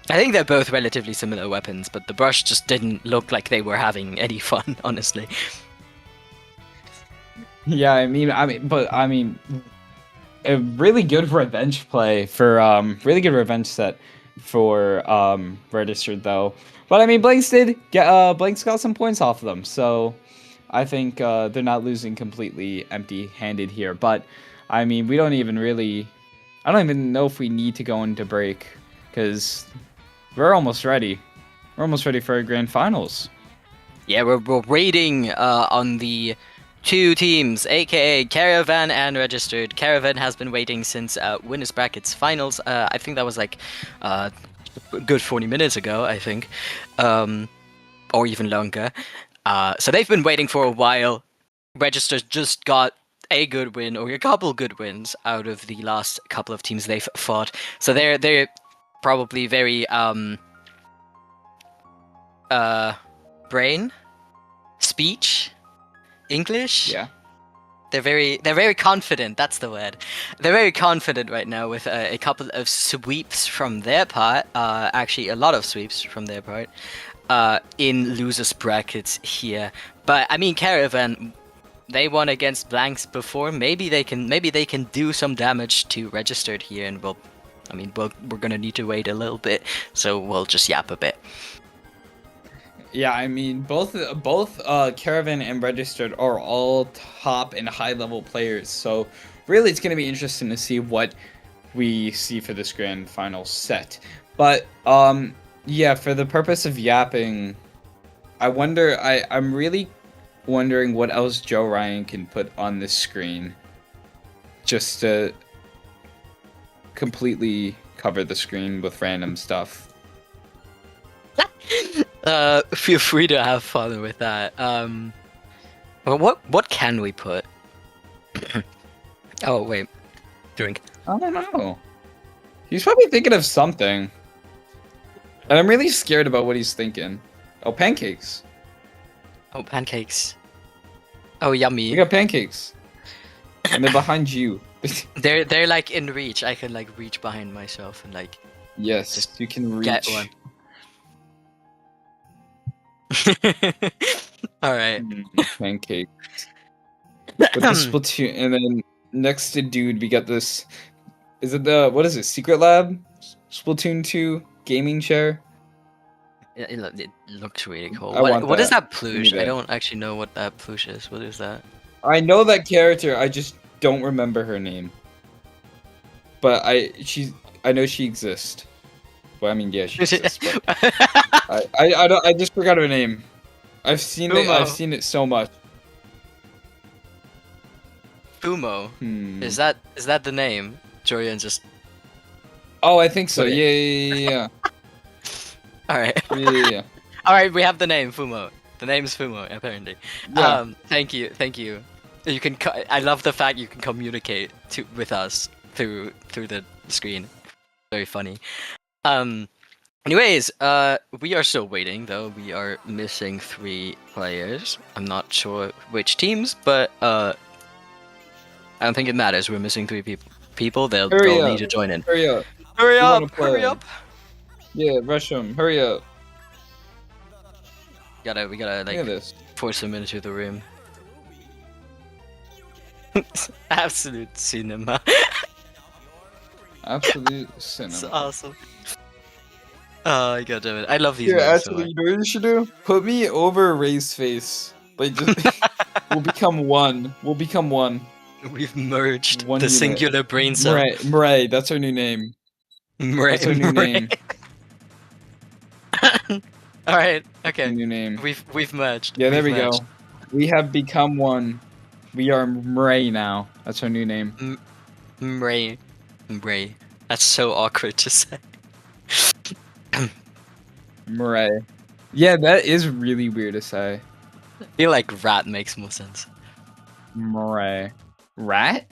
think they're both relatively similar weapons, but the Brush just didn't look like they were having any fun, honestly. Yeah, I mean, a really good revenge play for really good revenge set for Registered though. But I mean, Blanks got some points off of them, so I think they're not losing completely empty-handed here. But I mean, I don't even know if we need to go into break because we're almost ready. We're almost ready for our grand finals. Yeah, we're waiting on the two teams, aka Caravan and Registered. Caravan has been waiting since Winners Brackets finals. I think that was like a good 40 minutes ago, I think, or even longer. So they've been waiting for a while. Registered just got a good win, or a couple good wins, out of the last couple of teams they've fought. So they're probably very brain, speech, English. Yeah. They're very confident. That's the word. They're very confident right now with a couple of sweeps from their part. Actually, a lot of sweeps from their part. In losers brackets here. But I mean, Caravan, they won against Blanks before. Maybe they can do some damage to Registered here, and we're gonna need to wait a little bit. So we'll just yap a bit. Yeah, I mean, both Caravan and Registered are all top and high-level players, so really it's going to be interesting to see what we see for this grand final set. But, yeah, for the purpose of yapping, I'm really wondering what else Joe Ryan can put on this screen just to completely cover the screen with random stuff. Feel free to have fun with that. Well, what can we put? Oh wait, drink. I don't know. He's probably thinking of something, and I'm really scared about what he's thinking. Oh, pancakes. Oh, pancakes. Oh, yummy. We got pancakes. And they're behind you. They're like in reach. I can like reach behind myself and like Yes, Just you can reach. get one. All right. Pancake. With the Splatoon, and then next to dude, we got this. Is it what is it? Secret Lab, Splatoon 2 gaming chair. It looks really cool. I What want what is that. that Give me plush? I that. don't actually know what that plush is. What is that? I know that character. I just don't remember her name. But I know she exists. Well, I mean, yeah, she exists. But I just forgot her name. I've seen it. I've Fumo. seen it so much. Fumo. Hmm. Is that the name? Jorian just. Oh, I think so. Wait. Yeah. All right. Yeah. All right. We have the name Fumo. The name's Fumo apparently. Yeah. Thank you. You can. I love the fact you can communicate with us through the screen. Very funny. Anyways, we are still waiting though. We are missing 3 players. I'm not sure which teams, but I don't think it matters. We're missing 3 people. They'll Hurry need up. to join in. Hurry up. Hurry We up! wanna play. Hurry up! Yeah, rush them. Hurry up. We gotta Look at like this. force them into the room. Absolute cinema. Absolute It's cinema. awesome. Oh god damn it! I love these. Here, memes so actually, much. you know what you should do? Put me over Ray's face. Like, just we'll become one. We'll become one. We've merged One the unit. singular brain cell. Murray, that's our new name. That's our new name. All right. Our Okay. new name. We've merged. Yeah, there We've we go. merged. We have become one. We are Murray now. That's our new name. Mray. That's so awkward to say. Murray. Yeah, that is really weird to say. I feel like rat makes more sense. Murray. Rat?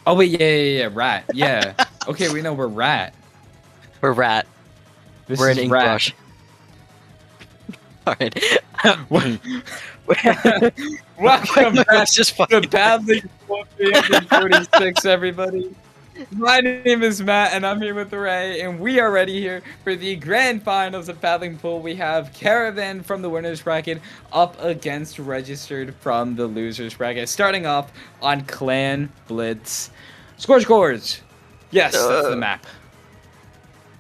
Oh wait, yeah, rat. Yeah. Okay, we know we're rat. We're rat. This We're is an rat. English. Alright. Welcome back That's just to fucking Badly 346, everybody. My name is Matt, and I'm here with Ray, and we are ready here for the grand finals of Paddling Pool. We have Caravan from the winners bracket up against Registered from the losers bracket. Starting off on Clan Blitz. Scores. Yes, that's the map.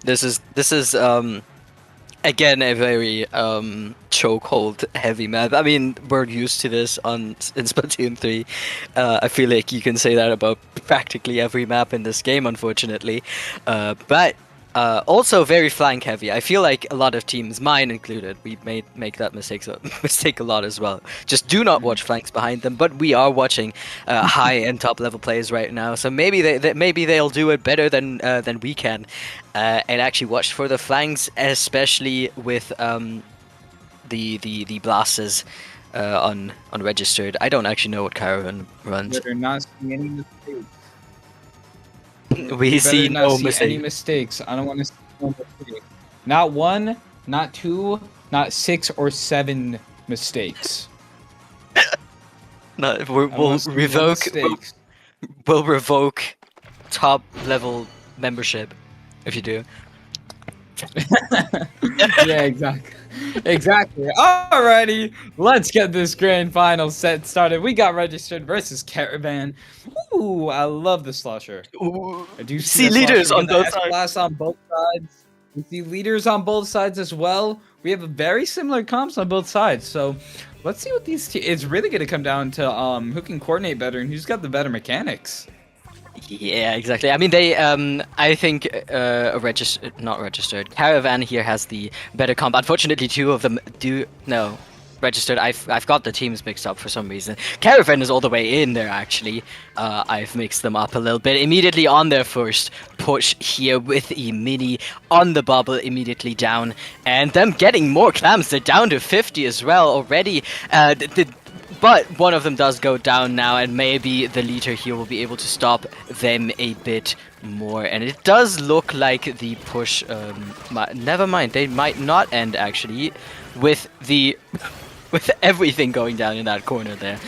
This is again a very chokehold heavy map. I mean, we're used to this in Splatoon 3. I feel like you can say that about practically every map in this game, unfortunately. But also very flank heavy. I feel like a lot of teams, mine included, we make that mistake a lot as well. Just do not watch flanks behind them. But we are watching high and top level players right now, so maybe they'll do it better than we can. And actually watch for the flanks, especially with the blasters on Registered. I don't actually know what Caravan runs. Better not see any mistakes. We see Better not no see mistake. any mistakes. I don't want to see no mistakes. Not 1, not 2, not 6 or 7 mistakes. No, I we'll wanna see no revoke. mistakes. We'll revoke top level membership if you do. Yeah, exactly. Exactly. Alrighty, let's get this grand final set started. We got Registered versus Caravan. Ooh, I love the slosher. I do See the leaders slosher on with the both S-class on both sides. We see leaders on both sides as well. We have a very similar comps on both sides. So let's see what these it's really going to come down to who can coordinate better and who's got the better mechanics. Yeah, exactly. I mean, they. I think not registered. Caravan here has the better comp. Unfortunately, 2 of them do no. Registered. I've got the teams mixed up for some reason. Caravan is all the way in there actually. I've mixed them up a little bit. Immediately on their first push here with a mini on the bubble, immediately down, and them getting more clams. They're down to 50 as well already. But one of them does go down now, and maybe the leader here will be able to stop them a bit more. And it does look like the push. Never mind, they might not end actually, with everything going down in that corner there.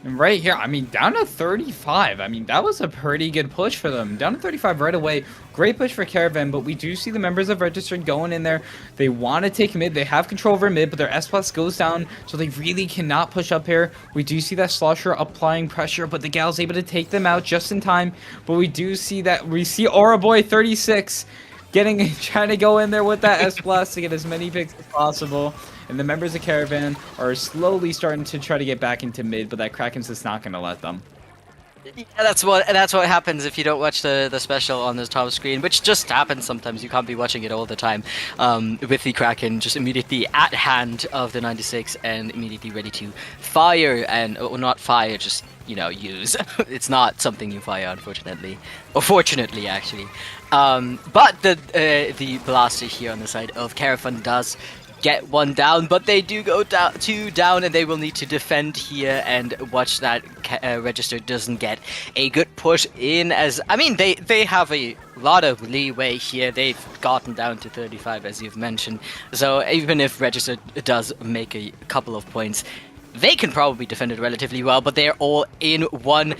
And right here, I mean, down to 35. I mean, that was a pretty good push for them. Down to 35 right away. Great push for Caravan, but we do see the members of Registered going in there. They want to take mid. They have control over mid, but their S plus goes down, so they really cannot push up here. We do see that Slosher applying pressure, but the Gal's able to take them out just in time. But we do see that, we see Aura Boy 36 trying to go in there with that S plus to get as many picks as possible. And the members of Caravan are slowly starting to try to get back into mid, but that Kraken's just not going to let them. Yeah, that's what happens if you don't watch the special on the top screen, which just happens sometimes. You can't be watching it all the time. With the Kraken just immediately at hand of the 96 and immediately ready to fire, and not fire, just use. It's not something you fire, unfortunately, or fortunately actually. But the blaster here on the side of Caravan does get one down, but they do go down, two down, and they will need to defend here and watch that Register doesn't get a good push in. As I mean, they have a lot of leeway here. They've gotten down to 35, as you've mentioned, so even if Register does make a couple of points, they can probably defend it relatively well, but they're all in one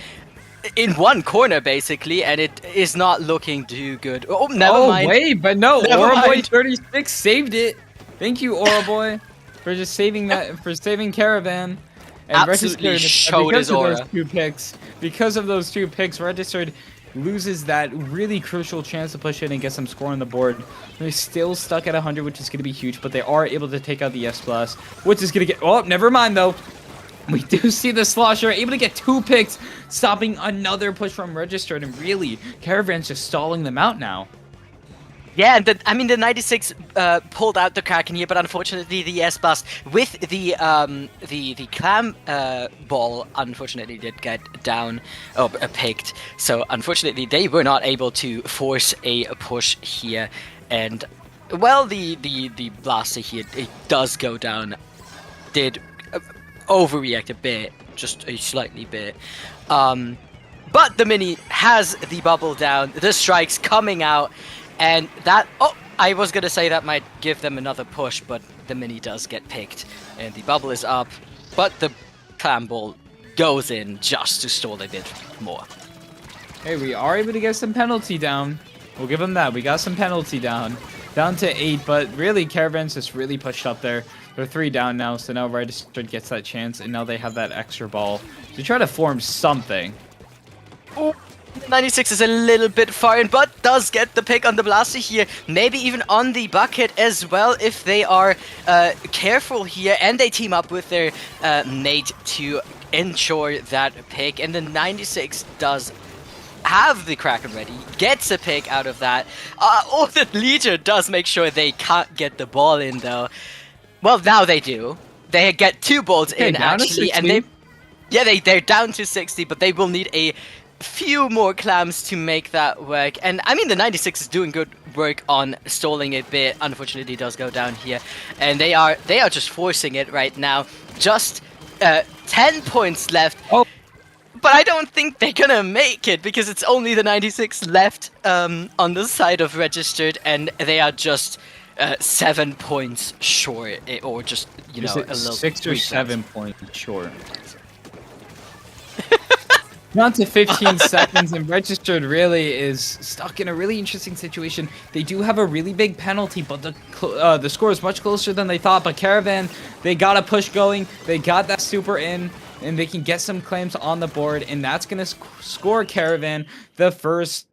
corner basically, and it is not looking too good. Oh, never mind. Wait, but no, Never Aura Boy mind. 36 saved it. Thank you, Aura Boy, for just saving that, for saving Caravan. And Absolutely Registered, showed his aura. Because of those two picks, Registered loses that really crucial chance to push in and get some score on the board. They're still stuck at 100, which is going to be huge, but they are able to take out the S plus, which is going to get. Oh, never mind though. We do see the Slosher able to get 2 picks, stopping another push from Registered, and really, Caravan's just stalling them out now. Yeah, and I mean the 96 pulled out the Kraken here, but unfortunately the S bus with the clam ball unfortunately did get down or picked. So unfortunately they were not able to force a push here, and well the blaster here, it does go down, did overreact a bit, just a slightly bit. But the mini has the bubble down, the strikes coming out. And that, I was gonna say that might give them another push, but the mini does get picked. And the bubble is up, but the clam ball goes in just to stall a bit more. Hey, we are able to get some penalty down. We'll give them that. We got some penalty down. Down to 8, but really, Caravan's just really pushed up there. They're 3 down now, so now Registered gets that chance, and now they have that extra ball to try to form something. Oh. 96 is a little bit far in, but does get the pick on the blaster here. Maybe even on the bucket as well if they are careful here, and they team up with their mate to ensure that pick. And the 96 does have the Kraken ready, gets a pick out of that. The leader does make sure they can't get the ball in though. Well, now they do. They get 2 balls in actually, and they're down to 60, but they will need a few more clams to make that work. And I mean the 96 is doing good work on stalling a bit. Unfortunately it does go down here, and they are just forcing it right now. Just 10 points left. But I don't think they're gonna make it, because it's only the 96 left on the side of Registered, and they are just 7 points short, or just a little 6 or 7 points short. Down to 15 seconds, and Registered really is stuck in a really interesting situation. They do have a really big penalty, but the score is much closer than they thought. But Caravan, they got a push going. They got that super in, and they can get some claims on the board, and that's going to score Caravan the first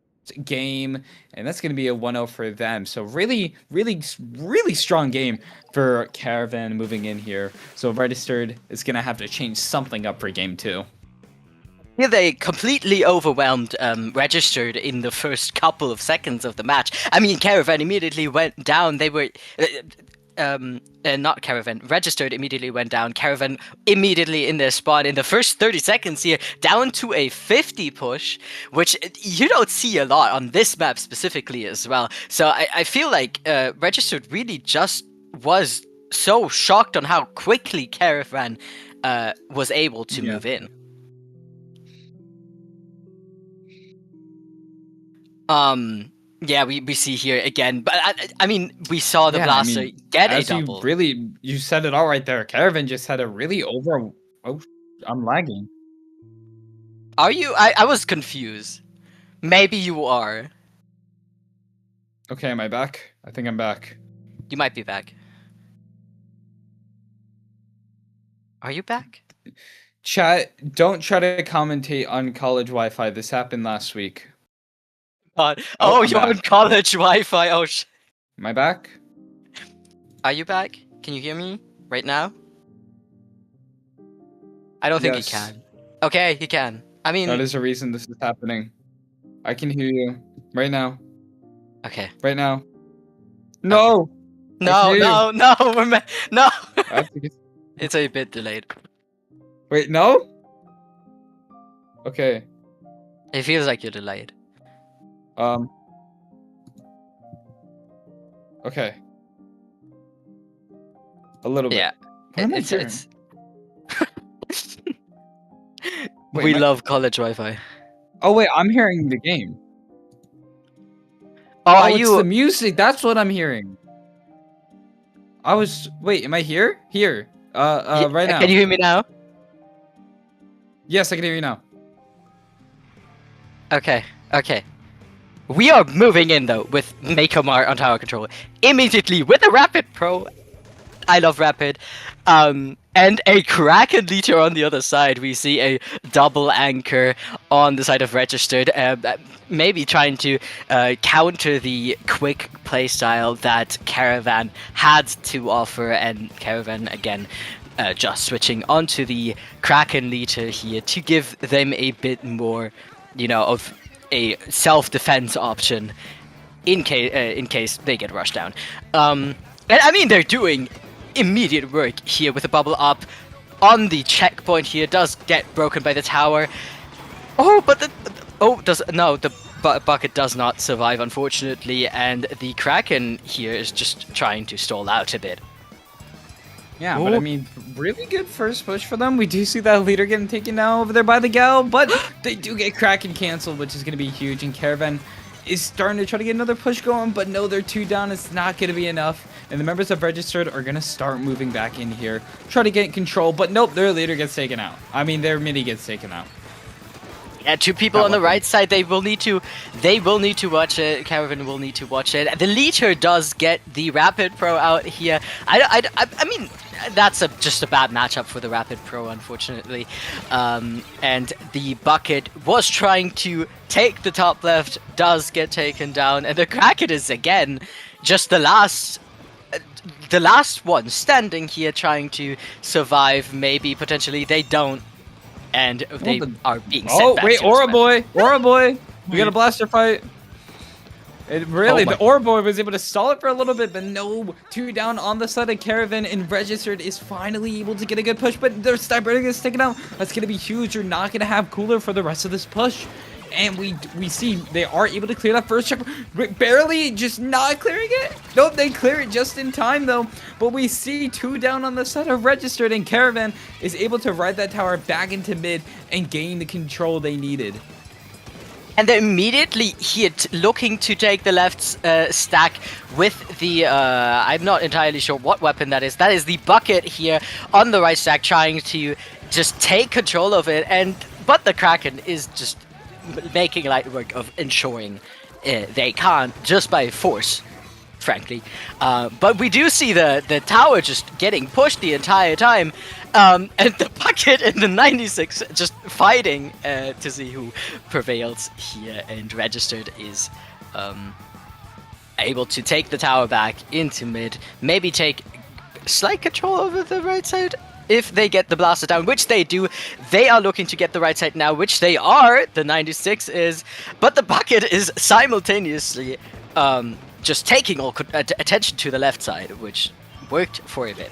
game, and that's going to be a 1-0 for them. So really, really, really strong game for Caravan moving in here. So Registered is going to have to change something up for game 2. Yeah, they completely overwhelmed Registered in the first couple of seconds of the match. I mean, Caravan immediately went down. They were... not Caravan. Registered immediately went down. Caravan immediately in their spawn in the first 30 seconds here, down to a 50 push, which you don't see a lot on this map specifically as well. So I feel like Registered really just was so shocked on how quickly Caravan was able to move in. Yeah, we see here again, but I mean, we saw the blaster get a double. You said it all right there. Caravan just had a really I'm lagging. Are you? I was confused. Maybe you are. Okay, am I back? I think I'm back. You might be back. Are you back? Chat, don't try to commentate on college Wi-Fi. This happened last week. Oh, Oh, I'm you're on back. college Wi-Fi. Oh, Am I back? Are you back? Can you hear me right now? I don't think he Yes. can. Okay, he can. I mean, That is the reason this is happening. I can hear you right now. okay. Right now. No. No, hear no, no, no. I have to get... It's a bit delayed. Wait, no. Okay. It feels like you're delayed. Okay. A little bit. Yeah. What am I It's hearing? it's. Wait, We am I- love college Wi-Fi. Oh wait, I'm hearing the game. Oh, are it's you? the music. That's what I'm hearing. Wait, am I here? Here. Right now. Can you hear me now? Yes, I can hear you now. Okay, okay. We are moving in though with Makomar on tower control immediately with a Rapid Pro. I love Rapid. And a Kraken leader on the other side. We see a double anchor on the side of Registered, maybe trying to counter the quick playstyle that Caravan had to offer, and Caravan again just switching onto the Kraken leader here to give them a bit more, of a self-defense option in case they get rushed down. And I mean, they're doing immediate work here with a bubble up on the checkpoint here. Does get broken by the tower. Oh, but the bucket does not survive, unfortunately, and the Kraken here is just trying to stall out a bit. Yeah, but I mean, really good first push for them. We do see that leader getting taken down over there by the gal, but they do get Kraken canceled, which is going to be huge. And Caravan is starting to try to get another push going, but no, they're 2 down. It's not going to be enough. And the members of Registered are going to start moving back in here, try to get control, but nope, their leader gets taken out. I mean, their mini gets taken out. Yeah, 2 people on the right side. They will need to watch it. Caravan will need to watch it. The leader does get the Rapid Pro out here. I mean, that's just a bad matchup for the Rapid Pro, unfortunately. And the bucket was trying to take the top left, does get taken down, and the Kraken is again just the last one standing here, trying to survive. Maybe potentially they don't. And they are being sent back. Oh, wait, to Aura the Boy! We got a blaster fight. The Aura Boy was able to stall it for a little bit, but no, 2 down on the side of Caravan, and Registered is finally able to get a good push, but their Stybreaker is sticking out. That's going to be huge. You're not going to have Cooler for the rest of this push. And we see they are able to clear that first check. Barely, just not clearing it. Nope, they clear it just in time though. But we see 2 down on the side of Registered, and Caravan is able to ride that tower back into mid and gain the control they needed. And they're immediately here looking to take the left stack with the, I'm not entirely sure what weapon that is. That is the bucket here on the right stack, trying to just take control of it. But the Kraken is just making light work of ensuring they can't, just by force, frankly. But we do see the tower just getting pushed the entire time, and the bucket in the 96 just fighting to see who prevails here, and Registered is able to take the tower back into mid, maybe take slight control over the right side. If they get the blaster down, which they do, they are looking to get the right side now, which they are, the 96 is, but the bucket is simultaneously just taking all attention to the left side, which worked for a bit.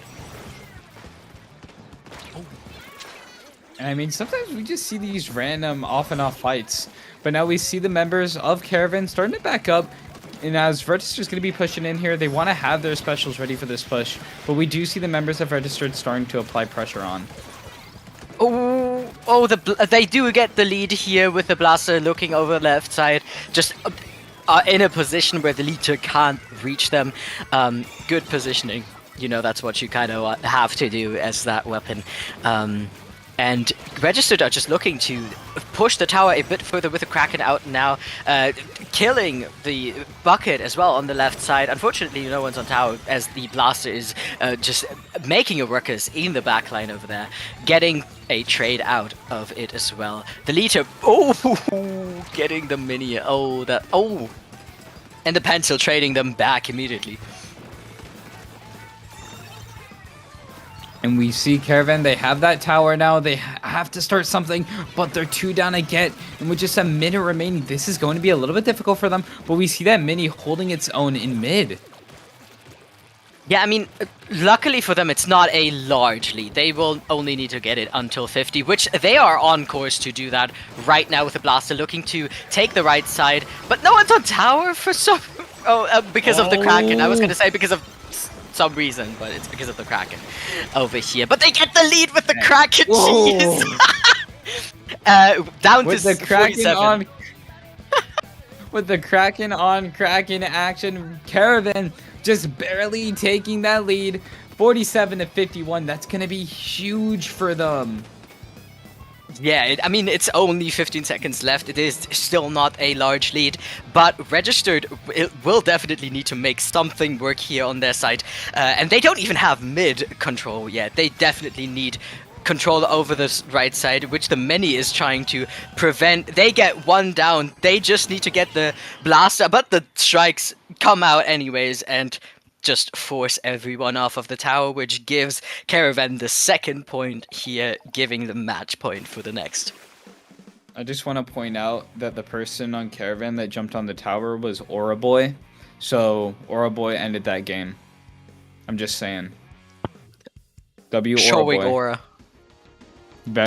And I mean, sometimes we just see these random off and off fights, but now we see the members of Caravan starting to back up. And as Registered's going to be pushing in here, they want to have their specials ready for this push. But we do see the members of Registered starting to apply pressure on. They do get the lead here with the blaster looking over the left side. Just in a position where the leader can't reach them. Good positioning. That's what you kind of have to do as that weapon. And Registered are just looking to push the tower a bit further with the Kraken out now, killing the Bucket as well on the left side. Unfortunately, no one's on tower as the Blaster is just making a ruckus in the backline over there, getting a trade out of it as well. The leader, getting the mini, and the pencil trading them back immediately. And we see Caravan, they have that tower now. They have to start something, but they're 2 down again. And with just a minute remaining, this is going to be a little bit difficult for them. But we see that mini holding its own in mid. Yeah, I mean, luckily for them, it's not a large lead. They will only need to get it until 50, which they are on course to do that right now with the Blaster looking to take the right side. But no one's on tower for some... because of the Kraken. I was going to say because of some reason, but it's because of the Kraken over here. But they get the lead with the Kraken. Jeez. Down with to the Kraken 47. on. With the Kraken on Kraken action, Caravan just barely taking that lead, 47 to 51. That's gonna be huge for them. Yeah, I mean, it's only 15 seconds left. It is still not a large lead, but Registered will definitely need to make something work here on their side. And they don't even have mid control yet. They definitely need control over this right side, which the Many is trying to prevent. They get 1 down. They just need to get the Blaster, but the strikes come out anyways, and just force everyone off of the tower, which gives Caravan the 2nd point here, giving the match point for the next. I just want to point out that the person on Caravan that jumped on the tower was Aura Boy. So Aura Boy ended that game. I'm just saying. Showing Boy. Aura.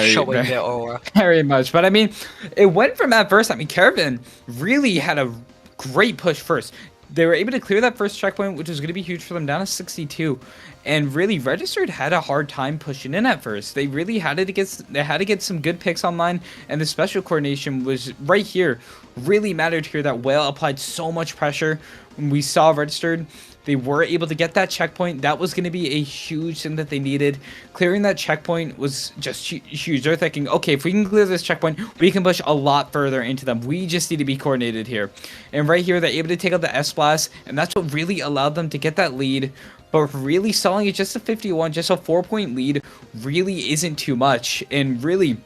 Showing their aura. Very much. But I mean, it went from at first. I mean, Caravan really had a great push first. They were able to clear that first checkpoint, which was going to be huge for them, down to 62. And really, Registered had a hard time pushing in at first. They really had to get some good picks online, and the special coordination was right here. Really mattered here that Whale applied so much pressure. When we saw Registered, they were able to get that checkpoint. That was going to be a huge thing that they needed. Clearing that checkpoint was just huge. They're thinking, okay, if we can clear this checkpoint, we can push a lot further into them. We just need to be coordinated here. And right here, they're able to take out the S-Blast, and that's what really allowed them to get that lead. But really stalling it just a 51, just a 4-point lead, really isn't too much. And really,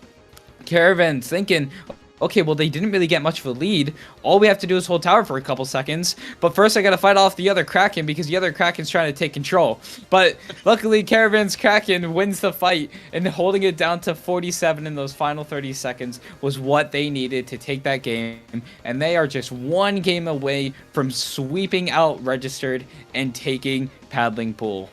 Caravan's thinking, okay, well, they didn't really get much of a lead. All we have to do is hold tower for a couple seconds. But first, I got to fight off the other Kraken because the other Kraken's trying to take control. But luckily, Caravan's Kraken wins the fight, and holding it down to 47 in those final 30 seconds was what they needed to take that game. And they are just 1 game away from sweeping out Registered and taking Paddling Pool.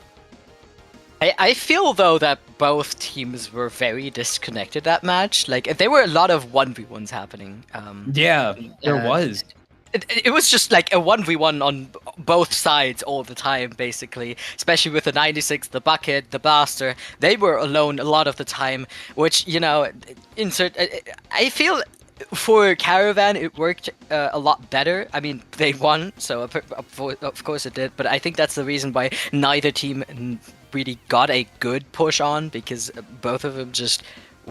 I feel, though, that both teams were very disconnected that match. Like, there were a lot of 1v1s happening. Yeah, there was. It was just like a 1v1 on both sides all the time, basically. Especially with the 96, the Bucket, the Blaster. They were alone a lot of the time, which, you know, I feel for Caravan, it worked a lot better. I mean, they won, so of course it did. But I think that's the reason why neither team really got a good push on, because both of them just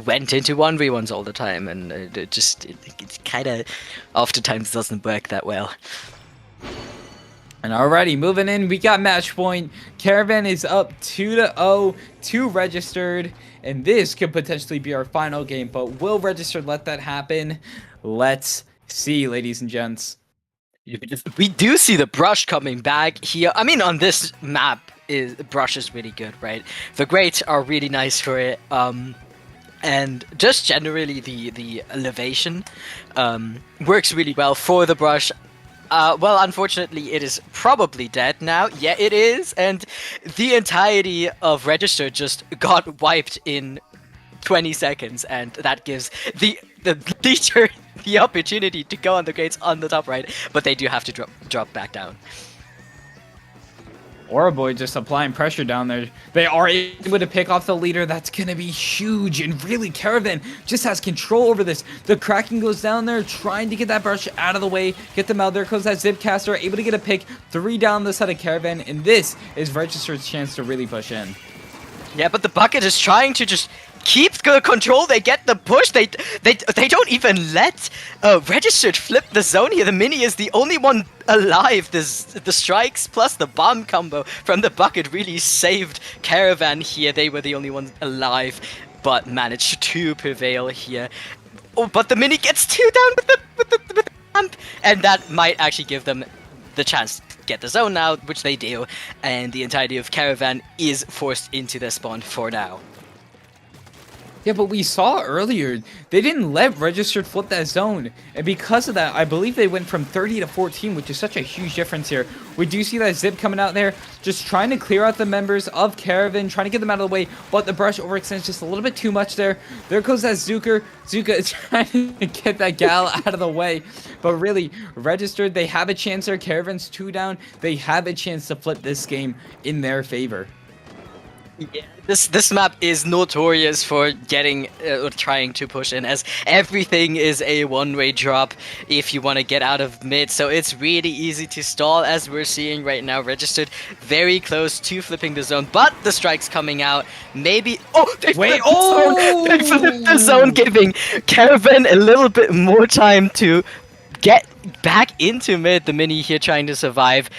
went into 1v1s all the time, and it kind of oftentimes doesn't work that well. And alrighty, moving in, we got match point. Caravan is up 2-0 to Registered, and this could potentially be our final game, but will Registered let that happen? Let's see, ladies and gents. We do see the brush coming back here. I mean, on this map, brush is really good, right? The grades are really nice for it. And just generally the elevation works really well for the brush. Well, unfortunately, it is probably dead now. Yeah, it is. And the entirety of Register just got wiped in 20 seconds. And that gives the leader the opportunity to go on the grades on the top right. But they do have to drop back down. Aura Boy just applying pressure down there. They are able to pick off the leader. That's going to be huge. And really, Caravan just has control over this. The Kraken goes down there trying to get that brush out of the way. Get them out. There goes that Zipcaster. Able to get a pick. 3 down the side of Caravan. And this is Registered's chance to really push in. Yeah, but the Bucket is trying to just keep the control. They get the push. They don't even let Registered flip the zone here. The Mini is the only one alive. The strikes plus the bomb combo from the bucket really saved Caravan here. They were the only ones alive, but managed to prevail here. Oh, but the Mini gets 2 down with the amp, and that might actually give them the chance to get the zone now, which they do, and the entirety of Caravan is forced into their spawn for now. Yeah, but we saw earlier, they didn't let Registered flip that zone. And because of that, I believe they went from 30 to 14, which is such a huge difference here. We do see that Zip coming out there, just trying to clear out the members of Caravan, trying to get them out of the way, but the brush overextends just a little bit too much there. There goes that Zuker. Zuka is trying to get that gal out of the way. But really, Registered, they have a chance there. Caravan's 2 down. They have a chance to flip this game in their favor. Yeah, this map is notorious for getting or trying to push in, as everything is a one-way drop if you want to get out of mid. So it's really easy to stall, as we're seeing right now. Registered very close to flipping the zone, but the strike's coming out. Maybe they flipped the zone. They flipped the zone, giving Caravan a little bit more time to get back into mid. The Mini here trying to survive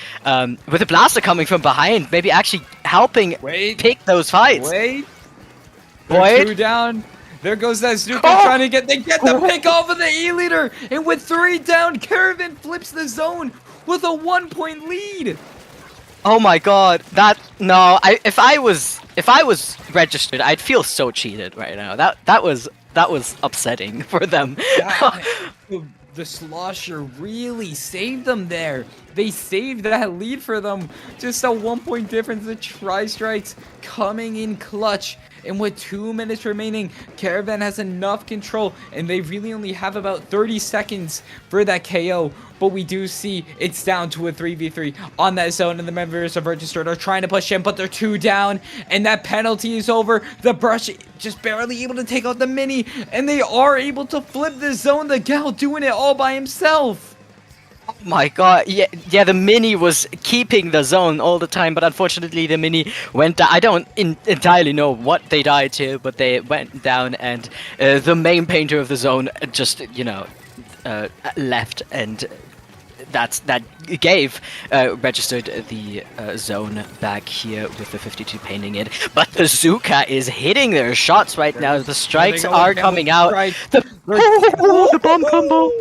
with a blaster coming from behind, maybe actually helping pick those fights. Wait. 2 down. There goes that Zuka trying to get the pick off of the E-leader. And with 3 down, Caravan flips the zone with a 1-point lead. Oh my god. If I was Registered, I'd feel so cheated right now. That was upsetting for them. The Slosher really saved them there. They saved that lead for them. Just a 1-point difference. The Tri-Strikes coming in clutch. And with 2 minutes remaining, Caravan has enough control. And they really only have about 30 seconds for that KO. But we do see it's down to a 3v3 on that zone. And the members of Registered are trying to push in, but they're 2 down. And that penalty is over. The brush just barely able to take out the Mini. And they are able to flip the zone. The gal doing it all by himself. Oh my god, yeah, the Mini was keeping the zone all the time, but unfortunately the Mini went down. I don't entirely know what they died to, but they went down, and the main painter of the zone just, left, and that gave Registered the zone back here with the 52 painting it. But the Zuka is hitting their shots right now. The strikes are coming out. The bomb combo!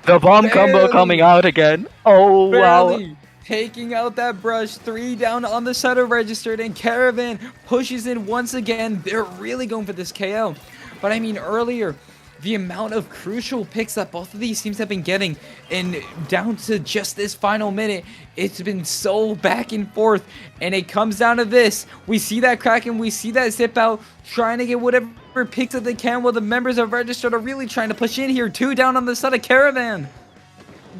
The bomb combo coming out again. Oh, wow. Taking out that brush. 3 down on the side of Registered, and Caravan pushes in once again. They're really going for this KO. But I mean, earlier, the amount of crucial picks that both of these teams have been getting, and down to just this final minute, it's been so back and forth, and it comes down to this. We see that Kraken, we see that Zip out, trying to get whatever picks that they can, while the members of Registered are really trying to push in here. 2 down on the side of Caravan.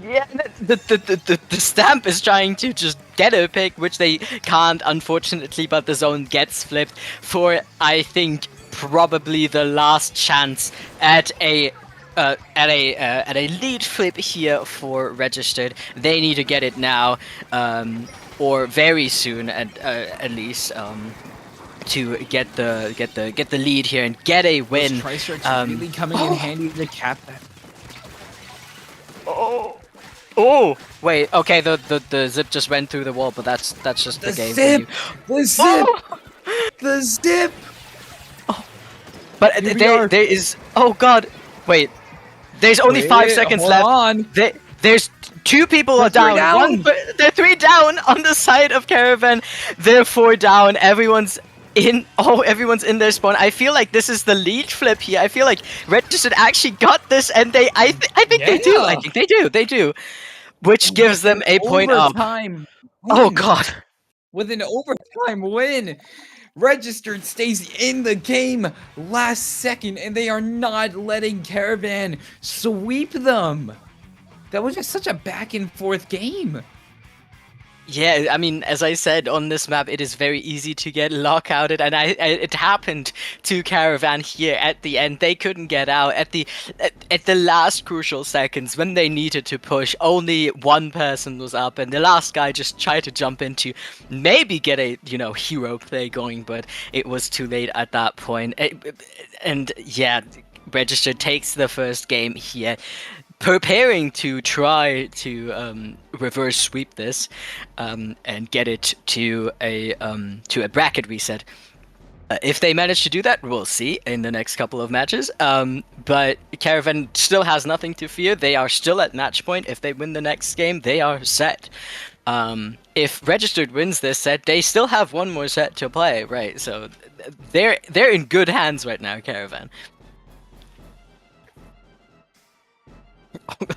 Yeah, the Stamp is trying to just get a pick, which they can't, unfortunately, but the zone gets flipped for, I think, probably the last chance at a lead flip here for Registered. They need to get it now, or very soon at least, to get the lead here and get a win. Those Tri-Strikes really coming in handy to cap that. Oh, wait. Okay, the Zip just went through the wall, but that's just the game. The Zip. The Zip. But there is. Oh god, wait. There's only 5 seconds left. There's 2 people are down. They're 3 down on the side of Caravan. They're 4 down. Everyone's in their spawn. I feel like this is the lead flip here. I feel like Registered actually got this, and I think they do. I think they do. Which gives them a point up. Oh god. With an overtime win. Registered stays in the game last second, and they are not letting Caravan sweep them. That was just such a back and forth game. Yeah, I mean, as I said on this map, it is very easy to get lockouted, and it happened to Caravan here at the end. They couldn't get out at the last crucial seconds when they needed to push. Only one person was up, and the last guy just tried to jump in to maybe get a hero play going, but it was too late at that point. And yeah, Register takes the first game here, preparing to try to reverse sweep this and get it to a bracket reset. If they manage to do that, we'll see in the next couple of matches. But Caravan still has nothing to fear. They are still at match point. If they win the next game, they are set. If Registered wins this set, they still have one more set to play, right? So they're in good hands right now, Caravan.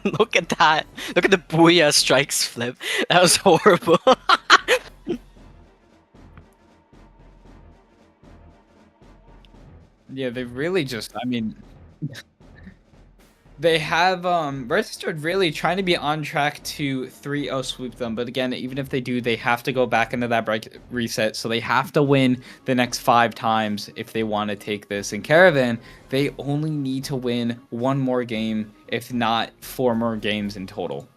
Look at that. Look at the Booyah strikes flip. That was horrible. Yeah, they really just, I mean, they have Registered really trying to be on track to 3-0 sweep them, but again, even if they do, they have to go back into that break reset, so they have to win the next 5 times if they want to take this. And Caravan, they only need to win 1 more game, if not 4 more games in total.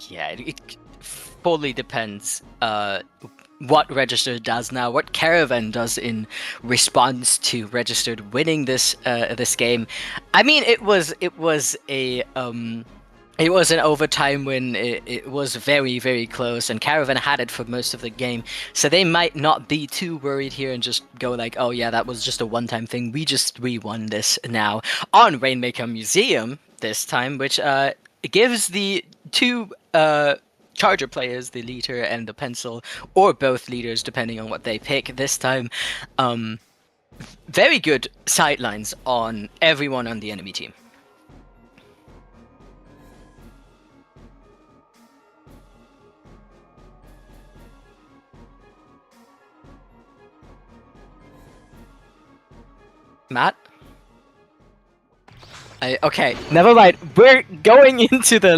Yeah, it fully depends what Registered does now, what Caravan does in response to Registered winning this game. I mean, it was an overtime win. It was very, very close, and Caravan had it for most of the game, so they might not be too worried here and just go like, oh yeah, that was just a one-time thing. We won this now on Rainmaker Museum this time, which gives the 2 Charger players, the leader and the pencil, or both leaders depending on what they pick this time, very good sidelines on everyone on the enemy team. Matt? Okay, never mind. We're going into the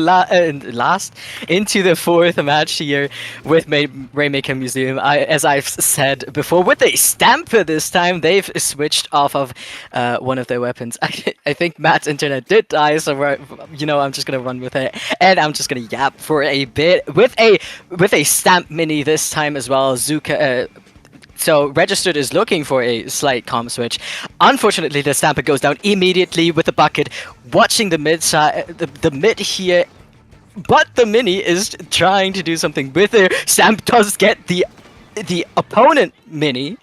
into the 4th match here with Rainmaker Museum. As I've said before, with a Stamper this time, they've switched off of one of their weapons. I think Matt's internet did die, so I'm just gonna run with it, and I'm just gonna yap for a bit with a Stamp Mini this time as well. Zuka. So Registered is looking for a slight comp switch. Unfortunately, the Stamper goes down immediately with the bucket, watching the mid side, the mid here. But the Mini is trying to do something with her. Stamp does get the opponent Mini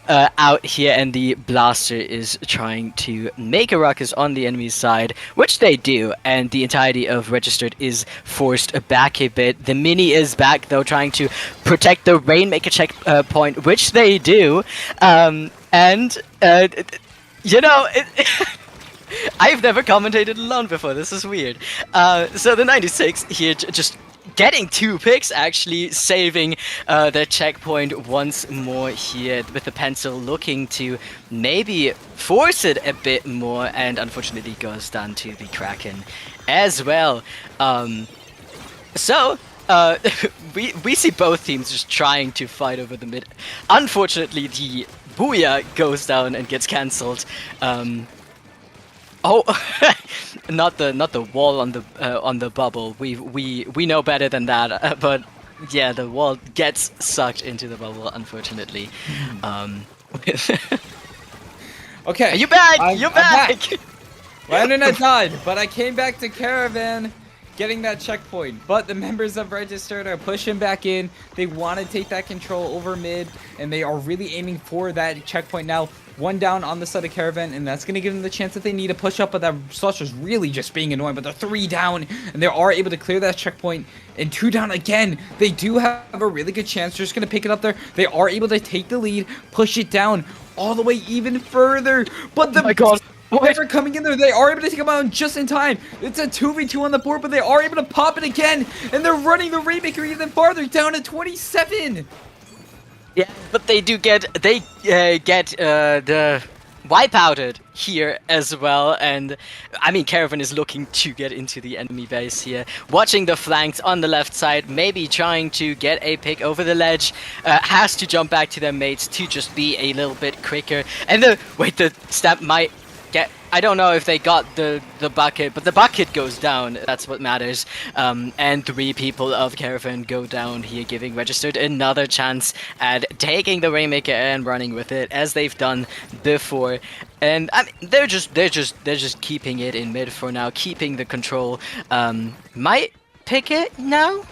out here, and the Blaster is trying to make a ruckus on the enemy's side, which they do, and the entirety of Registered is forced back a bit. The Mini is back, though, trying to protect the Rainmaker checkpoint, which they do, I've never commentated alone before, this is weird. So the 96 here just getting 2 picks, actually saving the checkpoint once more here with the pencil, looking to maybe force it a bit more, and unfortunately goes down to the Kraken as well. We see both teams just trying to fight over the mid. Unfortunately, the Booyah goes down and gets cancelled. Oh, not the wall on the bubble. We know better than that. But yeah, the wall gets sucked into the bubble, unfortunately. Okay. You back? I'm back. My internet died, but I came back to Caravan, getting that checkpoint. But the members of Registered are pushing back in. They want to take that control over mid, and they are really aiming for that checkpoint now. 1 down on the side of Caravan, and that's going to give them the chance that they need to push up, but that Slush is really just being annoying. But they're 3 down, and they are able to clear that checkpoint, and 2 down again. They do have a really good chance. They're just going to pick it up there. They are able to take the lead, push it down all the way even further. But the... Oh my god. Whatever coming in there, they are able to take him out just in time. It's a 2v2 on the board, but they are able to pop it again, and they're running the Rainmaker even farther, down to 27. Yeah, but they do get the wipeouted here as well, and I mean Caravan is looking to get into the enemy base here, watching the flanks on the left side, maybe trying to get a pick over the ledge, has to jump back to their mates to just be a little bit quicker, and the stamp might get, I don't know if they got the bucket, but the bucket goes down. That's what matters. And 3 people of Caravan go down here, giving Registered another chance at taking the Rainmaker and running with it as they've done before. And I mean, they're just keeping it in mid for now, keeping the control. Might pick it now.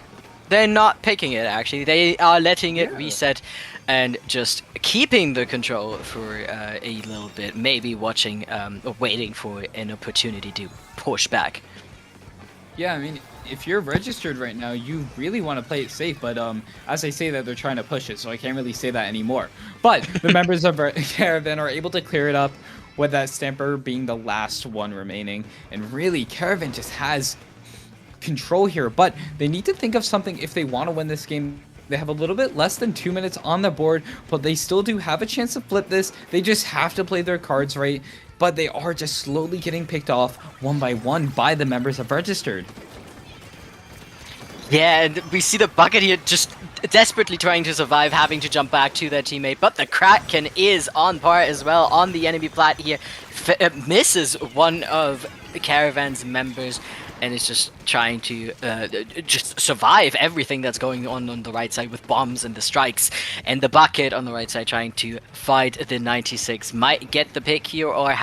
They're not picking it actually. They are letting it reset and just keeping the control for a little bit, maybe watching, or waiting for an opportunity to push back. Yeah, I mean, if you're registered right now, you really want to play it safe, but as I say that, they're trying to push it, so I can't really say that anymore. But the members of Caravan are able to clear it up, with that Stamper being the last one remaining, and really, Caravan just has control here, but they need to think of something if they want to win this game. They have a little bit less than 2 minutes on the board, but they still do have a chance to flip this. They just have to play their cards right, but they are just slowly getting picked off one by one by the members of Registered. Yeah, and we see the bucket here just desperately trying to survive, having to jump back to their teammate, but the Kraken is on par as well on the enemy plat here. Misses one of the Caravan's members, and it's just trying to just survive everything that's going on the right side with bombs and the strikes. And the bucket on the right side trying to fight the 96. Might get the pick here, or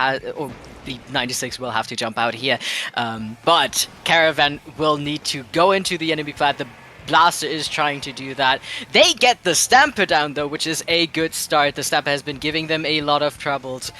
the 96 will have to jump out here. But Caravan will need to go into the enemy plat. The Blaster is trying to do that. They get the Stamper down though, which is a good start. The Stamper has been giving them a lot of troubles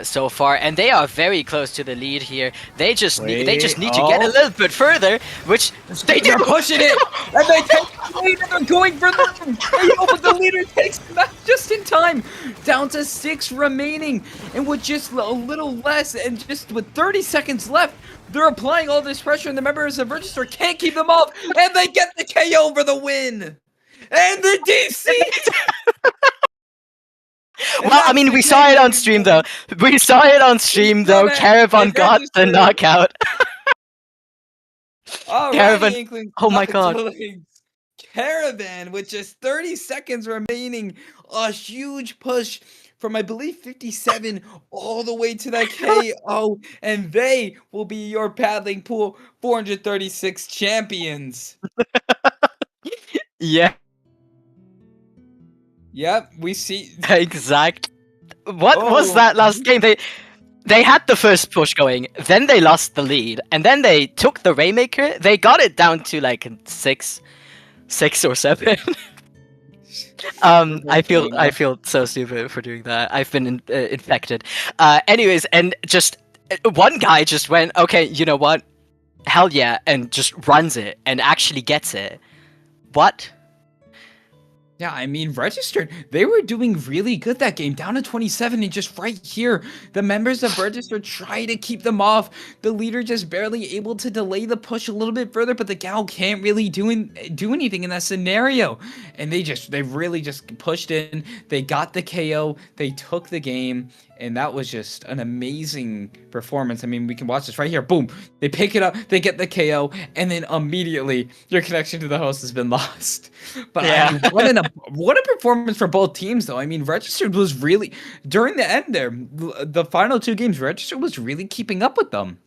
so far, and they are very close to the lead here. They just need to get a little bit further, which they do. They're pushing it, and they take the lead, and they're going for the KO, but the leader takes them out just in time. Down to 6 remaining, and with just a little less, and just with 30 seconds left, they're applying all this pressure, and the members of Register can't keep them off, and they get the KO for the win! And the DC! Well, I mean, we saw it on stream, though. Caravan got the knockout. Caravan. Inkling. Oh my god. Caravan, with just 30 seconds remaining, a huge push from, I believe, 57 all the way to that KO, and they will be your Paddling Pool 436 champions. Yeah. Yep, we see. Exact. What was that last game? They had the first push going, then they lost the lead, and then they took the Rainmaker. They got it down to like 6 or 7. I feel so stupid for doing that. I've been infected. Anyways, and just one guy just went, okay, you know what? Hell yeah, and just runs it and actually gets it. What? Yeah, I mean, Registered, they were doing really good that game, down to 27, and just right here, the members of Registered try to keep them off. The leader just barely able to delay the push a little bit further, but the gal can't really do anything in that scenario. And they really just pushed in. They got the KO, they took the game, and that was just an amazing performance. I mean, we can watch this right here. Boom, they pick it up, they get the KO, and then immediately your connection to the host has been lost. But yeah. I mean, what a performance for both teams, though. I mean, Registered was really, during the end there, the final 2 games, Registered was really keeping up with them.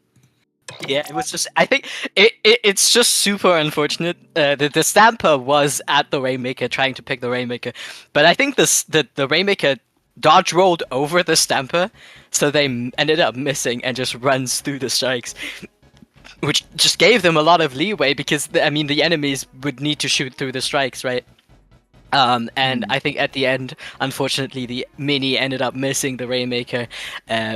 Yeah, it was just, I think it's just super unfortunate that the Stamper was at the Rainmaker trying to pick the Rainmaker, but I think the Rainmaker dodge rolled over the Stamper, so they ended up missing and just runs through the strikes, which just gave them a lot of leeway because, I mean, the enemies would need to shoot through the strikes, right? And I think at the end, unfortunately, the Mini ended up missing the Rainmaker,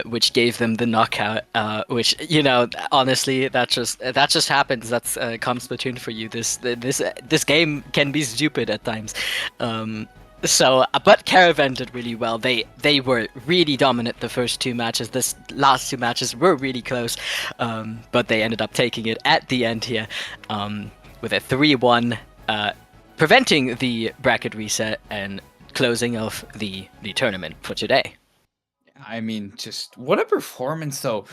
which gave them the knockout. Which, you know, honestly, that just happens. That's comes Splatoon for you. This game can be stupid at times. So, but Caravan did really well. They were really dominant the first 2 matches. This last 2 matches were really close, but they ended up taking it at the end here with a 3-1. Preventing the bracket reset and closing off the tournament for today. I mean, just what a performance though.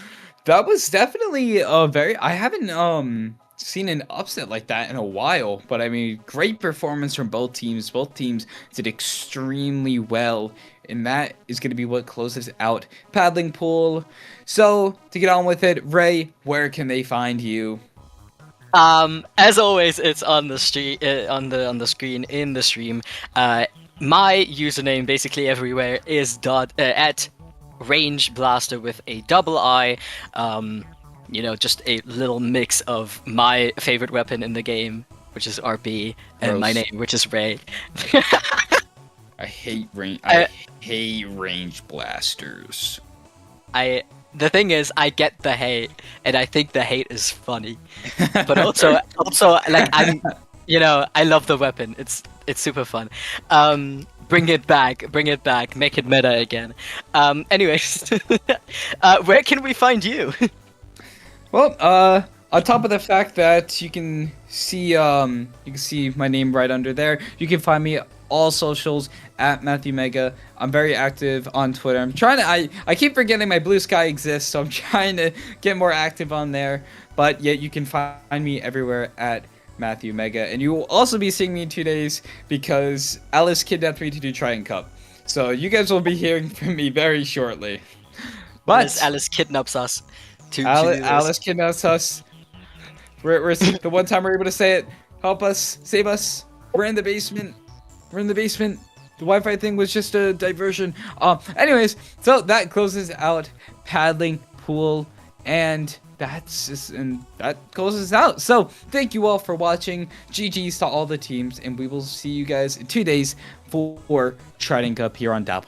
That was definitely a very I haven't seen an upset like that in a while, but I mean, great performance from both teams. Both teams did extremely well, and that is going to be what closes out Paddling Pool. So, to get on with it, Ray, where can they find you? As always, it's on the street, on the screen in the stream. My username basically everywhere is at range blaster with a double I. Just a little mix of my favorite weapon in the game, which is RP, and my Gross. name, which is Ray. I hate I hate range blasters. The thing is, I get the hate, and I think the hate is funny. But also, like I love the weapon. It's super fun. Bring it back, make it meta again. Anyways, where can we find you? Well, on top of the fact that you can see my name right under there, you can find me all socials at Matthew Mega. I'm very active on Twitter. I'm trying to I keep forgetting my Blue Sky exists, so I'm trying to get more active on there. But yet you can find me everywhere at Matthew Mega, and you will also be seeing me in 2 days because Alice kidnapped me to do Trident Cup. So you guys will be hearing from me very shortly. But Alice kidnaps us. Alice kidnaps us. We're the one time we're able to say it. Help us, save us. We're in the basement. We're in the basement. The Wi-Fi thing was just a diversion. Anyways, so that closes out Paddling Pool, and that closes out. So thank you all for watching. GG's to all the teams, and we will see you guys in 2 days for Trident Cup here on Dapple